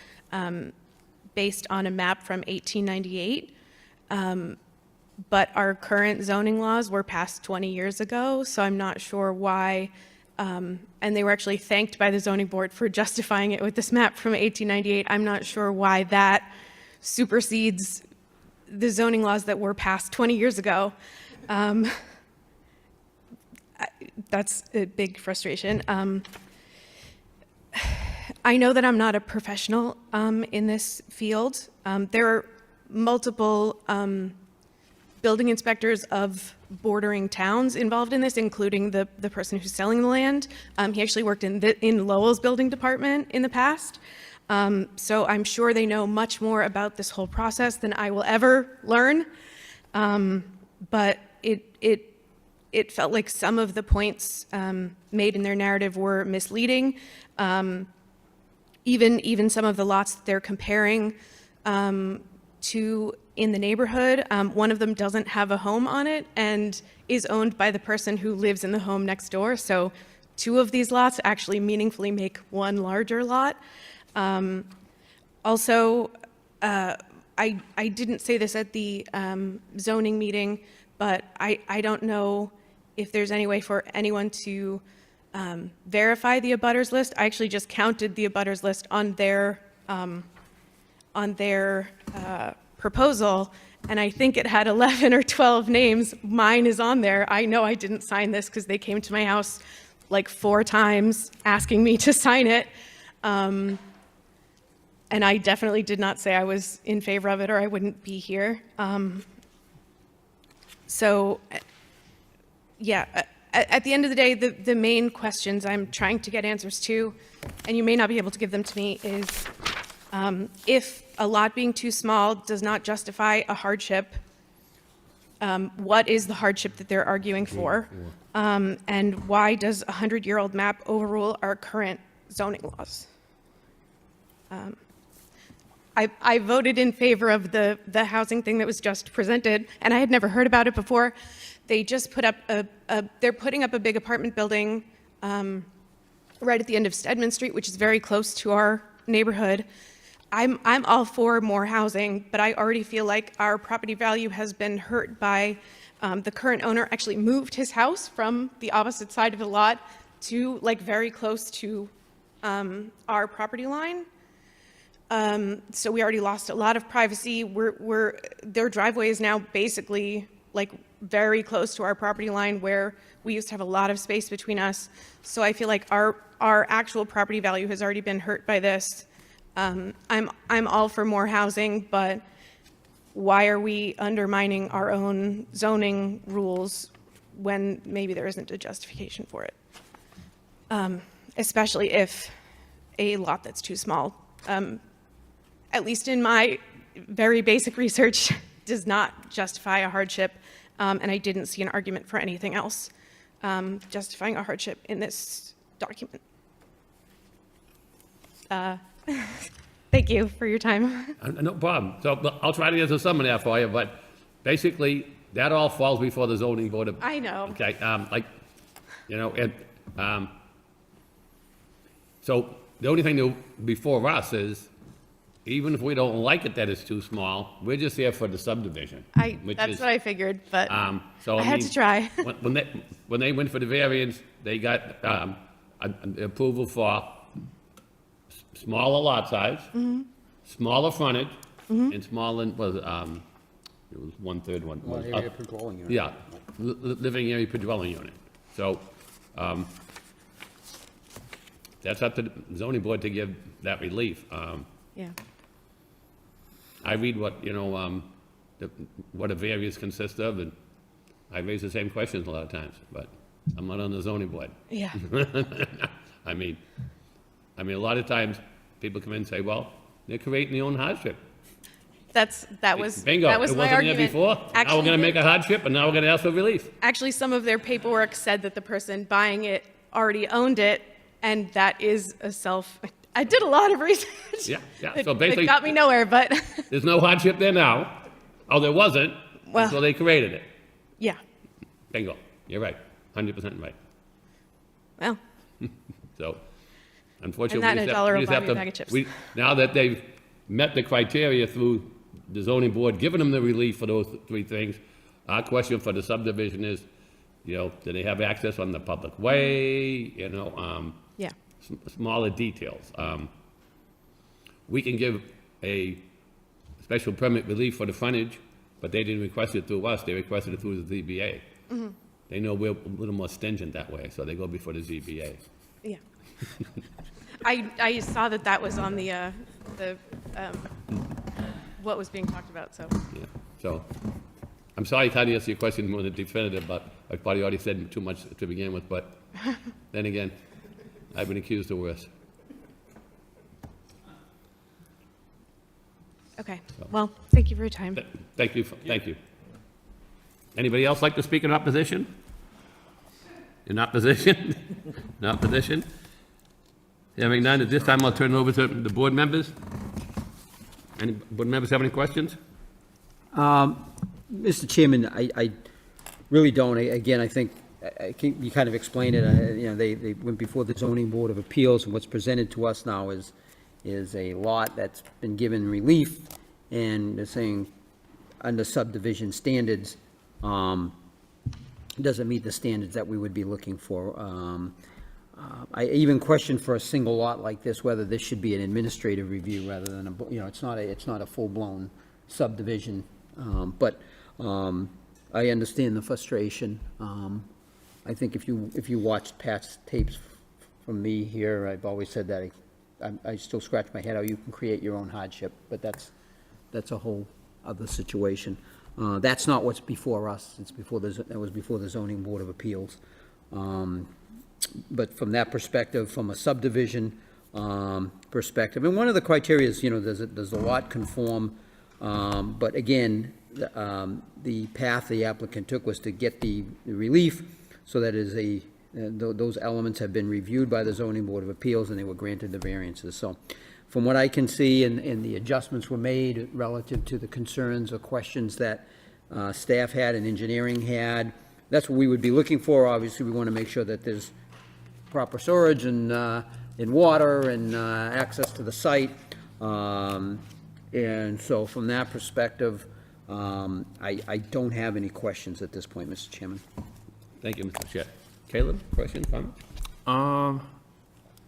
based on a map from 1898. But our current zoning laws were passed 20 years ago, so I'm not sure why. And they were actually thanked by the zoning board for justifying it with this map from 1898. I'm not sure why that supersedes the zoning laws that were passed 20 years ago. That's a big frustration. I know that I'm not a professional in this field. There are multiple building inspectors of bordering towns involved in this, including the person who's selling the land. He actually worked in Lowell's building department in the past. So I'm sure they know much more about this whole process than I will ever learn. But it felt like some of the points made in their narrative were misleading. Even some of the lots that they're comparing to in the neighborhood, one of them doesn't have a home on it and is owned by the person who lives in the home next door. So two of these lots actually meaningfully make one larger lot. Also, I didn't say this at the zoning meeting, but I don't know if there's any way for anyone to verify the abutters list. I actually just counted the abutters list on their proposal, and I think it had 11 or 12 names. Mine is on there. I know I didn't sign this because they came to my house like 4 times asking me to sign it. And I definitely did not say I was in favor of it or I wouldn't be here. So, yeah, at the end of the day, the main questions I'm trying to get answers to, and you may not be able to give them to me, is a lot being too small does not justify a hardship. What is the hardship that they're arguing for? And why does a 100-year-old map overrule our current zoning laws? I voted in favor of the housing thing that was just presented, and I had never heard about it before. They just put up they're putting up a big apartment building right at the end of Stedman Street, which is very close to our neighborhood. I'm all for more housing, but I already feel like our property value has been hurt by the current owner actually moved his house from the opposite side of the lot to like very close to our property line. So we already lost a lot of privacy. Their driveway is now basically like very close to our property line where we used to have a lot of space between us. So I feel like our actual property value has already been hurt by this. I'm all for more housing, but why are we undermining our own zoning rules when maybe there isn't a justification for it? Especially if a lot that's too small, at least in my very basic research, does not justify a hardship, and I didn't see an argument for anything else justifying a hardship in this document. Thank you for your time. No problem. So I'll try to answer some of that for you, but basically, that all falls before the zoning board of... I know. Okay, so the only thing before us is, even if we don't like it that it's too small, we're just here for the subdivision. That's what I figured, but so I had to try. when they went for the variance, they got approval for smaller lot size, smaller frontage, and smaller, it was 1/3 one. Area per dwelling unit. Yeah, living area per dwelling unit. So, that's up to the zoning board to give that relief. Yeah. I read what, what a variance consists of, and I raise the same questions a lot of times, but I'm not on the zoning board. Yeah. I mean, a lot of times, people come in and say, well, they're creating their own hardship. That was Bingo, that was it my wasn't there argument. before. Now we're Actually, gonna make a hardship, and now we're gonna ask for relief. Actually, some of their paperwork said that the person buying it already owned it, and that is I did a lot of research. Yeah. It, So basically, it got me nowhere, but there's no hardship there now. Oh, there wasn't, so they created it. yeah. Bingo, you're right, 100% right. Well. So, unfortunately, And that and $1 will buy me a bag of chips. now that they've met the criteria through the zoning board, giving them the relief for those three things, our question for the subdivision is, do they have access on the public way, Yeah. smaller details. We can give a special permit relief for the frontage, but they didn't request it through us, they requested it through the ZBA. They know we're a little more stringent that way, so they go before the ZBA. Yeah. I saw that was on the what was being talked about, so. Yeah, so, I'm sorry I can't answer your question more than definitive, but I probably already said too much to begin with, but then again, I've been accused of worse. Okay, well, thank you for your time. Thank you, thank you. Anybody else like to speak in opposition? In opposition? In opposition? Having none, at this time, I'll turn it over to the board members. Any board members have any questions? Mr. Chairman, I really don't. Again, I think you kind of explained it. They went before the zoning board of appeals, and what's presented to us now is a lot that's been given relief, and they're saying under subdivision standards, doesn't meet the standards that we would be looking for. I even question for a single lot like this whether this should be an administrative review rather than it's not a full-blown subdivision. But I understand the frustration. I think if you watched past tapes from me here, I've always said that I still scratch my head how you can create your own hardship, but that's a whole other situation. That's not what's before us. That was before the zoning board of appeals. But from that perspective, from a subdivision, perspective. And one of the criteria is, does the lot conform? But again, the path the applicant took was to get the relief, so that those elements have been reviewed by the zoning board of appeals, and they were granted the variances. So from what I can see, and the adjustments were made relative to the concerns or questions that staff had and engineering had, that's what we would be looking for. Obviously, we want to make sure that there's proper storage and water and access to the site. And so from that perspective, I don't have any questions at this point, Mr. Chairman. Thank you, Mr. Chair. Caleb, questions, comments?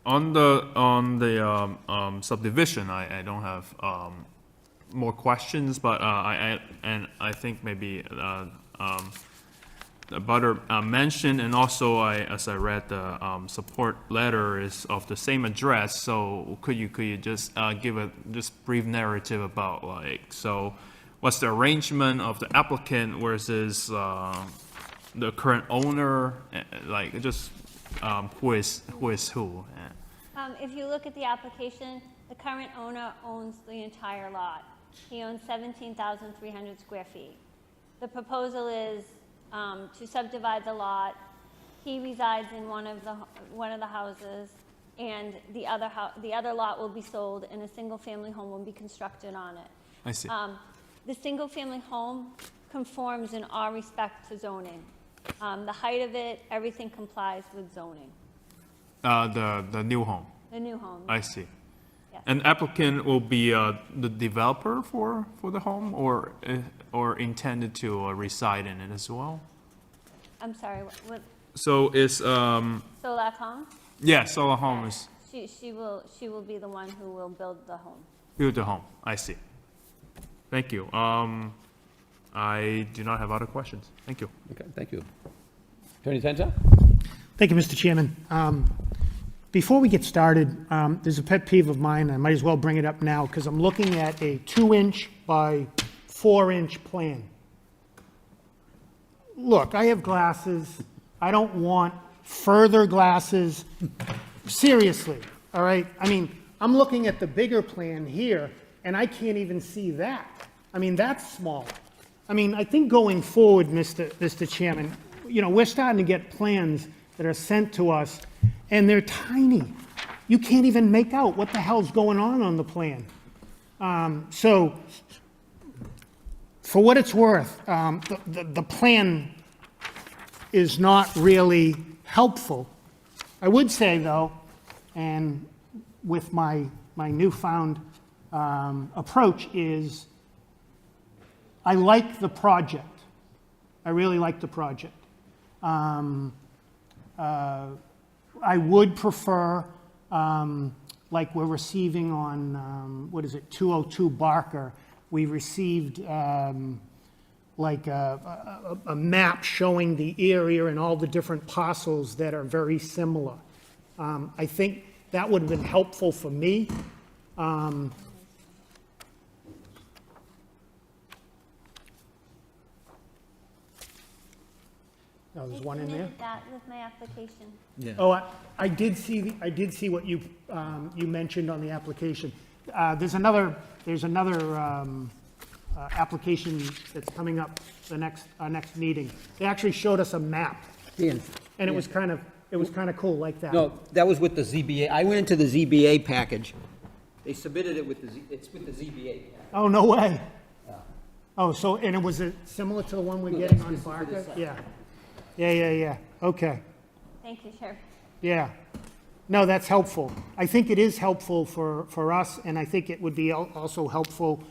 On the subdivision, I don't have more questions, but I think maybe the butter mentioned, and also as I read the support letter is of the same address. So could you just give a just brief narrative about so what's the arrangement of the applicant versus the current owner, who is who? If you look at the application, the current owner owns the entire lot. He owns 17,300 square feet. The proposal is to subdivide the lot. He resides in one of the houses, and the other lot will be sold, and a single-family home will be constructed on it. I see. The single-family home conforms in all respect to zoning. The height of it, everything complies with zoning. The new home. The new home. I see. Yes. An applicant will be the developer for the home, or intended to reside in it as well? I'm sorry, what? So is Solak Home? yeah, Solar Home is She will be the one who will build the home. build the home. I see. Thank you. I do not have other questions. Thank you. Okay, thank you. Attorney Tenza? Thank you, Mr. Chairman. Before we get started, there's a pet peeve of mine. I might as well bring it up now because I'm looking at a 2-inch by 4-inch plan. Look, I have glasses. I don't want further glasses. Seriously, all right? I mean, I'm looking at the bigger plan here, and I can't even see that. I mean, that's small. I mean, I think going forward, Mr. Chairman, we're starting to get plans that are sent to us, and they're tiny. You can't even make out what the hell's going on the plan. So, for what it's worth, the plan is not really helpful. I would say, though, and with my newfound approach, is I like the project. I really like the project. I would prefer, like we're receiving on, 202 Barker, we received like a map showing the area and all the different parcels that are very similar. I think that would have been helpful for me. Oh, there's one in there? That with my application. Yeah. Oh, I did see what you mentioned on the application. There's another application that's coming up our next meeting. They actually showed us a map, Ian? and it was kind of cool like that. No, that was with the ZBA. I went into the ZBA package. They submitted it it's with the ZBA package. Oh, no way. Oh, so, and it was similar to the one we're getting on Barker? Yeah. Yeah. Okay. Thank you, Chair. Yeah. No, that's helpful. I think it is helpful for us, and I think it would be also helpful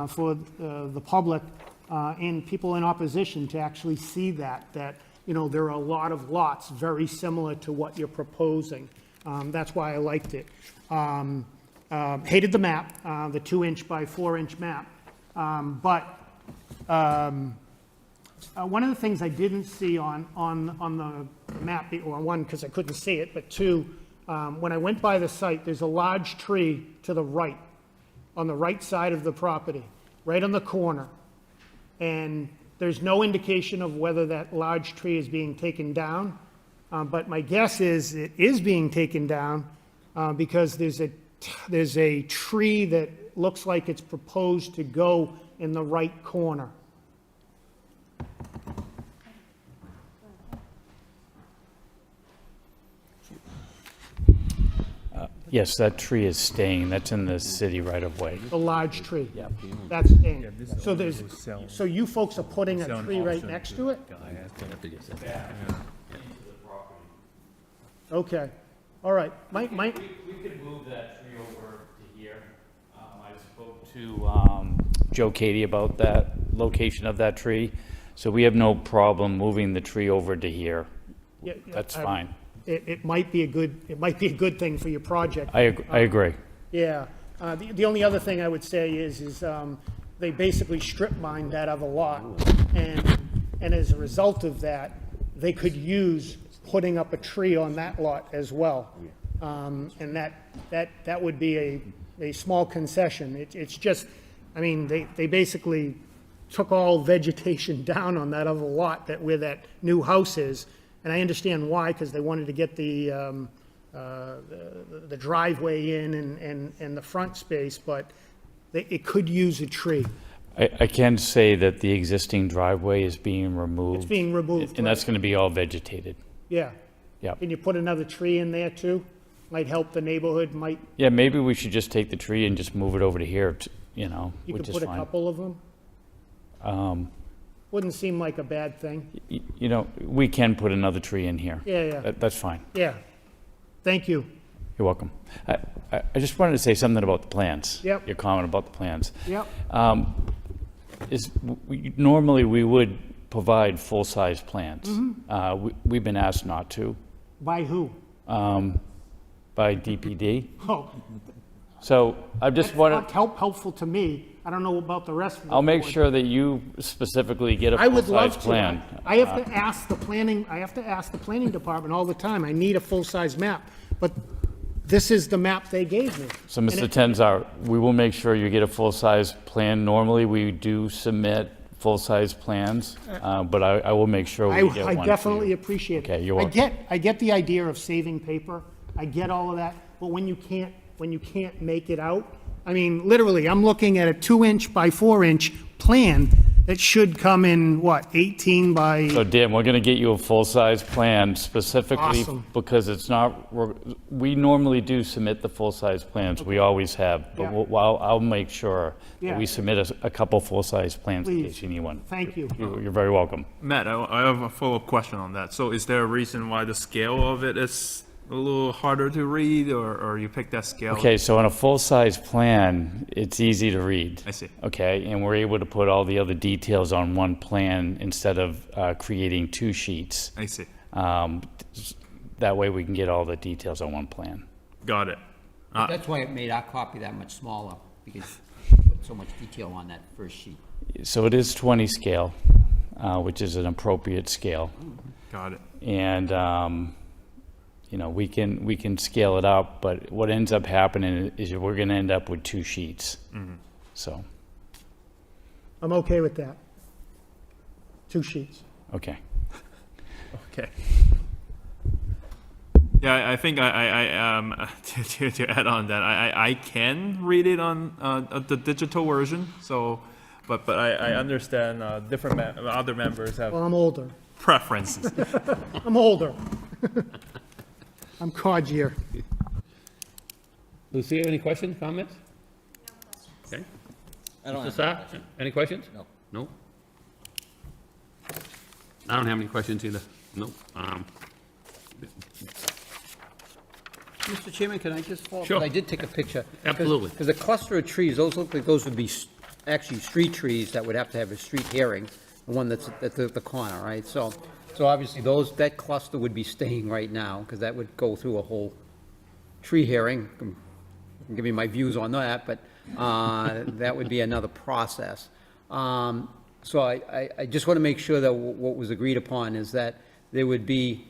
for the public and people in opposition to actually see that there are a lot of lots very similar to what you're proposing. That's why I liked it. Hated the map, the 2-inch by 4-inch map. But one of the things I didn't see on the map, or one, because I couldn't see it, but two, when I went by the site, there's a large tree to the right, on the right side of the property, right on the corner. And there's no indication of whether that large tree is being taken down, but my guess is it is being taken down because there's a tree that looks like it's proposed to go in the right corner. Yes, that tree is staying. That's in the city right of way. The large tree. That's in. So there's, so you folks are putting a tree right next to it? Okay, all right. We could move that tree over to here. I spoke to Joe Katie about that location of that tree, so we have no problem moving the tree over to here. Yeah, That's fine. It might be a good thing for your project. I agree. Yeah. The only other thing I would say is they basically strip mined that other lot, and as a result of that, they could use putting up a tree on that lot as well. And that would be a small concession. It's just, I mean, they basically took all vegetation down on that other lot where that new house is. And I understand why, because they wanted to get the driveway in and the front space, but it could use a tree. I can say that the existing driveway is being removed. It's being removed, And that's going to be all vegetated. Yeah. Yeah. Can you put another tree in there too? Might help the neighborhood, might, Yeah, maybe we should just take the tree and just move it over to here, you which could is put a fine. couple of them? Wouldn't seem like a bad thing. We can put another tree in here. Yeah. That's fine. Yeah. Thank you. You're welcome. I just wanted to say something about the plans. Yep. Your comment about the plans. Yep. Normally, we would provide full-size plans. Mm-hmm. We've been asked not to By who? by DPD. Oh, So I just that's wanted, not helpful to me. I don't know about the rest of the I'll make board. sure that you specifically get a I would full-size love to. plan. I have to ask the planning department all the time. I need a full-size map. But this is the map they gave me. So, And Mr. it- Tenzar, we will make sure you get a full-size plan. Normally, we do submit full-size plans, but I will make sure we get one I for definitely you. appreciate it. Okay, you're welcome. I get the idea of saving paper. I get all of that. But when you can't make it out, I mean, literally, I'm looking at a 2-inch by 4-inch plan that should come in, 18 by, So Dan, we're gonna get you a full-size plan specifically Awesome. because it's not, we normally do submit the full-size plans, we always have. But Yeah. I'll make sure Yeah. that we submit a couple full-size plans in Please. case you need one. thank you. You're very welcome. Matt, I have a follow-up question on that. So is there a reason why the scale of it is a little harder to read, or you picked that scale? Okay, so on a full-size plan, it's easy to read. I see. Okay, and we're able to put all the other details on one plan instead of creating 2 sheets. I see. That way we can get all the details on one plan. Got it. That's why it made our copy that much smaller, because we put so much detail on that first sheet. So it is 20 scale, which is an appropriate scale. Got it. And, we can scale it up, but what ends up happening is we're going to end up with 2 sheets. So, I'm okay with that. 2 sheets. okay. Okay. Yeah, I think to add on that, I can read it on the digital version. So, but I understand different other members have Well, I'm older. preferences. I'm older. I'm codgier. Lucia, any questions, comments? Okay. I don't Mr. have Saar, any questions. any questions? No. No? I don't have any questions either. No. Mr. Chairman, can I just follow up? Sure. I did take a picture. Absolutely. Because the cluster of trees, those look like those would be actually street trees that would have to have a street hearing, the one that's at the corner, right? So obviously that cluster would be staying right now, because that would go through a whole tree hearing. I can give you my views on that, but that would be another process. So I just want to make sure that what was agreed upon is that there would be,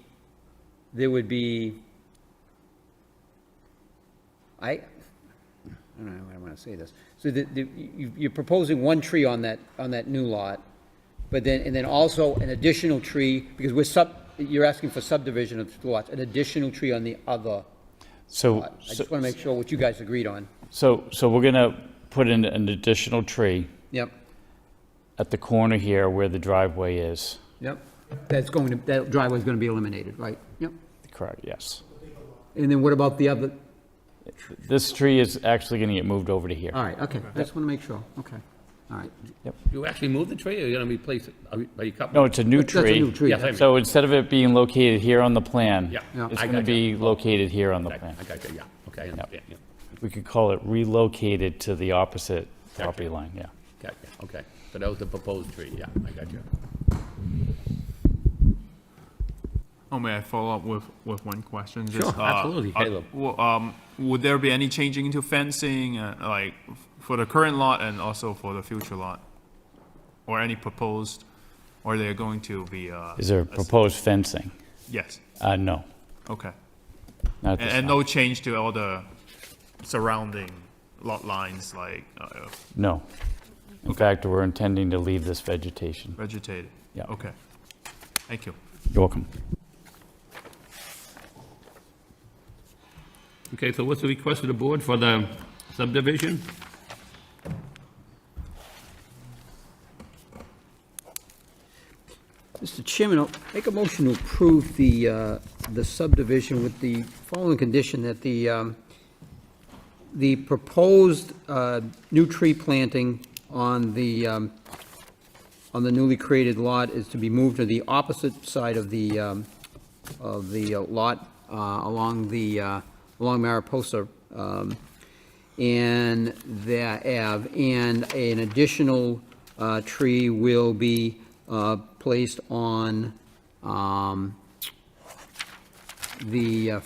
I don't know how I want to say this. So you're proposing 1 tree on that new lot, but then also an additional tree, because you're asking for subdivision of 2 lots, an additional tree on the other. So, I just want to make sure what you guys agreed on. so we're gonna put in an additional tree Yep, at the corner here where the driveway is. yep. That driveway's going to be eliminated, right? Yep. Correct, yes. And then what about the other? This tree is actually gonna get moved over to here. All right, okay. I just want to make sure. Okay. All right. You actually move the tree, or you're gonna replace it? Are you cutting? No, it's a new That's a tree. new tree. Yes, I mean. So instead of it being located here on the plan, Yeah. Yeah. it's I gonna got you. be located here on the plan. I got you, yeah, okay, I understand, yeah. We could call it relocated to the opposite property line, yeah. Got you, okay. So that was the proposed tree, yeah, I got you. Oh, may I follow up with one question? Sure, absolutely, Caleb. Would there be any changing to fencing, like, for the current lot and also for the future lot? Or any proposed, or they're going to be, Is there proposed fencing? yes, No. okay. Not at this And time. no change to all the surrounding lot lines, like, No. In fact, we're intending to leave this vegetation. vegetated? Yeah. Okay. Thank you. You're welcome. Okay, so what's the request of the board for the subdivision? Mr. Chairman, I'll make a motion to approve the subdivision with the following condition, that the proposed new tree planting on the newly created lot is to be moved to the opposite side of the lot along Mariposa and that Ave, and an additional tree will be placed on the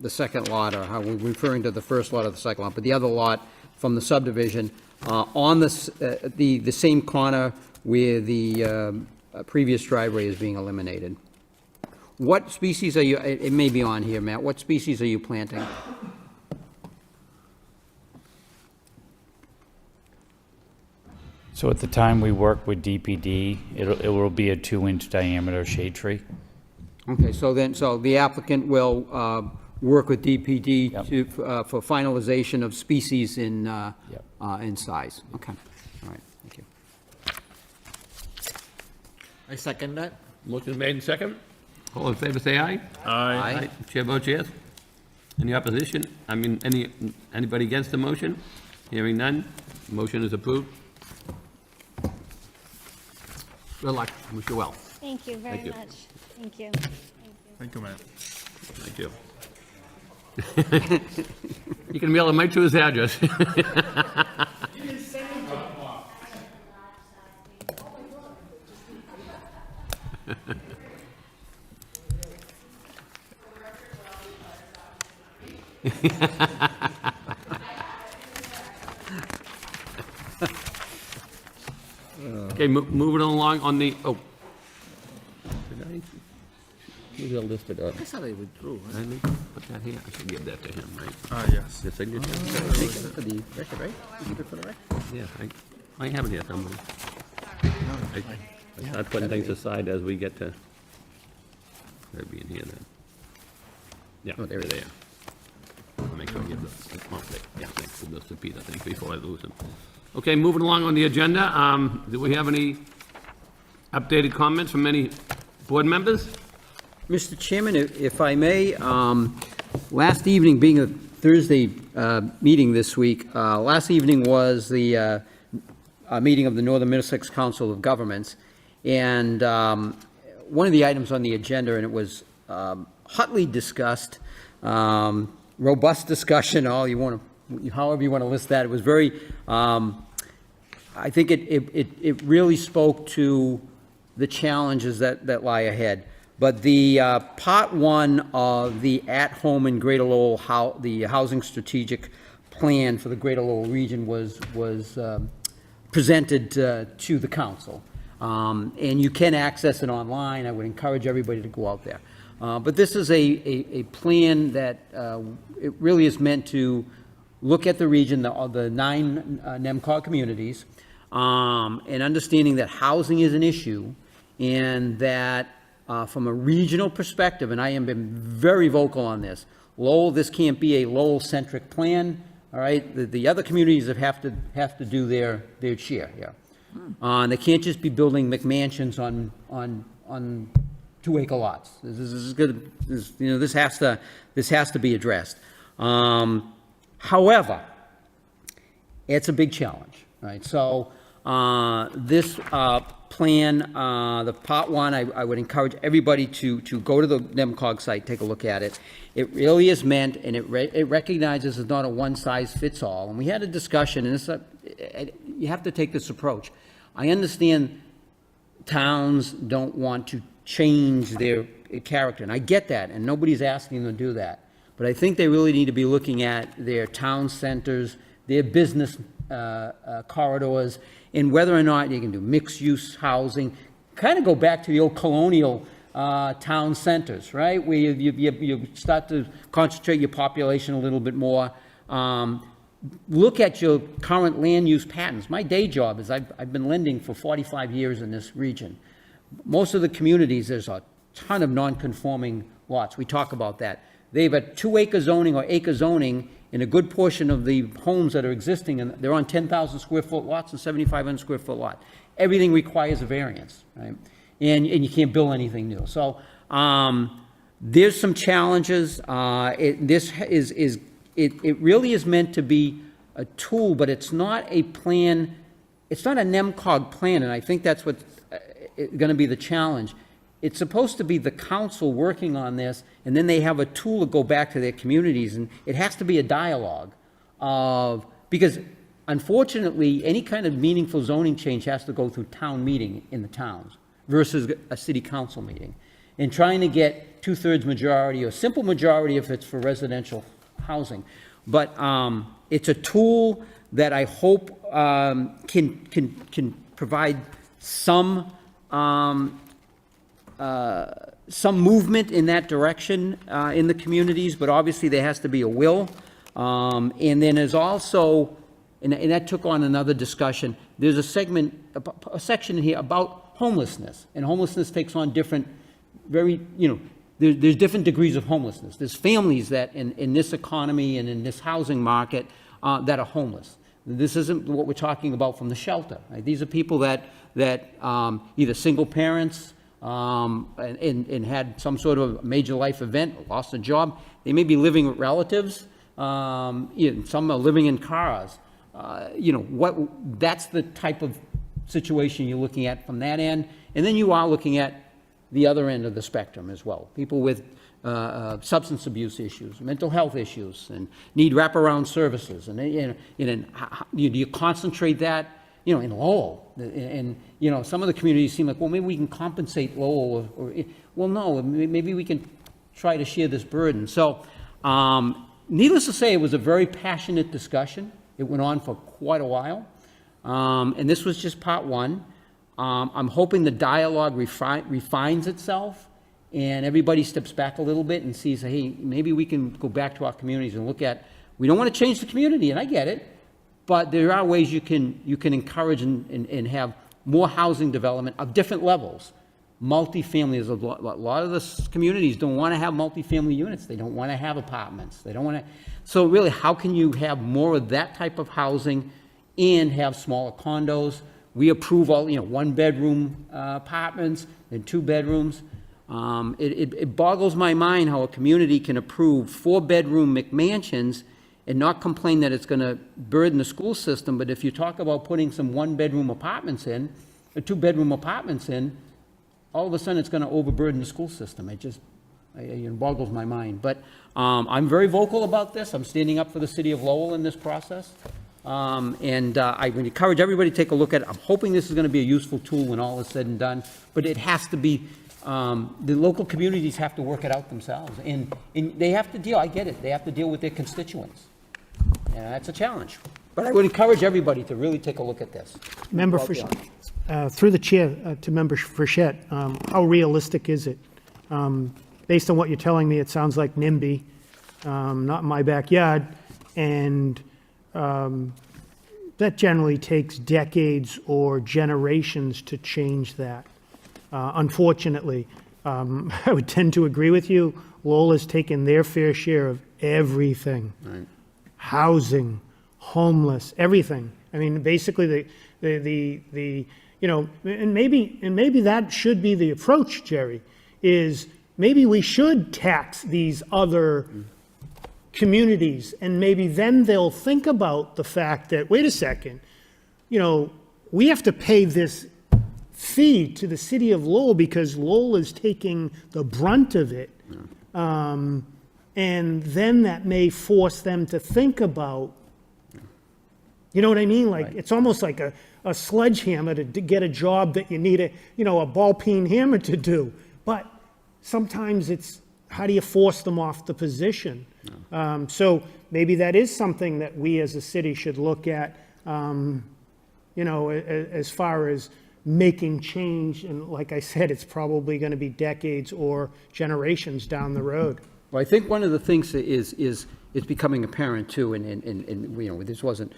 second lot, or how we're referring to the first lot of the second lot, but the other lot from the subdivision on the same corner where the previous driveway is being eliminated. What species are you, it may be on here, Matt, what species are you planting? So at the time we work with DPD, it will be a 2-inch diameter shade tree. Okay, so the applicant will work with DPD to, for finalization of species in size. Okay, all right, thank you. I second that. Motion made and second. All in favor, say aye. Aye. Chair votes yes. Any opposition? I mean, anybody against the motion? Hearing none, motion is approved. Good luck, wish you well. Thank you very Thank you. much. Thank you. Thank you, Matt. Thank you. You can mail him right to his address. Okay, moving along on the, oh. Did I? Who's that listed? I thought I withdrew. I need to put that here. I should give that to him, right? Yes. The signature? For the record, right? Keep it for the record? Yeah, I have it here somewhere. I start putting things aside as we get to, they'll be in here then. Yeah, Oh, there it they are. I'll make sure I give the, oh, yeah, thanks, give those to Pete, I think, before I lose them. Okay, moving along on the agenda, do we have any updated comments from any board members? Mr. Chairman, if I may, last evening, being a Thursday meeting this week, last evening was the meeting of the Northern Middlesex Council of Governments, and one of the items on the agenda, and it was hotly discussed, robust discussion, all you want to, however you want to list that. It was very, I think it really spoke to the challenges that lie ahead. But the part one of the at-home in Greater Lowell, the housing strategic plan for the Greater Lowell region was presented to the council. And you can access it online. I would encourage everybody to go out there. But this is a plan that it really is meant to look at the region, the 9 NEMCOG communities, and understanding that housing is an issue, and that from a regional perspective, and I have been very vocal on this, Lowell, this can't be a Lowell-centric plan, all right? The other communities have to do their share here. And they can't just be building McMansions on 2-acre lots. This is good. This has to be addressed. However, it's a big challenge, right? So this plan, the part one, I would encourage everybody to go to the NEMCOG site, take a look at it. It really is meant, and it recognizes it's not a one-size-fits-all. And we had a discussion, and you have to take this approach. I understand towns don't want to change their character, and I get that, and nobody's asking them to do that. But I think they really need to be looking at their town centers, their business corridors, and whether or not you can do mixed-use housing. Kind of go back to the old colonial town centers, right? Where you start to concentrate your population a little bit more. Look at your current land use patterns. My day job is I've been lending for 45 years in this region. Most of the communities, there's a ton of non-conforming lots. We talk about that. They've a 2-acre zoning or acre zoning in a good portion of the homes that are existing, and they're on 10,000 square foot lots and 7,500 square foot lot. Everything requires a variance, right? And you can't build anything new. So there's some challenges. It really is meant to be a tool, but it's not a plan. It's not a NEMCOG plan, and I think that's what's going to be the challenge. It's supposed to be the council working on this, and then they have a tool to go back to their communities, and it has to be a dialogue because unfortunately, any kind of meaningful zoning change has to go through town meeting in the towns versus a city council meeting. And trying to get 2/3 majority or simple majority if it's for residential housing. But it's a tool that I hope can provide some movement in that direction in the communities, but obviously there has to be a will. And then there's also, and that took on another discussion, there's a section here about homelessness, and homelessness takes on different, there's different degrees of homelessness. There's families that in this economy and in this housing market that are homeless. This isn't what we're talking about from the shelter. Right? These are people that either single parents and had some sort of major life event, lost a job. They may be living with relatives. Some are living in cars. That's the type of situation you're looking at from that end. And then you are looking at the other end of the spectrum as well. People with substance abuse issues, mental health issues, and need wraparound services. And do you concentrate that, in Lowell? And some of the communities seem like, well, maybe we can compensate Lowell, well, no, maybe we can try to share this burden. So, needless to say, it was a very passionate discussion. It went on for quite a while, and this was just part one. I'm hoping the dialogue refines itself and everybody steps back a little bit and sees, hey, maybe we can go back to our communities and look at, we don't want to change the community, and I get it, but there are ways you can encourage and have more housing development of different levels. Multifamily is a lot of the communities don't want to have multifamily units. They don't want to have apartments. They don't want to. So really, how can you have more of that type of housing and have smaller condos? We approve all, 1-bedroom apartments and 2 bedrooms. It boggles my mind how a community can approve 4-bedroom McMansions and not complain that it's going to burden the school system. But if you talk about putting some 1-bedroom apartments in, or 2-bedroom apartments in, all of a sudden it's going to overburden the school system. It boggles my mind. But I'm very vocal about this. I'm standing up for the city of Lowell in this process. I would encourage everybody to take a look at it. I'm hoping this is going to be a useful tool when all is said and done, but it has to be, the local communities have to work it out themselves, and they have to deal, I get it, they have to deal with their constituents. And that's a challenge. But I would encourage everybody to really take a look at this. Member Frechette, through the chair to Member Frechette, how realistic is it? Based on what you're telling me, it sounds like NIMBY, not in my backyard, and that generally takes decades or generations to change that, unfortunately. I would tend to agree with you. Lowell has taken their fair share of everything. Housing, homeless, everything. I mean, basically the you know, and maybe that should be the approach, Jerry, is maybe we should tax these other communities, and maybe then they'll think about the fact that, wait a second, you know, we have to pay this fee to the city of Lowell because Lowell is taking the brunt of it. And then that may force them to think about, you know what I mean? Like, it's almost like a sledgehammer to get a job that you need a ball-peen hammer to do. But sometimes it's, how do you force them off the position? So maybe that is something that we as a city should look at, you know, as far as making change. And like I said, it's probably going to be decades or generations down the road. Well, I think one of the things is becoming apparent too, and you know, this wasn't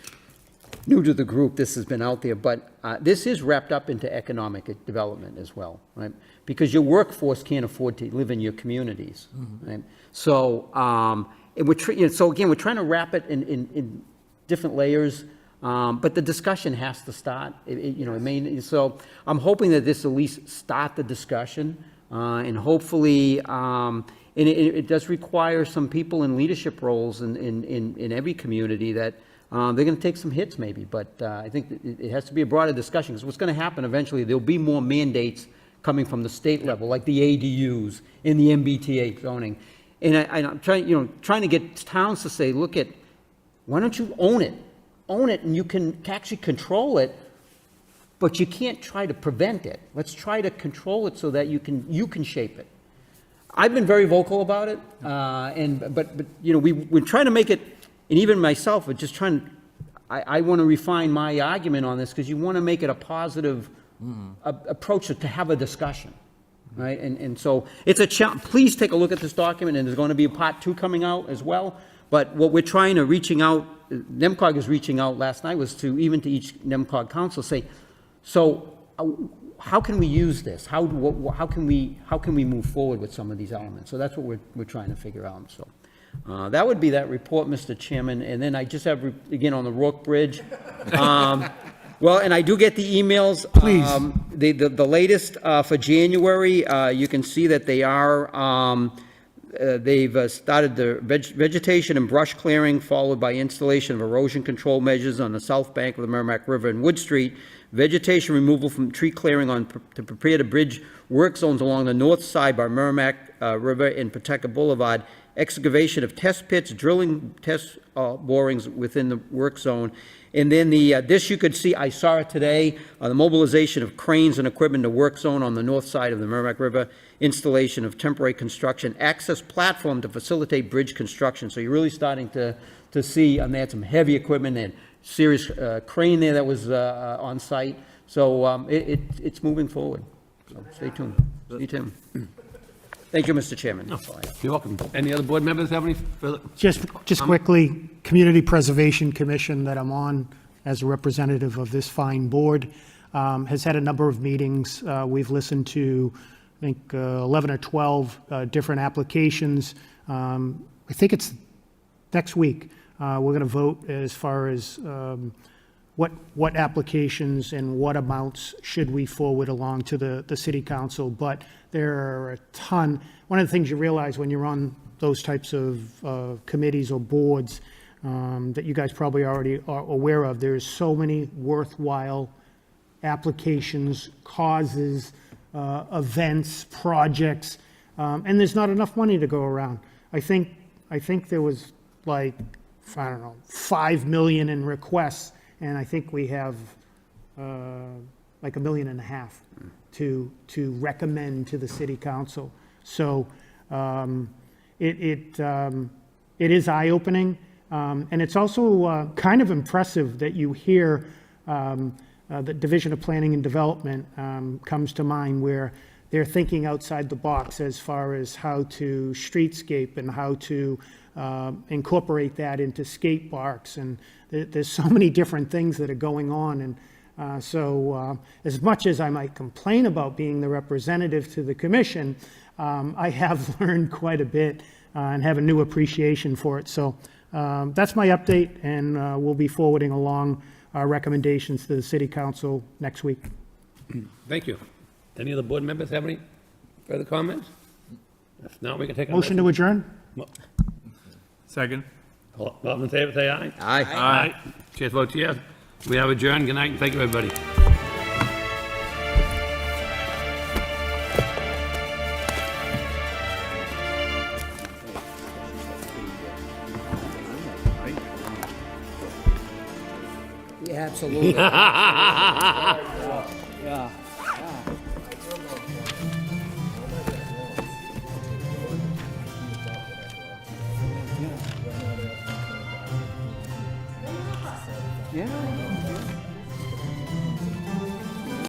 new to the group, this has been out there, but this is wrapped up into economic development as well, right? Because your workforce can't afford to live in your communities, right? So, and so again, we're trying to wrap it in different layers, but the discussion has to start. You know, I mean, so I'm hoping that this at least start the discussion, and hopefully, and it does require some people in leadership roles in every community that they're going to take some hits maybe, but I think it has to be a broader discussion, because what's going to happen eventually, there'll be more mandates coming from the state level, like the ADUs in the MBTA zoning. And I'm trying to get towns to say, look, why don't you own it, and you can actually control it, but you can't try to prevent it. Let's try to control it so that you can shape it. I've been very vocal about it, but you know, we're trying to make it, and even myself, we're just trying. I want to refine my argument on this, because you want to make it a positive approach to have a discussion, right? And so it's a challenge. Please take a look at this document, and there's going to be a part 2 coming out as well. But what we're trying to reaching out, NEMCOG is reaching out last night, was to even to each NEMCOG council say, so how can we use this? How can we move forward with some of these elements? So that's what we're trying to figure out. So. That would be that report, Mr. Chairman. And then I just have, again, on the Rourke Bridge. Well, and I do get the emails. Please. The latest for January, you can see that they are, they've started the vegetation and brush clearing, followed by installation of erosion control measures on the south bank of the Merrimack River and Wood Street. Vegetation removal from tree clearing to prepare the bridge work zones along the north side by Merrimack River and Pawtucket Boulevard. Excavation of test pits, drilling test borings within the work zone. And then this you could see, I saw it today, the mobilization of cranes and equipment to work zone on the north side of the Merrimack River, installation of temporary construction, access platform to facilitate bridge construction. So you're really starting to see, they had some heavy equipment and serious crane there that was on site. So it's moving forward. So stay tuned. Stay tuned. Thank you, Mr. Chairman. You're welcome. Any other board members have any further? Just quickly, Community Preservation Commission that I'm on as a representative of this fine board has had a number of meetings. We've listened to, I think, 11 or 12 different applications. I think it's next week. We're going to vote as far as what applications and what amounts should we forward along to the city council. But there are a ton. One of the things you realize when you're on those types of committees or boards that you guys probably already are aware of, there's so many worthwhile applications, causes, events, projects, and there's not enough money to go around. I think there was like, I don't know, 5 million in requests, and I think we have like $1.5 million to recommend to the city council. So it is eye-opening, and it's also kind of impressive that you hear the Division of Planning and Development comes to mind, where they're thinking outside the box as far as how to streetscape and how to incorporate that into skate parks. And there's so many different things that are going on, and As much as I might complain about being the representative to the commission, I have learned quite a bit and have a new appreciation for it. So that's my update, and we'll be forwarding along our recommendations to the city council next week. Thank you. Any of the board members have any further comments? If not, we can take a Motion to adjourn? Second. All in favor, say aye. Aye. Aye. Chair votes yes. We have adjourned. Good night, and thank you, everybody. Yeah, absolutely. Yeah. Yeah.